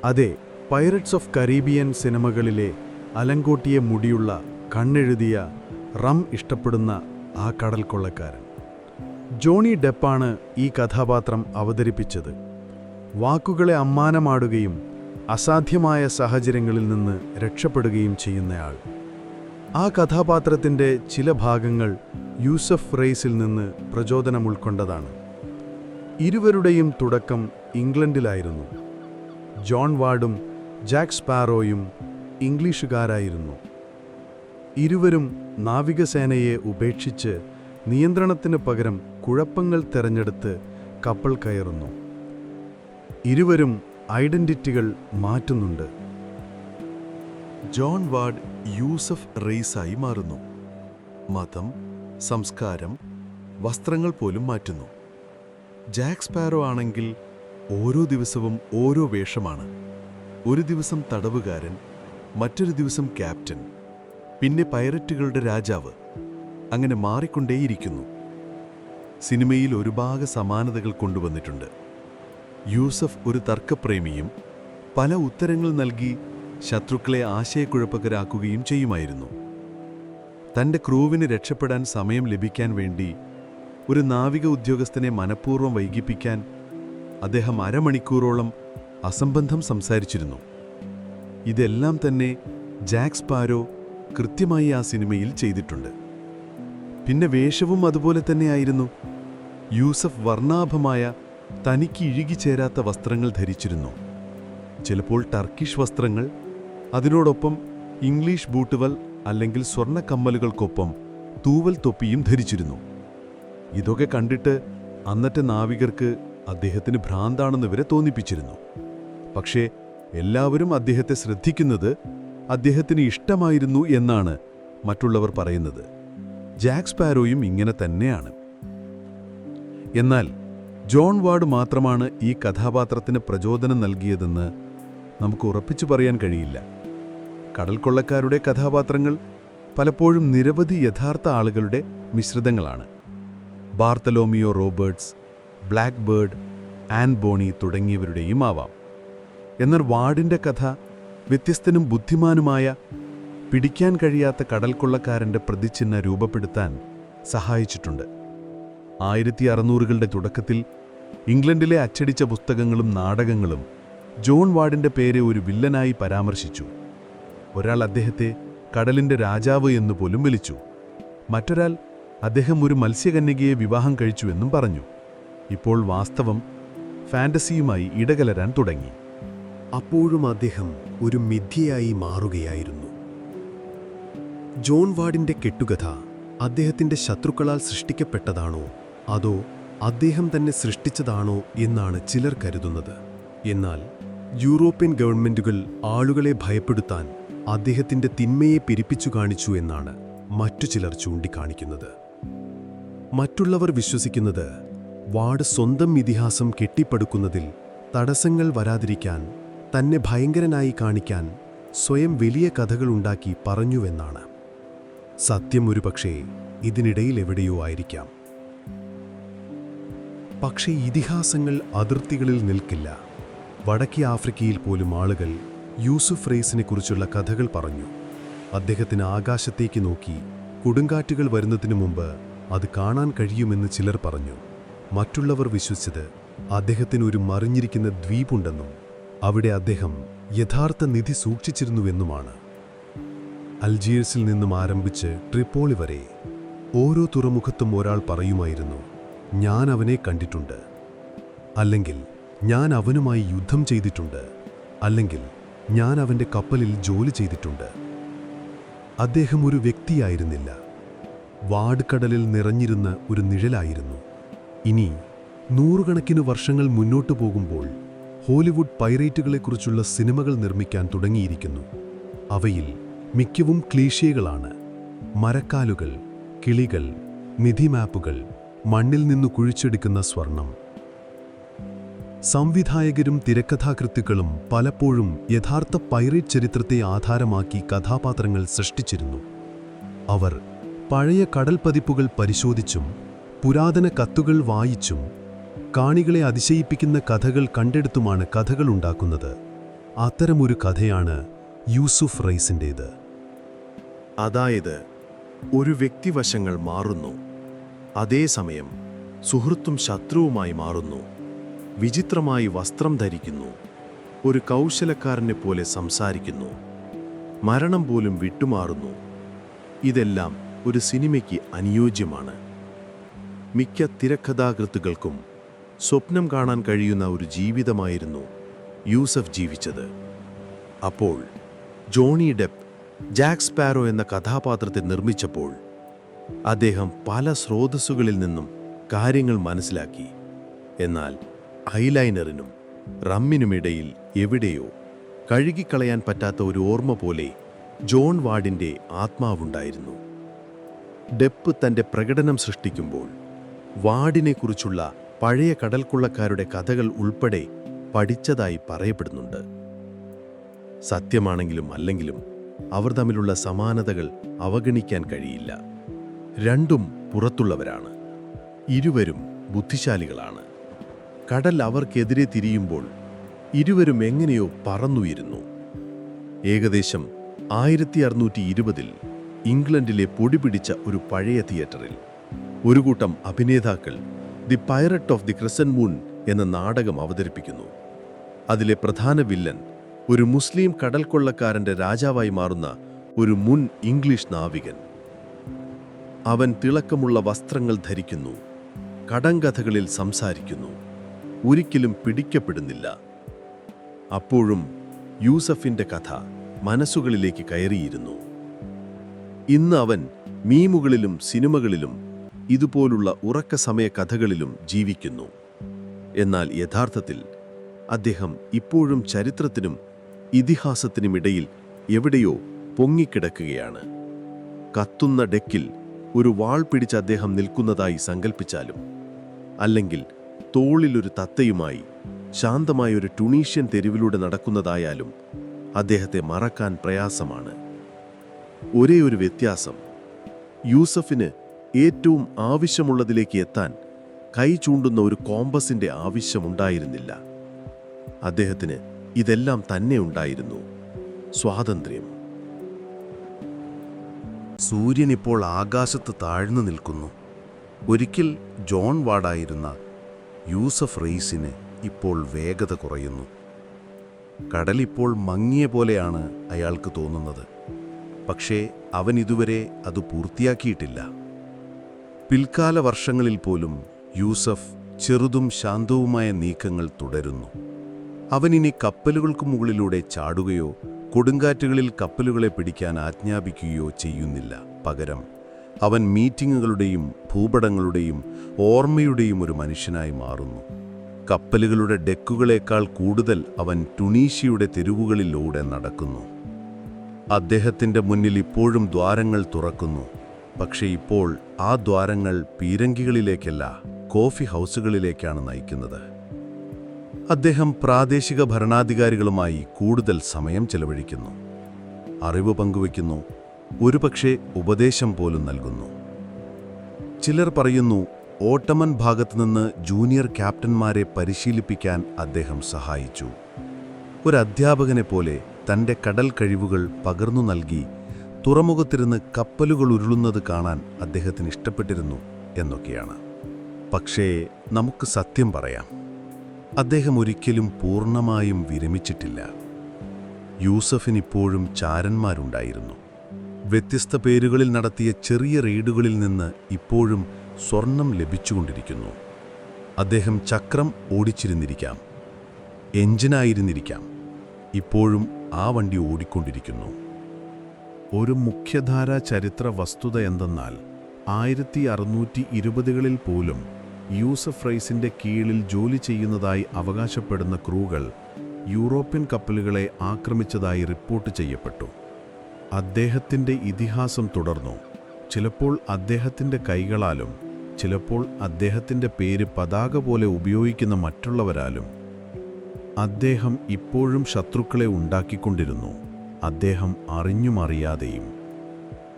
അതെ, പൈററ്റ്സ് ഓഫ് കരീബിയൻ സിനിമകളിലെ അലങ്കോട്ടിയ മുടിയുള്ള കണ്ണെഴുതിയ റം ഇഷ്ടപ്പെടുന്ന ആ കടൽ കൊള്ളക്കാരൻ. ജോണി ഡെപ്പാണ് ഈ കഥാപാത്രം അവതരിപ്പിച്ചത്. വാക്കുകളെ അമ്മാനമാടുകയും അസാധ്യമായ സാഹചര്യങ്ങളിൽ നിന്ന് രക്ഷപ്പെടുകയും ചെയ്യുന്നയാൾ. ആ കഥാപാത്രത്തിൻ്റെ ചില ഭാഗങ്ങൾ യൂസഫ് റെയ്സിൽ നിന്ന് പ്രചോദനം ഉൾക്കൊണ്ടതാണ്. ഇരുവരുടെയും തുടക്കം ഇംഗ്ലണ്ടിലായിരുന്നു. John വാർഡും Jack സ്പാരോയും ഇംഗ്ലീഷുകാരായിരുന്നു. ഇരുവരും നാവികസേനയെ ഉപേക്ഷിച്ച് നിയന്ത്രണത്തിന് പകരം കുഴപ്പങ്ങൾ തെരഞ്ഞെടുത്ത് കപ്പൽ കയറുന്നു. ഇരുവരും ഐഡന്റിറ്റികൾ മാറ്റുന്നുണ്ട്. ജോൺ വാർഡ് യൂസഫ് റെയ്സായി മാറുന്നു. മതം, സംസ്കാരം, വസ്ത്രങ്ങൾ പോലും മാറ്റുന്നു. ജാക്ക് സ്പാരോ ആണെങ്കിൽ ഓരോ ദിവസവും ഓരോ വേഷമാണ്. ഒരു ദിവസം തടവുകാരൻ, മറ്റൊരു ദിവസം ക്യാപ്റ്റൻ, പിന്നെ പൈററ്റുകളുടെ രാജാവ്. അങ്ങനെ മാറിക്കൊണ്ടേയിരിക്കുന്നു. സിനിമയിൽ ഒരുപാട് സമാനതകൾ കൊണ്ടുവന്നിട്ടുണ്ട്. യൂസഫ് ഒരു തർക്കപ്രേമിയും പല ഉത്തരങ്ങൾ നൽകി ശത്രുക്കളെ ആശയക്കുഴപ്പകരാക്കുകയും ചെയ്യുമായിരുന്നു. തൻ്റെ ക്രൂവിന് രക്ഷപ്പെടാൻ സമയം ലഭിക്കാൻ വേണ്ടി ഒരു നാവിക ഉദ്യോഗസ്ഥനെ മനഃപൂർവ്വം വൈകിപ്പിക്കാൻ അദ്ദേഹം അരമണിക്കൂറോളം അസംബന്ധം സംസാരിച്ചിരുന്നു. ഇതെല്ലാം തന്നെ ജാക്ക് സ്പാരോ കൃത്യമായി ആ സിനിമയിൽ ചെയ്തിട്ടുണ്ട്. പിന്നെ വേഷവും അതുപോലെ തന്നെയായിരുന്നു. യൂസഫ് വർണ്ണാഭമായ, തനിക്ക് ഇഴുകിച്ചേരാത്ത വസ്ത്രങ്ങൾ ധരിച്ചിരുന്നു. ചിലപ്പോൾ ടർക്കിഷ് വസ്ത്രങ്ങൾ, അതിനോടൊപ്പം ഇംഗ്ലീഷ് ബൂട്ടുകൾ അല്ലെങ്കിൽ സ്വർണ്ണക്കമ്മലുകൾക്കൊപ്പം തൂവൽ തൊപ്പിയും ധരിച്ചിരുന്നു. ഇതൊക്കെ കണ്ടിട്ട് അന്നത്തെ നാവികർക്ക് അദ്ദേഹത്തിന് ഭ്രാന്താണെന്ന് വരെ തോന്നിപ്പിച്ചിരുന്നു. പക്ഷേ എല്ലാവരും അദ്ദേഹത്തെ ശ്രദ്ധിക്കുന്നത് അദ്ദേഹത്തിന് ഇഷ്ടമായിരുന്നു എന്നാണ് മറ്റുള്ളവർ പറയുന്നത്. ജാക്ക് സ്പാരോയും ഇങ്ങനെ തന്നെയാണ്. എന്നാൽ ജോൺ വാർഡ് മാത്രമാണ് ഈ കഥാപാത്രത്തിന് പ്രചോദനം നൽകിയതെന്ന് നമുക്ക് ഉറപ്പിച്ചു പറയാൻ കഴിയില്ല. കടൽക്കൊള്ളക്കാരുടെ കഥാപാത്രങ്ങൾ പലപ്പോഴും നിരവധി യഥാർത്ഥ ആളുകളുടെ മിശ്രിതങ്ങളാണ്. Bartholomew Roberts, Blackbeard, Anne Bonny തുടങ്ങിയവരുടെയും ആവാം. എന്നാൽ വാർഡിൻ്റെ കഥ വ്യത്യസ്തനും ബുദ്ധിമാനുമായ, പിടിക്കാൻ കഴിയാത്ത കടൽക്കൊള്ളക്കാരൻ്റെ പ്രതിച്ഛിന്ന രൂപപ്പെടുത്താൻ സഹായിച്ചിട്ടുണ്ട്. 1600കളുടെ തുടക്കത്തിൽ ഇംഗ്ലണ്ടിലെ അച്ചടിച്ച പുസ്തകങ്ങളും നാടകങ്ങളും ജോൺ വാർഡിൻ്റെ പേരെ ഒരു വില്ലനായി പരാമർശിച്ചു. ഒരാൾ അദ്ദേഹത്തെ കടലിൻ്റെ രാജാവ് എന്നുപോലും വിളിച്ചു. മറ്റൊരാൾ അദ്ദേഹം ഒരു മത്സ്യകന്യകയെ വിവാഹം കഴിച്ചുവെന്നും പറഞ്ഞു. ഇപ്പോൾ വാസ്തവം ഫാന്റസിയുമായി ഇടകലരാൻ തുടങ്ങി. അപ്പോഴും അദ്ദേഹം ഒരു മിഥ്യയായി മാറുകയായിരുന്നു. ജോൺ വാർഡിൻ്റെ കെട്ടുകഥ അദ്ദേഹത്തിൻ്റെ ശത്രുക്കളാൽ സൃഷ്ടിക്കപ്പെട്ടതാണോ അതോ അദ്ദേഹം തന്നെ സൃഷ്ടിച്ചതാണോ എന്നാണ് ചിലർ കരുതുന്നത്. എന്നാൽ യൂറോപ്യൻ ഗവൺമെൻറ്റുകൾ ആളുകളെ ഭയപ്പെടുത്താൻ അദ്ദേഹത്തിൻ്റെ തിന്മയെ പെരുപ്പിച്ചു കാണിച്ചു എന്നാണ് മറ്റു ചിലർ ചൂണ്ടിക്കാണിക്കുന്നത്. മറ്റുള്ളവർ വിശ്വസിക്കുന്നത് വാർഡ് സ്വന്തം ഇതിഹാസം കെട്ടിപ്പടുക്കുന്നതിൽ തടസ്സങ്ങൾ വരാതിരിക്കാൻ, തന്നെ ഭയങ്കരനായി കാണിക്കാൻ സ്വയം വലിയ കഥകളുണ്ടാക്കി പറഞ്ഞുവെന്നാണ്. സത്യം ഒരുപക്ഷേ ഇതിനിടയിൽ എവിടെയോ ആയിരിക്കാം. പക്ഷേ ഇതിഹാസങ്ങൾ അതിർത്തികളിൽ നിൽക്കില്ല. വടക്കേ ആഫ്രിക്കയിൽ പോലും ആളുകൾ യൂസുഫ് റെയ്സിനെക്കുറിച്ചുള്ള കഥകൾ പറഞ്ഞു. അദ്ദേഹത്തിന് ആകാശത്തേക്ക് നോക്കി കൊടുങ്കാറ്റുകൾ വരുന്നതിനു മുമ്പ് അത് കാണാൻ കഴിയുമെന്ന് ചിലർ പറഞ്ഞു. മറ്റുള്ളവർ വിശ്വസിച്ചത് അദ്ദേഹത്തിന് ഒരു മറിഞ്ഞിരിക്കുന്ന ദ്വീപുണ്ടെന്നും അവിടെ അദ്ദേഹം യഥാർത്ഥ നിധി സൂക്ഷിച്ചിരുന്നുവെന്നുമാണ്. അൽജീഴ്സിൽ നിന്നും ആരംഭിച്ച് ട്രിപ്പോളി വരെ ഓരോ തുറമുഖത്തും ഒരാൾ പറയുമായിരുന്നു, ഞാൻ അവനെ കണ്ടിട്ടുണ്ട്, അല്ലെങ്കിൽ ഞാൻ അവനുമായി യുദ്ധം ചെയ്തിട്ടുണ്ട്, അല്ലെങ്കിൽ ഞാൻ അവൻ്റെ കപ്പലിൽ ജോലി ചെയ്തിട്ടുണ്ട്. അദ്ദേഹം ഒരു വ്യക്തിയായിരുന്നില്ല, വാർഡ് കടലിൽ നിറഞ്ഞിരുന്ന ഒരു നിഴലായിരുന്നു. ഇനി നൂറുകണക്കിന് വർഷങ്ങൾ മുന്നോട്ടു പോകുമ്പോൾ ഹോളിവുഡ് പൈറേറ്റുകളെക്കുറിച്ചുള്ള സിനിമകൾ നിർമ്മിക്കാൻ തുടങ്ങിയിരിക്കുന്നു. അവയിൽ മിക്കവും ക്ലീഷേകളാണ്. മരക്കാലുകൾ, കിളികൾ, നിധി മാപ്പുകൾ, മണ്ണിൽ നിന്നു കുഴിച്ചെടുക്കുന്ന സ്വർണം. സംവിധായകരും തിരക്കഥാകൃത്തുക്കളും പലപ്പോഴും യഥാർത്ഥ പൈറേറ്റ് ചരിത്രത്തെ ആധാരമാക്കി കഥാപാത്രങ്ങൾ സൃഷ്ടിച്ചിരുന്നു. അവർ പഴയ കടൽ പതിപ്പുകൾ പരിശോധിച്ചും പുരാതന കത്തുകൾ വായിച്ചും കാണികളെ അതിശയിപ്പിക്കുന്ന കഥകൾ കണ്ടെടുത്തുമാണ് കഥകളുണ്ടാക്കുന്നത്. അത്തരമൊരു കഥയാണ് യൂസുഫ് റെയ്സിൻ്റേത്. അതായത്, ഒരു വ്യക്തിവശങ്ങൾ മാറുന്നു, അതേസമയം സുഹൃത്തും ശത്രുവുമായി മാറുന്നു, വിചിത്രമായി വസ്ത്രം ധരിക്കുന്നു, ഒരു കൗശലക്കാരനെ പോലെ സംസാരിക്കുന്നു, മരണം പോലും വിട്ടുമാറുന്നു. ഇതെല്ലാം ഒരു സിനിമയ്ക്ക് അനുയോജ്യമാണ്. മിക്ക തിരക്കഥാകൃത്തുക്കൾക്കും സ്വപ്നം കാണാൻ കഴിയുന്ന ഒരു ജീവിതമായിരുന്നു യൂസഫ് ജീവിച്ചത്. അപ്പോൾ ജോണി ഡെപ്പ് ജാക്ക് സ്പാരോ എന്ന കഥാപാത്രത്തെ നിർമ്മിച്ചപ്പോൾ അദ്ദേഹം പല സ്രോതസ്സുകളിൽ നിന്നും കാര്യങ്ങൾ മനസ്സിലാക്കി. എന്നാൽ ഐലൈനറിനും റമ്മിനുമിടയിൽ എവിടെയോ കഴുകിക്കളയാൻ പറ്റാത്ത ഒരു ഓർമ്മ പോലെ ജോൺ വാർഡിൻ്റെ ആത്മാവുണ്ടായിരുന്നു. ഡെപ്പ് തൻ്റെ പ്രകടനം സൃഷ്ടിക്കുമ്പോൾ വാർഡിനെക്കുറിച്ചുള്ള പഴയ കടൽക്കൊള്ളക്കാരുടെ കഥകൾ ഉൾപ്പെടെ പഠിച്ചതായി പറയപ്പെടുന്നുണ്ട്. സത്യമാണെങ്കിലും അല്ലെങ്കിലും അവർ തമ്മിലുള്ള സമാനതകൾ അവഗണിക്കാൻ കഴിയില്ല. രണ്ടും പുറത്തുള്ളവരാണ്. ഇരുവരും ബുദ്ധിശാലികളാണ്. കടൽ അവർക്കെതിരെ തിരിയുമ്പോൾ ഇരുവരും എങ്ങനെയോ പറന്നുയരുന്നു. ഏകദേശം 1620-ൽ ഇംഗ്ലണ്ടിലെ പൊടിപിടിച്ച ഒരു പഴയ തിയേറ്ററിൽ ഒരു കൂട്ടം അഭിനേതാക്കൾ the Pirate of the Crescent Moon എന്ന നാടകം അവതരിപ്പിക്കുന്നു. അതിലെ പ്രധാന വില്ലൻ ഒരു മുസ്ലിം കടൽക്കൊള്ളക്കാരൻ്റെ രാജാവായി മാറുന്ന ഒരു മുൻ ഇംഗ്ലീഷ് നാവികൻ. അവൻ തിളക്കമുള്ള വസ്ത്രങ്ങൾ ധരിക്കുന്നു, കടങ്കഥകളിൽ സംസാരിക്കുന്നു, ഒരിക്കലും പിടിക്കപ്പെടുന്നില്ല. അപ്പോഴും യൂസഫിന്റെ കഥ മനസ്സുകളിലേക്ക് കയറിയിരുന്നു. ഇന്ന് അവൻ മീമുകളിലും സിനിമകളിലും ഇതുപോലുള്ള ഉറക്കസമയ കഥകളിലും ജീവിക്കുന്നു. എന്നാൽ യഥാർത്ഥത്തിൽ അദ്ദേഹം ഇപ്പോഴും ചരിത്രത്തിനും ഇതിഹാസത്തിനുമിടയിൽ എവിടെയോ പൊങ്ങിക്കിടക്കുകയാണ്. കത്തുന്ന ഡെക്കിൽ ഒരു വാൾ പിടിച്ച് അദ്ദേഹം നിൽക്കുന്നതായി സങ്കൽപ്പിച്ചാലും, അല്ലെങ്കിൽ തോളിലൊരു തത്തയുമായി ശാന്തമായൊരു ടുണീഷ്യൻ തെരുവിലൂടെ നടക്കുന്നതായാലും അദ്ദേഹത്തെ മറക്കാൻ പ്രയാസമാണ്. ഒരേ ഒരു വ്യത്യാസം, യൂസഫിന് ഏറ്റവും ആവശ്യമുള്ളതിലേക്ക് എത്താൻ കൈ ചൂണ്ടുന്ന ഒരു കോമ്പസിന്റെ ആവശ്യമുണ്ടായിരുന്നില്ല. അദ്ദേഹത്തിന് ഇതെല്ലാം തന്നെ ഉണ്ടായിരുന്നു: സ്വാതന്ത്ര്യം. സൂര്യൻ ഇപ്പോൾ ആകാശത്ത് താഴ്ന്നു നിൽക്കുന്നു. ഒരിക്കൽ ജോൺ വാർഡായിരുന്ന യൂസഫ് റെയ്സിന് ഇപ്പോൾ വേഗത കുറയുന്നു. കടലിപ്പോൾ മങ്ങിയ പോലെയാണ് അയാൾക്ക് തോന്നുന്നത്. പക്ഷേ അവൻ ഇതുവരെ അത് പൂർത്തിയാക്കിയിട്ടില്ല. പിൽക്കാല വർഷങ്ങളിൽ പോലും യൂസഫ് ചെറുതും ശാന്തവുമായ നീക്കങ്ങൾ തുടരുന്നു. അവനിനി കപ്പലുകൾക്ക് മുകളിലൂടെ ചാടുകയോ കൊടുങ്കാറ്റുകളിൽ കപ്പലുകളെ പിടിക്കാൻ ആജ്ഞാപിക്കുകയോ ചെയ്യുന്നില്ല. പകരം അവൻ മീറ്റിങ്ങുകളുടെയും ഭൂപടങ്ങളുടെയും ഓർമ്മയുടെയും ഒരു മനുഷ്യനായി മാറുന്നു. കപ്പലുകളുടെ ഡെക്കുകളേക്കാൾ കൂടുതൽ അവൻ ടുണീഷ്യയുടെ തെരുവുകളിലൂടെ നടക്കുന്നു. അദ്ദേഹത്തിൻ്റെ മുന്നിൽ ഇപ്പോഴും ദ്വാരങ്ങൾ തുറക്കുന്നു. പക്ഷേ ഇപ്പോൾ ആ ദ്വാരങ്ങൾ പീരങ്കികളിലേക്കല്ല, കോഫി ഹൗസുകളിലേക്കാണ് നയിക്കുന്നത്. അദ്ദേഹം പ്രാദേശിക ഭരണാധികാരികളുമായി കൂടുതൽ സമയം ചെലവഴിക്കുന്നു, അറിവ് പങ്കുവയ്ക്കുന്നു, ഒരുപക്ഷെ ഉപദേശം പോലും നൽകുന്നു. ചിലർ പറയുന്നു, ഓട്ടമൻ ഭാഗത്തുനിന്ന് ജൂനിയർ ക്യാപ്റ്റന്മാരെ പരിശീലിപ്പിക്കാൻ അദ്ദേഹം സഹായിച്ചു. ഒരു അധ്യാപകനെ പോലെ തൻ്റെ കടൽ കഴിവുകൾ പകർന്നു നൽകി തുറമുഖത്തിരുന്ന് കപ്പലുകൾ ഉരുളുന്നത് കാണാൻ അദ്ദേഹത്തിന് ഇഷ്ടപ്പെട്ടിരുന്നു എന്നൊക്കെയാണ്. പക്ഷേ നമുക്ക് സത്യം പറയാം, അദ്ദേഹം ഒരിക്കലും പൂർണ്ണമായും വിരമിച്ചിട്ടില്ല. യൂസഫിനിപ്പോഴും ചാരന്മാരുണ്ടായിരുന്നു. വ്യത്യസ്ത പേരുകളിൽ നടത്തിയ ചെറിയ റെയ്ഡുകളിൽ നിന്ന് ഇപ്പോഴും സ്വർണം ലഭിച്ചുകൊണ്ടിരിക്കുന്നു. അദ്ദേഹം ചക്രം ഓടിച്ചിരുന്നിരിക്കാം, എഞ്ചിനായിരുന്നിരിക്കാം, ഇപ്പോഴും ആ വണ്ടി ഓടിക്കൊണ്ടിരിക്കുന്നു. ഒരു മുഖ്യധാരാ ചരിത്ര വസ്തുത എന്തെന്നാൽ 1620കളിൽ പോലും യൂസഫ് റെയ്സിന്റെ കീഴിൽ ജോലി ചെയ്യുന്നതായി അവകാശപ്പെടുന്ന ക്രൂകൾ യൂറോപ്യൻ കപ്പലുകളെ ആക്രമിച്ചതായി റിപ്പോർട്ട് ചെയ്യപ്പെട്ടു. അദ്ദേഹത്തിൻ്റെ ഇതിഹാസം തുടർന്നു. ചിലപ്പോൾ അദ്ദേഹത്തിൻ്റെ കൈകളാലും ചിലപ്പോൾ അദ്ദേഹത്തിൻ്റെ പേര് പതാക പോലെ ഉപയോഗിക്കുന്ന മറ്റുള്ളവരാലും. അദ്ദേഹം ഇപ്പോഴും ശത്രുക്കളെ ഉണ്ടാക്കിക്കൊണ്ടിരുന്നു, അദ്ദേഹം അറിഞ്ഞുമറിയാതെയും.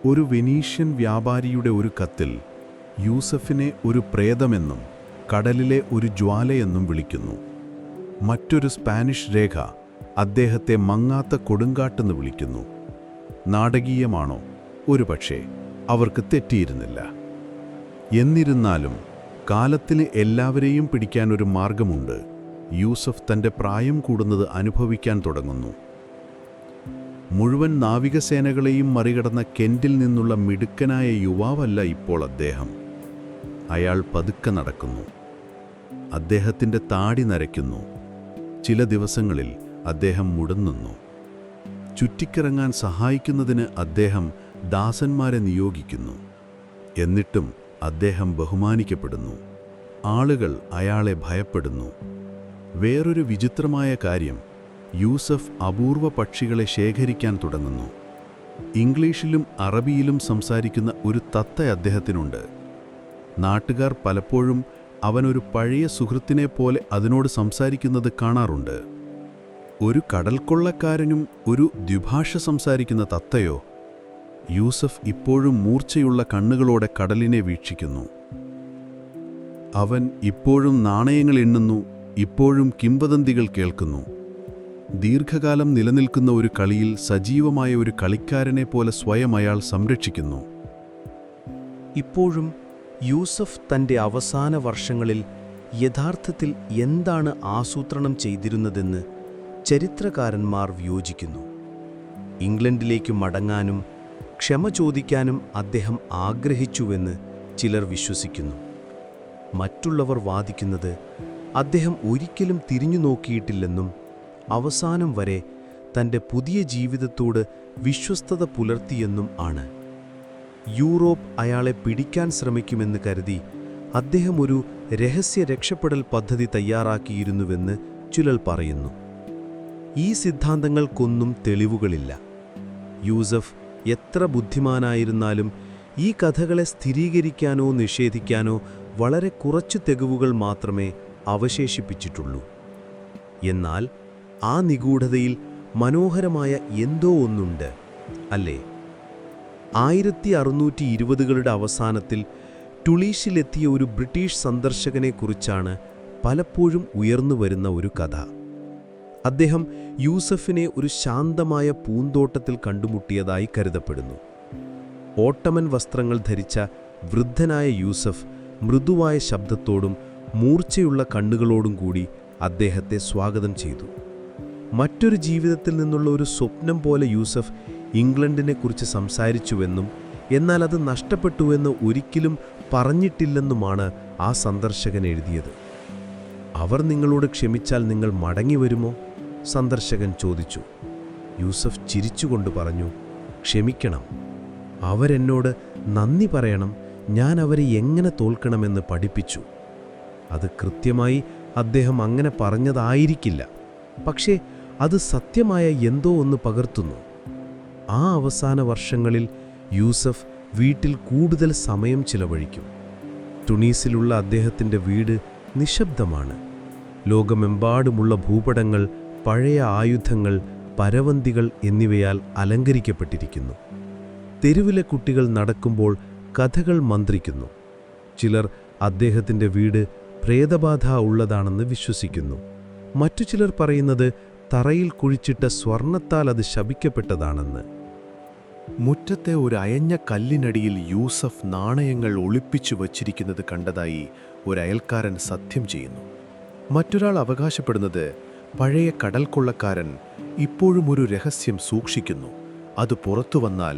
ഒരു വെനീഷ്യൻ വ്യാപാരിയുടെ ഒരു കത്തിൽ യൂസഫിനെ ഒരു പ്രേതമെന്നും കടലിലെ ഒരു ജ്വാലയെന്നും വിളിക്കുന്നു. മറ്റൊരു സ്പാനിഷ് രേഖ അദ്ദേഹത്തെ മങ്ങാത്ത കൊടുങ്കാട്ടെന്ന് വിളിക്കുന്നു. നാടകീയമാണോ? ഒരുപക്ഷേ അവർക്ക് തെറ്റിയിരുന്നില്ല. എന്നിരുന്നാലും കാലത്തിന് എല്ലാവരെയും പിടിക്കാൻ ഒരു മാർഗമുണ്ട്. യൂസഫ് തൻ്റെ പ്രായം കൂടുന്നത് അനുഭവിക്കാൻ തുടങ്ങുന്നു. മുഴുവൻ നാവികസേനകളെയും മറികടന്ന കെൻറ്റിൽ നിന്നുള്ള മിടുക്കനായ യുവാവല്ല ഇപ്പോൾ അദ്ദേഹം. അയാൾ പതുക്കെ നടക്കുന്നു. അദ്ദേഹത്തിൻ്റെ താടി നരയ്ക്കുന്നു. ചില ദിവസങ്ങളിൽ അദ്ദേഹം മുടങ്ങുന്നു. ചുറ്റിക്കിറങ്ങാൻ സഹായിക്കുന്നതിന് അദ്ദേഹം ദാസന്മാരെ നിയോഗിക്കുന്നു. എന്നിട്ടും അദ്ദേഹം ബഹുമാനിക്കപ്പെടുന്നു. ആളുകൾ അയാളെ ഭയപ്പെടുന്നു. വേറൊരു വിചിത്രമായ കാര്യം, യൂസഫ് അപൂർവ പക്ഷികളെ ശേഖരിക്കാൻ തുടങ്ങുന്നു. ഇംഗ്ലീഷിലും അറബിയിലും സംസാരിക്കുന്ന ഒരു തത്ത അദ്ദേഹത്തിനുണ്ട്. നാട്ടുകാർ പലപ്പോഴും അവനൊരു പഴയ സുഹൃത്തിനെ പോലെ അതിനോട് സംസാരിക്കുന്നത് കാണാറുണ്ട്. ഒരു കടൽക്കൊള്ളക്കാരനും ഒരു ദ്വിഭാഷ സംസാരിക്കുന്ന തത്തയോ? യൂസഫ് ഇപ്പോഴും മൂർച്ചയുള്ള കണ്ണുകളോടെ കടലിനെ വീക്ഷിക്കുന്നു. അവൻ ഇപ്പോഴും നാണയങ്ങൾ എണ്ണുന്നു, ഇപ്പോഴും കിംവദന്തികൾ കേൾക്കുന്നു. ദീർഘകാലം നിലനിൽക്കുന്ന ഒരു കളിയിൽ സജീവമായ ഒരു കളിക്കാരനെ പോലെ സ്വയം അയാൾ സംരക്ഷിക്കുന്നു. ഇപ്പോഴും യൂസഫ് തൻ്റെ അവസാന വർഷങ്ങളിൽ യഥാർത്ഥത്തിൽ എന്താണ് ആസൂത്രണം ചെയ്തിരുന്നതെന്ന് ചരിത്രകാരന്മാർ വിയോജിക്കുന്നു. ഇംഗ്ലണ്ടിലേക്ക് മടങ്ങാനും ക്ഷമ ചോദിക്കാനും അദ്ദേഹം ആഗ്രഹിച്ചുവെന്ന് ചിലർ വിശ്വസിക്കുന്നു. മറ്റുള്ളവർ വാദിക്കുന്നത് അദ്ദേഹം ഒരിക്കലും തിരിഞ്ഞു നോക്കിയിട്ടില്ലെന്നും അവസാനം വരെ തൻ്റെ പുതിയ ജീവിതത്തോട് വിശ്വസ്തത പുലർത്തിയെന്നും ആണ്. യൂറോപ്പ് അയാളെ പിടിക്കാൻ ശ്രമിക്കുമെന്ന് കരുതി അദ്ദേഹം ഒരു രഹസ്യ രക്ഷപ്പെടൽ പദ്ധതി തയ്യാറാക്കിയിരുന്നുവെന്ന് ചിലർ പറയുന്നു. ഈ സിദ്ധാന്തങ്ങൾക്കൊന്നും തെളിവുകളില്ല. യൂസഫ് എത്ര ബുദ്ധിമാനായിരുന്നാലും ഈ കഥകളെ സ്ഥിരീകരിക്കാനോ നിഷേധിക്കാനോ വളരെ കുറച്ചു തെളിവുകൾ മാത്രമേ അവശേഷിപ്പിച്ചിട്ടുള്ളൂ. എന്നാൽ ആ നിഗൂഢതയിൽ മനോഹരമായ എന്തോ ഒന്നുണ്ട്, അല്ലേ? 1620കളുടെ അവസാനത്തിൽ ടുണീസിലെത്തിയ ഒരു ബ്രിട്ടീഷ് സന്ദർശകനെക്കുറിച്ചാണ് പലപ്പോഴും ഉയർന്നുവരുന്ന ഒരു കഥ. അദ്ദേഹം യൂസഫിനെ ഒരു ശാന്തമായ പൂന്തോട്ടത്തിൽ കണ്ടുമുട്ടിയതായി കരുതപ്പെടുന്നു. ഓട്ടമൻ വസ്ത്രങ്ങൾ ധരിച്ച വൃദ്ധനായ യൂസഫ് മൃദുവായ ശബ്ദത്തോടും മൂർച്ചയുള്ള കണ്ണുകളോടും കൂടി അദ്ദേഹത്തെ സ്വാഗതം ചെയ്തു. മറ്റൊരു ജീവിതത്തിൽ നിന്നുള്ള ഒരു സ്വപ്നം പോലെ യൂസഫ് ഇംഗ്ലണ്ടിനെക്കുറിച്ച് സംസാരിച്ചുവെന്നും എന്നാൽ അത് നഷ്ടപ്പെട്ടുവെന്ന് ഒരിക്കലും പറഞ്ഞിട്ടില്ലെന്നുമാണ് ആ സന്ദർശകൻ എഴുതിയത്. അവർ നിങ്ങളോട് ക്ഷമിച്ചാൽ നിങ്ങൾ മടങ്ങിവരുമോ? സന്ദർശകൻ ചോദിച്ചു. യൂസഫ് ചിരിച്ചുകൊണ്ട് പറഞ്ഞു, ക്ഷമിക്കണം. അവരെന്നോട് നന്ദി പറയണം. ഞാൻ അവരെ എങ്ങനെ തോൽക്കണമെന്ന് പഠിപ്പിച്ചു. അത് കൃത്യമായി അദ്ദേഹം അങ്ങനെ പറഞ്ഞതായിരിക്കില്ല, പക്ഷേ അത് സത്യമായ എന്തോ ഒന്ന് പകർത്തുന്നു. ആ അവസാന വർഷങ്ങളിൽ യൂസഫ് വീട്ടിൽ കൂടുതൽ സമയം ചിലവഴിക്കും. ടുണീസിലുള്ള അദ്ദേഹത്തിൻ്റെ വീട് നിശബ്ദമാണ്. ലോകമെമ്പാടുമുള്ള ഭൂപടങ്ങൾ, പഴയ ആയുധങ്ങൾ, പരവന്തികൾ എന്നിവയാൽ അലങ്കരിക്കപ്പെട്ടിരിക്കുന്നു. തെരുവിലെ കുട്ടികൾ നടക്കുമ്പോൾ കഥകൾ മന്ത്രിക്കുന്നു. ചിലർ അദ്ദേഹത്തിൻ്റെ വീട് പ്രേതബാധ ഉള്ളതാണെന്ന് വിശ്വസിക്കുന്നു. മറ്റു ചിലർ പറയുന്നത് തറയിൽ കുഴിച്ചിട്ട സ്വർണത്താൽ അത് ശപിക്കപ്പെട്ടതാണെന്ന്. മുറ്റത്തെ ഒരു അയഞ്ഞ കല്ലിനടിയിൽ യൂസഫ് നാണയങ്ങൾ ഒളിപ്പിച്ചു വച്ചിരിക്കുന്നത് കണ്ടതായി ഒരു അയൽക്കാരൻ സത്യം ചെയ്യുന്നു. മറ്റൊരാൾ അവകാശപ്പെടുന്നത് പഴയ കടൽക്കൊള്ളക്കാരൻ ഇപ്പോഴും ഒരു രഹസ്യം സൂക്ഷിക്കുന്നു. അത് പുറത്തു വന്നാൽ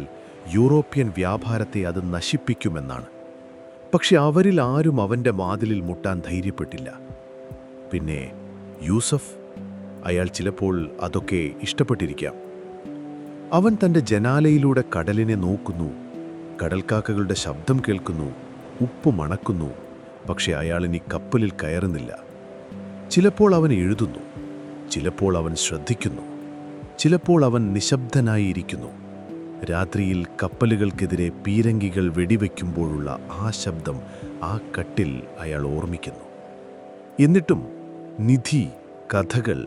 യൂറോപ്യൻ വ്യാപാരത്തെ അത് നശിപ്പിക്കുമെന്നാണ്. പക്ഷെ അവരിൽ ആരും അവൻ്റെ വാതിലിൽ മുട്ടാൻ ധൈര്യപ്പെട്ടില്ല. പിന്നെ യൂസഫ്, അയാൾ ചിലപ്പോൾ അതൊക്കെ ഇഷ്ടപ്പെട്ടിരിക്കാം. അവൻ തൻ്റെ ജനാലയിലൂടെ കടലിനെ നോക്കുന്നു, കടൽക്കാക്കകളുടെ ശബ്ദം കേൾക്കുന്നു, ഉപ്പ് മണക്കുന്നു. പക്ഷെ അയാളിനി കപ്പലിൽ കയറുന്നില്ല. ചിലപ്പോൾ അവൻ എഴുതുന്നു, ചിലപ്പോൾ അവൻ ശ്രദ്ധിക്കുന്നു, ചിലപ്പോൾ അവൻ നിശബ്ദനായിരിക്കുന്നു. രാത്രിയിൽ കപ്പലുകൾക്കെതിരെ പീരങ്കികൾ വെടിവെക്കുമ്പോഴുള്ള ആ ശബ്ദം ആ കട്ടിൽ അയാൾ ഓർമ്മിക്കുന്നു. എന്നിട്ടും നിധി, കഥകൾ,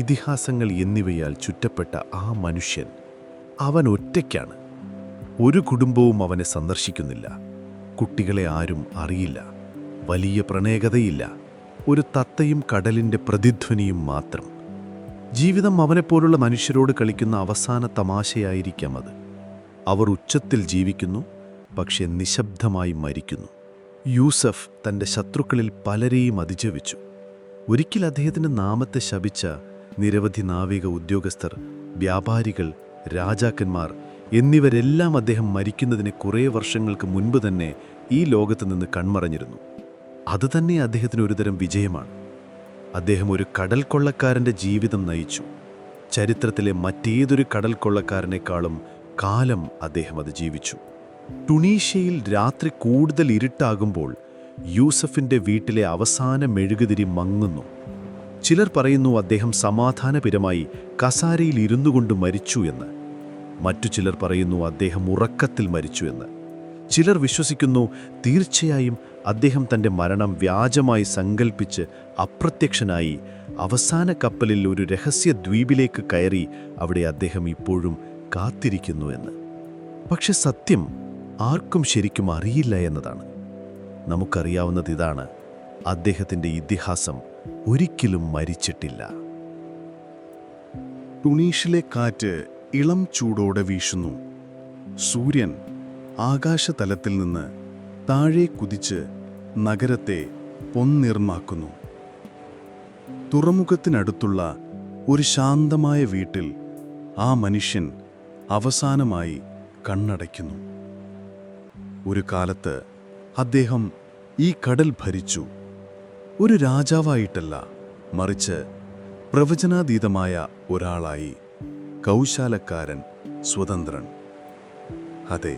ഇതിഹാസങ്ങൾ എന്നിവയാൽ ചുറ്റപ്പെട്ട ആ മനുഷ്യൻ, അവൻ ഒറ്റയ്ക്കാണ്. ഒരു കുടുംബവും അവനെ സന്ദർശിക്കുന്നില്ല. കുട്ടികളെ ആരും അറിയില്ല. വലിയ പ്രണയകഥയില്ല. ഒരു തത്തയും കടലിൻ്റെ പ്രതിധ്വനിയും മാത്രം. ജീവിതം അവനെപ്പോലുള്ള മനുഷ്യരോട് കളിക്കുന്ന അവസാന തമാശയായിരിക്കാം അത്. അവർ ഉച്ചത്തിൽ ജീവിക്കുന്നു, പക്ഷെ നിശബ്ദമായി മരിക്കുന്നു. യൂസഫ് തൻ്റെ ശത്രുക്കളിൽ പലരെയും അതിജീവിച്ചു. ഒരിക്കൽ അദ്ദേഹത്തിൻ്റെ നാമത്തെ ശപിച്ച നിരവധി നാവിക ഉദ്യോഗസ്ഥർ, വ്യാപാരികൾ, രാജാക്കന്മാർ എന്നിവരെല്ലാം അദ്ദേഹം മരിക്കുന്നതിന് കുറേ വർഷങ്ങൾക്ക് മുൻപ് തന്നെ ഈ ലോകത്ത് നിന്ന് കൺമറഞ്ഞിരുന്നു. അതുതന്നെ അദ്ദേഹത്തിന് ഒരുതരം വിജയമാണ്. അദ്ദേഹം ഒരു കടൽ കൊള്ളക്കാരൻ്റെ ജീവിതം നയിച്ചു. ചരിത്രത്തിലെ മറ്റേതൊരു കടൽ കൊള്ളക്കാരനേക്കാളും കാലം അദ്ദേഹം അത് ജീവിച്ചു. ടുണീഷ്യയിൽ രാത്രി കൂടുതൽ ഇരുട്ടാകുമ്പോൾ യൂസഫിൻ്റെ വീട്ടിലെ അവസാന മെഴുകുതിരി മങ്ങുന്നു. ചിലർ പറയുന്നു അദ്ദേഹം സമാധാനപരമായി കസാരയിൽ ഇരുന്നു കൊണ്ട് മരിച്ചു എന്ന്. മറ്റു ചിലർ പറയുന്നു അദ്ദേഹം ഉറക്കത്തിൽ മരിച്ചു എന്ന്. ചിലർ വിശ്വസിക്കുന്നു തീർച്ചയായും അദ്ദേഹം തൻ്റെ മരണം വ്യാജമായി സങ്കൽപ്പിച്ച് അപ്രത്യക്ഷനായി അവസാന കപ്പലിൽ ഒരു രഹസ്യ ദ്വീപിലേക്ക് കയറി അവിടെ അദ്ദേഹം ഇപ്പോഴും കാത്തിരിക്കുന്നു എന്ന്. പക്ഷെ സത്യം ആർക്കും ശരിക്കും അറിയില്ല എന്നതാണ്. നമുക്കറിയാവുന്നത് ഇതാണ്: അദ്ദേഹത്തിൻ്റെ ഇതിഹാസം ഒരിക്കലും മരിച്ചിട്ടില്ല. ടുണീഷിലെ കാറ്റ് ഇളം ചൂടോടെ വീശുന്നു. സൂര്യൻ ആകാശതലത്തിൽ നിന്ന് താഴെ കുതിച്ച് നഗരത്തെ പൊന്നിർമാക്കുന്നു. തുറമുഖത്തിനടുത്തുള്ള ഒരു ശാന്തമായ വീട്ടിൽ ആ മനുഷ്യൻ അവസാനമായി കണ്ണടയ്ക്കുന്നു. ഒരു കാലത്ത് അദ്ദേഹം ഈ കടൽ ഭരിച്ചു. ഒരു രാജാവായിട്ടല്ല, മറിച്ച് പ്രവചനാതീതമായ ഒരാളായി, കൗശാലക്കാരൻ, സ്വതന്ത്രൻ. അതെ,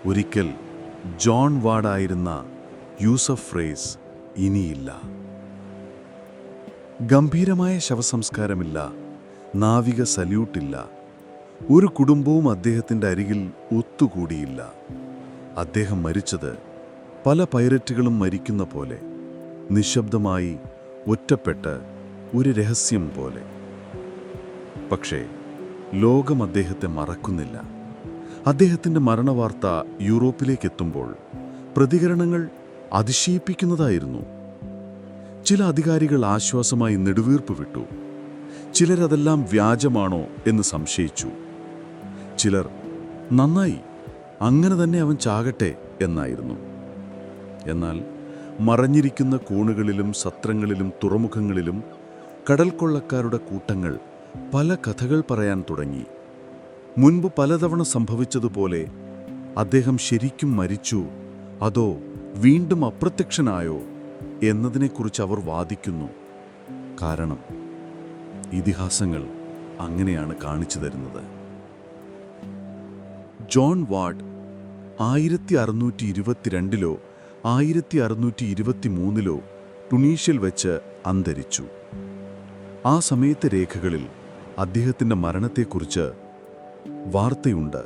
ഒരിക്കൽ ജോൺ വാർഡായിരുന്ന യൂസഫ് ഫ്രേസ് ഇനിയില്ല. ഗംഭീരമായ ശവസംസ്കാരമില്ല, നാവിക സല്യൂട്ടില്ല, ഒരു കുടുംബവും അദ്ദേഹത്തിൻ്റെ അരികിൽ ഒത്തുകൂടിയില്ല. അദ്ദേഹം മരിച്ചത് പല പൈററ്റുകളും മരിക്കുന്ന പോലെ, നിശബ്ദമായി, ഒറ്റപ്പെട്ട്, ഒരു രഹസ്യം പോലെ. പക്ഷേ ലോകം അദ്ദേഹത്തെ മറക്കുന്നില്ല. അദ്ദേഹത്തിൻ്റെ മരണവാർത്ത യൂറോപ്പിലേക്കെത്തുമ്പോൾ പ്രതികരണങ്ങൾ അതിശയിപ്പിക്കുന്നതായിരുന്നു. ചില അധികാരികൾ ആശ്വാസമായി നെടുവീർപ്പ് വിട്ടു. ചിലരതെല്ലാം വ്യാജമാണോ എന്ന് സംശയിച്ചു. ചിലർ നന്നായി, അങ്ങനെ തന്നെ അവൻ ചാകട്ടെ എന്നായിരുന്നു. എന്നാൽ മറഞ്ഞിരിക്കുന്ന കോണുകളിലും സത്രങ്ങളിലും തുറമുഖങ്ങളിലും കടൽക്കൊള്ളക്കാരുടെ കൂട്ടങ്ങൾ പല കഥകൾ പറയാൻ തുടങ്ങി. മുൻപ് പലതവണ സംഭവിച്ചതുപോലെ അദ്ദേഹം ശരിക്കും മരിച്ചു, അതോ വീണ്ടും അപ്രത്യക്ഷനായോ എന്നതിനെക്കുറിച്ച് അവർ വാദിക്കുന്നു. കാരണം ഇതിഹാസങ്ങൾ അങ്ങനെയാണ് കാണിച്ചു തരുന്നത്. ജോൺ വാർഡ് 1622 1623 ടുണീഷ്യയിൽ വെച്ച് അന്തരിച്ചു. ആ സമയത്തെ രേഖകളിൽ അദ്ദേഹത്തിൻ്റെ മരണത്തെക്കുറിച്ച് വാർത്തയുണ്ട്,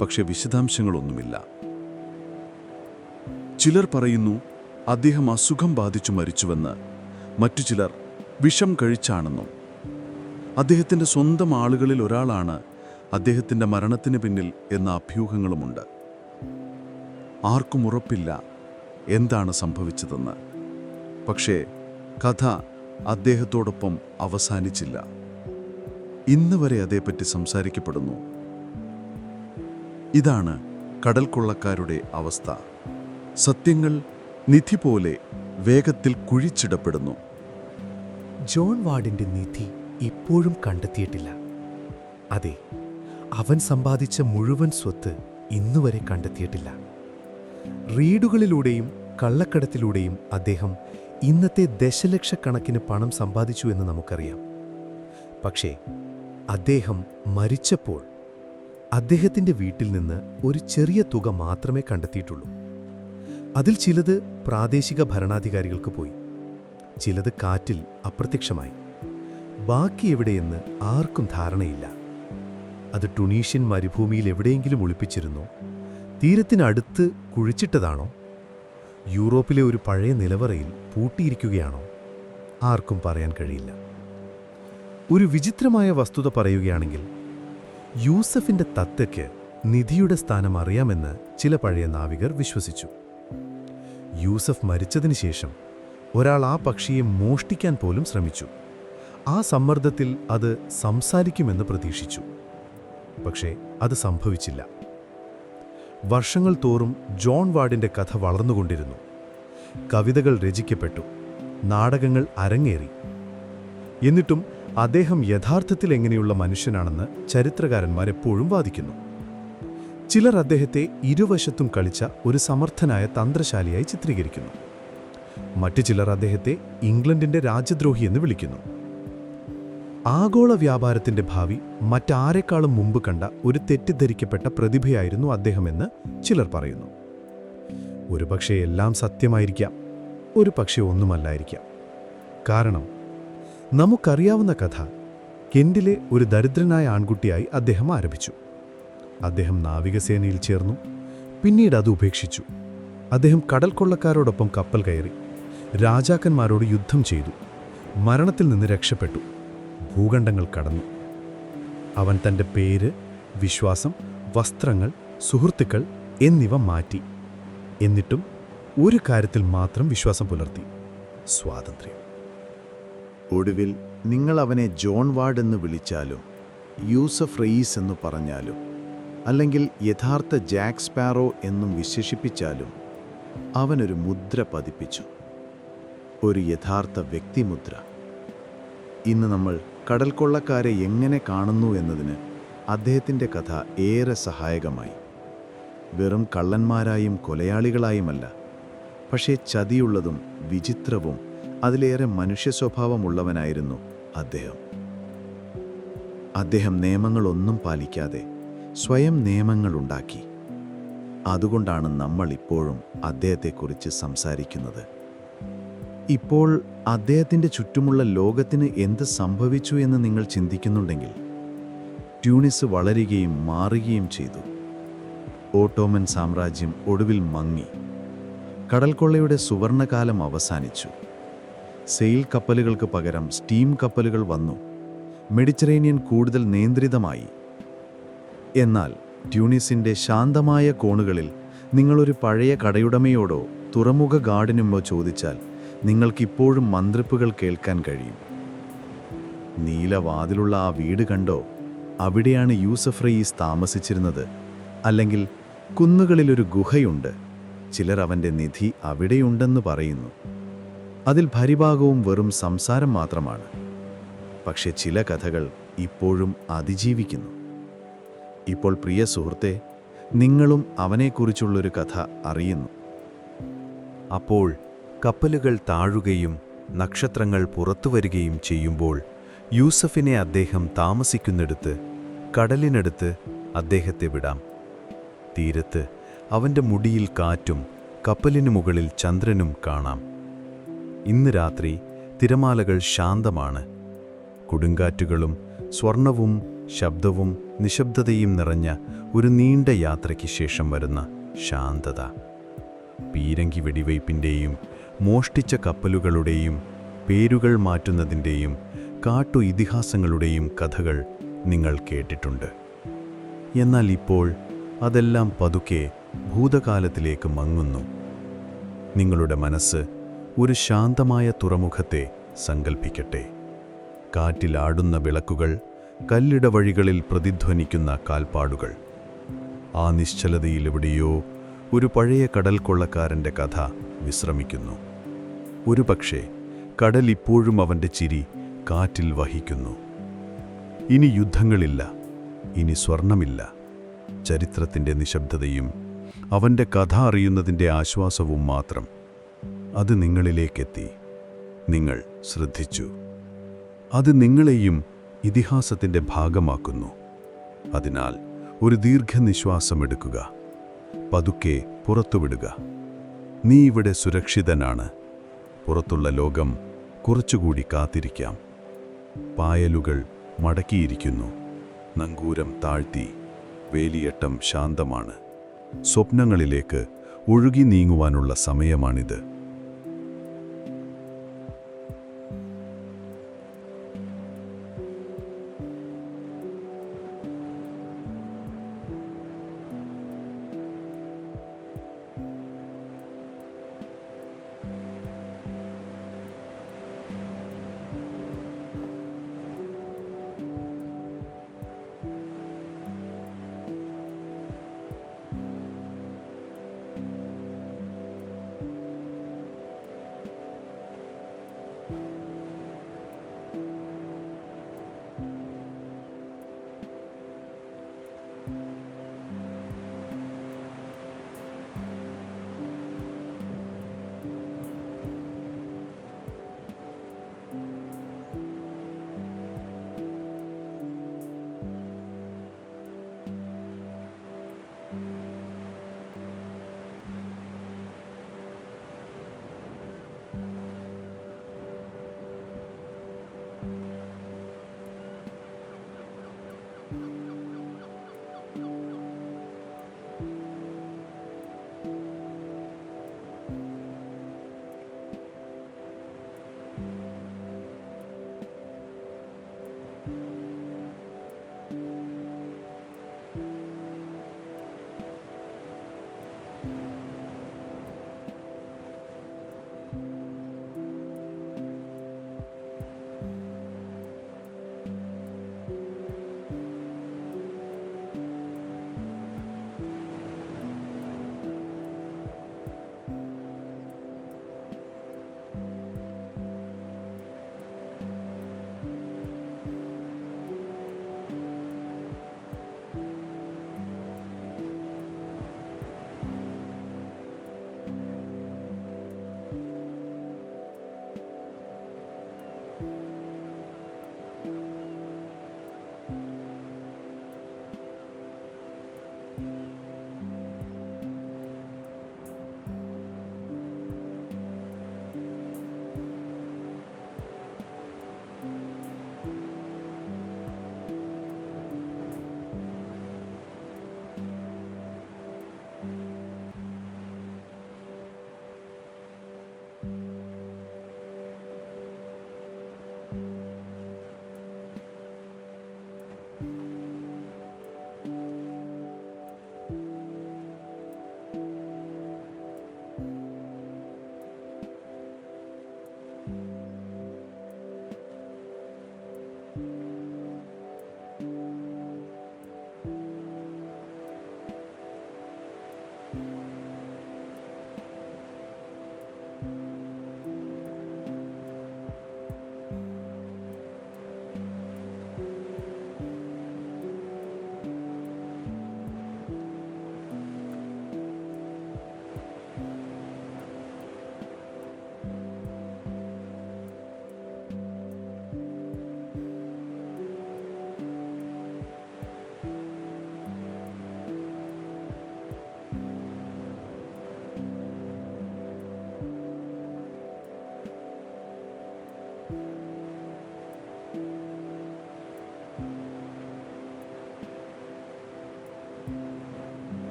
പക്ഷെ വിശദാംശങ്ങളൊന്നുമില്ല. ചിലർ പറയുന്നു അദ്ദേഹം അസുഖം ബാധിച്ചു മരിച്ചുവെന്ന്, മറ്റു ചിലർ വിഷം കഴിച്ചാണെന്നും. അദ്ദേഹത്തിൻ്റെ സ്വന്തം ആളുകളിൽ ഒരാളാണ് അദ്ദേഹത്തിൻ്റെ മരണത്തിന് പിന്നിൽ എന്ന അഭ്യൂഹങ്ങളുമുണ്ട്. ആർക്കും ഉറപ്പില്ല എന്താണ് സംഭവിച്ചതെന്ന്. പക്ഷേ കഥ അദ്ദേഹത്തോടൊപ്പം അവസാനിച്ചില്ല. ഇന്ന് വരെ അതേപ്പറ്റി സംസാരിക്കപ്പെടുന്നു. ഇതാണ് കടൽക്കൊള്ളക്കാരുടെ അവസ്ഥ. സത്യങ്ങൾ നിധി പോലെ വേഗത്തിൽ കുഴിച്ചിടപ്പെടുന്നു. ജോൺ വാർഡിൻ്റെ നിധി ഇപ്പോഴും കണ്ടെത്തിയിട്ടില്ല. അതെ, അവൻ സമ്പാദിച്ച മുഴുവൻ സ്വത്ത് ഇന്നുവരെ കണ്ടെത്തിയിട്ടില്ല. റീഡുകളിലൂടെയും കള്ളക്കടത്തിലൂടെയും അദ്ദേഹം ഇന്നത്തെ ദശലക്ഷക്കണക്കിന് പണം സമ്പാദിച്ചു എന്ന് നമുക്കറിയാം. പക്ഷേ അദ്ദേഹം മരിച്ചപ്പോൾ അദ്ദേഹത്തിൻ്റെ വീട്ടിൽ നിന്ന് ഒരു ചെറിയ തുക മാത്രമേ കണ്ടെത്തിയിട്ടുള്ളൂ. അതിൽ ചിലത് പ്രാദേശിക ഭരണാധികാരികൾക്ക് പോയി, ചിലത് കാറ്റിൽ അപ്രത്യക്ഷമായി. ബാക്കി എവിടെയെന്ന് ആർക്കും ധാരണയില്ല. അത് ടുണീഷ്യൻ മരുഭൂമിയിൽ എവിടെയെങ്കിലും ഒളിപ്പിച്ചിരുന്നോ? തീരത്തിനടുത്ത് കുഴിച്ചിട്ടതാണോ? യൂറോപ്പിലെ ഒരു പഴയ നിലവറയിൽ പൂട്ടിയിരിക്കുകയാണോ? ആർക്കും പറയാൻ കഴിയില്ല. ഒരു വിചിത്രമായ വസ്തുത പറയുകയാണെങ്കിൽ, യൂസഫിൻ്റെ തത്തയ്ക്ക് നിധിയുടെ സ്ഥാനം അറിയാമെന്ന് ചില പഴയ നാവികർ വിശ്വസിച്ചു. യൂസഫ് മരിച്ചതിന് ശേഷം ഒരാൾ ആ പക്ഷിയെ മോഷ്ടിക്കാൻ പോലും ശ്രമിച്ചു. ആ സമ്മർദ്ദത്തിൽ അത് സംസാരിക്കുമെന്ന് പ്രതീക്ഷിച്ചു. പക്ഷേ അത് സംഭവിച്ചില്ല. വർഷങ്ങൾ തോറും ജോൺ വാർഡിൻ്റെ കഥ വളർന്നുകൊണ്ടിരുന്നു. കവിതകൾ രചിക്കപ്പെട്ടു, നാടകങ്ങൾ അരങ്ങേറി. എന്നിട്ടും അദ്ദേഹം യഥാർത്ഥത്തിൽ എങ്ങനെയുള്ള മനുഷ്യനാണെന്ന് ചരിത്രകാരന്മാർ എപ്പോഴും വാദിക്കുന്നു. ചിലർ അദ്ദേഹത്തെ ഇരുവശത്തും കളിച്ച ഒരു സമർത്ഥനായ തന്ത്രശാലിയായി ചിത്രീകരിക്കുന്നു. മറ്റു ചിലർ അദ്ദേഹത്തെ ഇംഗ്ലണ്ടിൻ്റെ രാജ്യദ്രോഹി എന്ന് വിളിക്കുന്നു. ആഗോള വ്യാപാരത്തിൻ്റെ ഭാവി മറ്റാരെക്കാളും മുമ്പ് കണ്ട ഒരു തെറ്റിദ്ധരിക്കപ്പെട്ട പ്രതിഭയായിരുന്നു അദ്ദേഹമെന്ന് ചിലർ പറയുന്നു. ഒരുപക്ഷെ എല്ലാം സത്യമായിരിക്കാം, ഒരു പക്ഷേ ഒന്നുമല്ലായിരിക്കാം. കാരണം നമുക്കറിയാവുന്ന കഥ, കെൻഡിലെ ഒരു ദരിദ്രനായ ആൺകുട്ടിയായി അദ്ദേഹം ആരംഭിച്ചു. അദ്ദേഹം നാവികസേനയിൽ ചേർന്നു, പിന്നീട് അത് ഉപേക്ഷിച്ചു. അദ്ദേഹം കടൽക്കൊള്ളക്കാരോടൊപ്പം കപ്പൽ കയറി, രാജാക്കന്മാരോട് യുദ്ധം ചെയ്തു, മരണത്തിൽ നിന്ന് രക്ഷപ്പെട്ടു, ഭൂഖണ്ഡങ്ങൾ കടന്നു. അവൻ തൻ്റെ പേര്, വിശ്വാസം, വസ്ത്രങ്ങൾ, സുഹൃത്തുക്കൾ എന്നിവ മാറ്റി. എന്നിട്ടും ഒരു കാര്യത്തിൽ മാത്രം വിശ്വാസം പുലർത്തി: സ്വാതന്ത്ര്യം. ഒടുവിൽ നിങ്ങൾ അവനെ ജോൺ വാർഡ് എന്ന് വിളിച്ചാലും യൂസഫ് റയീസ് എന്ന് പറഞ്ഞാലും അല്ലെങ്കിൽ യഥാർത്ഥ ജാക്ക് സ്പാരോ എന്നും വിശേഷിപ്പിച്ചാലും അവനൊരു മുദ്ര പതിപ്പിച്ചു, ഒരു യഥാർത്ഥ വ്യക്തിമുദ്ര. ഇന്ന് നമ്മൾ കടൽക്കൊള്ളക്കാരെ എങ്ങനെ കാണുന്നു എന്നതിന് അദ്ദേഹത്തിൻ്റെ കഥ ഏറെ സഹായകമായി. വെറും കള്ളന്മാരായും കൊലയാളികളായുമല്ല, പക്ഷേ ചതിയുള്ളതും വിചിത്രവും അതിലേറെ മനുഷ്യ സ്വഭാവമുള്ളവനായിരുന്നു അദ്ദേഹം. അദ്ദേഹം നിയമങ്ങളൊന്നും പാലിക്കാതെ സ്വയം നിയമങ്ങളുണ്ടാക്കി. അതുകൊണ്ടാണ് നമ്മൾ ഇപ്പോഴും അദ്ദേഹത്തെക്കുറിച്ച് സംസാരിക്കുന്നത്. ഇപ്പോൾ അദ്ദേഹത്തിൻ്റെ ചുറ്റുമുള്ള ലോകത്തിന് എന്ത് സംഭവിച്ചു എന്ന് നിങ്ങൾ ചിന്തിക്കുന്നുണ്ടെങ്കിൽ, ട്യൂണിസ് വളരുകയും മാറുകയും ചെയ്തു. ഓട്ടോമൻ സാമ്രാജ്യം ഒടുവിൽ മങ്ങി. കടൽക്കൊള്ളയുടെ സുവർണകാലം അവസാനിച്ചു. സെയിൽ കപ്പലുകൾക്ക് പകരം സ്റ്റീം കപ്പലുകൾ വന്നു. മെഡിറ്ററേനിയൻ കൂടുതൽ നിയന്ത്രിതമായി. എന്നാൽ ട്യൂണിസിൻ്റെ ശാന്തമായ കോണുകളിൽ നിങ്ങളൊരു പഴയ കടയുടമയോടോ തുറമുഖ ഗാർഡിനുമോ ചോദിച്ചാൽ നിങ്ങൾക്കിപ്പോഴും മന്ത്രിപ്പുകൾ കേൾക്കാൻ കഴിയും. നീലവാതിലുള്ള ആ വീട് കണ്ടോ? അവിടെയാണ് യൂസഫ് റയീസ് താമസിച്ചിരുന്നത്. അല്ലെങ്കിൽ കുന്നുകളിലൊരു ഗുഹയുണ്ട്, ചിലർ അവൻ്റെ നിധി അവിടെയുണ്ടെന്ന് പറയുന്നു. അതിൽ ഭരിഭാഗവും വെറും സംസാരം മാത്രമാണ്. പക്ഷെ ചില കഥകൾ ഇപ്പോഴും അതിജീവിക്കുന്നു. ഇപ്പോൾ പ്രിയ സുഹൃത്തെ, നിങ്ങളും അവനെക്കുറിച്ചുള്ളൊരു കഥ അറിയുന്നു. അപ്പോൾ കപ്പലുകൾ താഴുകയും നക്ഷത്രങ്ങൾ പുറത്തുവരികയും ചെയ്യുമ്പോൾ യൂസഫിനെ അദ്ദേഹം താമസിക്കുന്നിടത്ത്, കടലിനടുത്ത് അദ്ദേഹത്തെ വിടാം. തീരത്ത് അവൻ്റെ മുടിയിൽ കാറ്റും കപ്പലിനു മുകളിൽ ചന്ദ്രനും കാണാം. ഇന്ന് രാത്രി തിരമാലകൾ ശാന്തമാണ്. കൊടുങ്കാറ്റുകളും സ്വർണവും ശബ്ദവും നിശബ്ദതയും നിറഞ്ഞ ഒരു നീണ്ട യാത്രയ്ക്ക് ശേഷം വരുന്ന ശാന്തത. പീരങ്കി വെടിവയ്പ്പിൻ്റെയും മോഷ്ടിച്ച കപ്പലുകളുടെയും പേരുകൾ മാറ്റുന്നതിൻ്റെയും കാട്ടു ഇതിഹാസങ്ങളുടെയും കഥകൾ നിങ്ങൾ കേട്ടിട്ടുണ്ട്. എന്നാൽ ഇപ്പോൾ അതെല്ലാം പതുക്കെ ഭൂതകാലത്തിലേക്ക് മങ്ങുന്നു. നിങ്ങളുടെ മനസ്സ് ഒരു ശാന്തമായ തുറമുഖത്തെ സങ്കൽപ്പിക്കട്ടെ. കാറ്റിലാടുന്ന വിളക്കുകൾ, കല്ലിടവഴികളിൽ പ്രതിധ്വനിക്കുന്ന കാൽപ്പാടുകൾ. ആ നിശ്ചലതയിലെവിടെയോ ഒരു പഴയ കടൽ കൊള്ളക്കാരൻ്റെ കഥ വിശ്രമിക്കുന്നു. ഒരുപക്ഷേ കടൽ ഇപ്പോഴും അവൻ്റെ ചിരി കാറ്റിൽ വഹിക്കുന്നു. ഇനി യുദ്ധങ്ങളില്ല, ഇനി സ്വർണമില്ല. ചരിത്രത്തിൻ്റെ നിശബ്ദതയും അവൻ്റെ കഥ അറിയുന്നതിൻ്റെ ആശ്വാസവും മാത്രം. അത് നിങ്ങളിലേക്കെത്തി. നിങ്ങൾ ശ്രദ്ധിച്ചു. അത് നിങ്ങളെയും ഇതിഹാസത്തിൻ്റെ ഭാഗമാക്കുന്നു. അതിനാൽ ഒരു ദീർഘനിശ്വാസമെടുക്കുക. പതുക്കെ പുറത്തുവിടുക. നീ ഇവിടെ സുരക്ഷിതനാണ്. പുറത്തുള്ള ലോകം കുറച്ചുകൂടി കാത്തിരിക്കാം. പായലുകൾ മടക്കിയിരിക്കുന്നു. നങ്കൂരം താഴ്ത്തി. വേലിയേട്ടം ശാന്തമാണ്. സ്വപ്നങ്ങളിലേക്ക് ഒഴുകി നീങ്ങുവാനുള്ള സമയമാണിത്.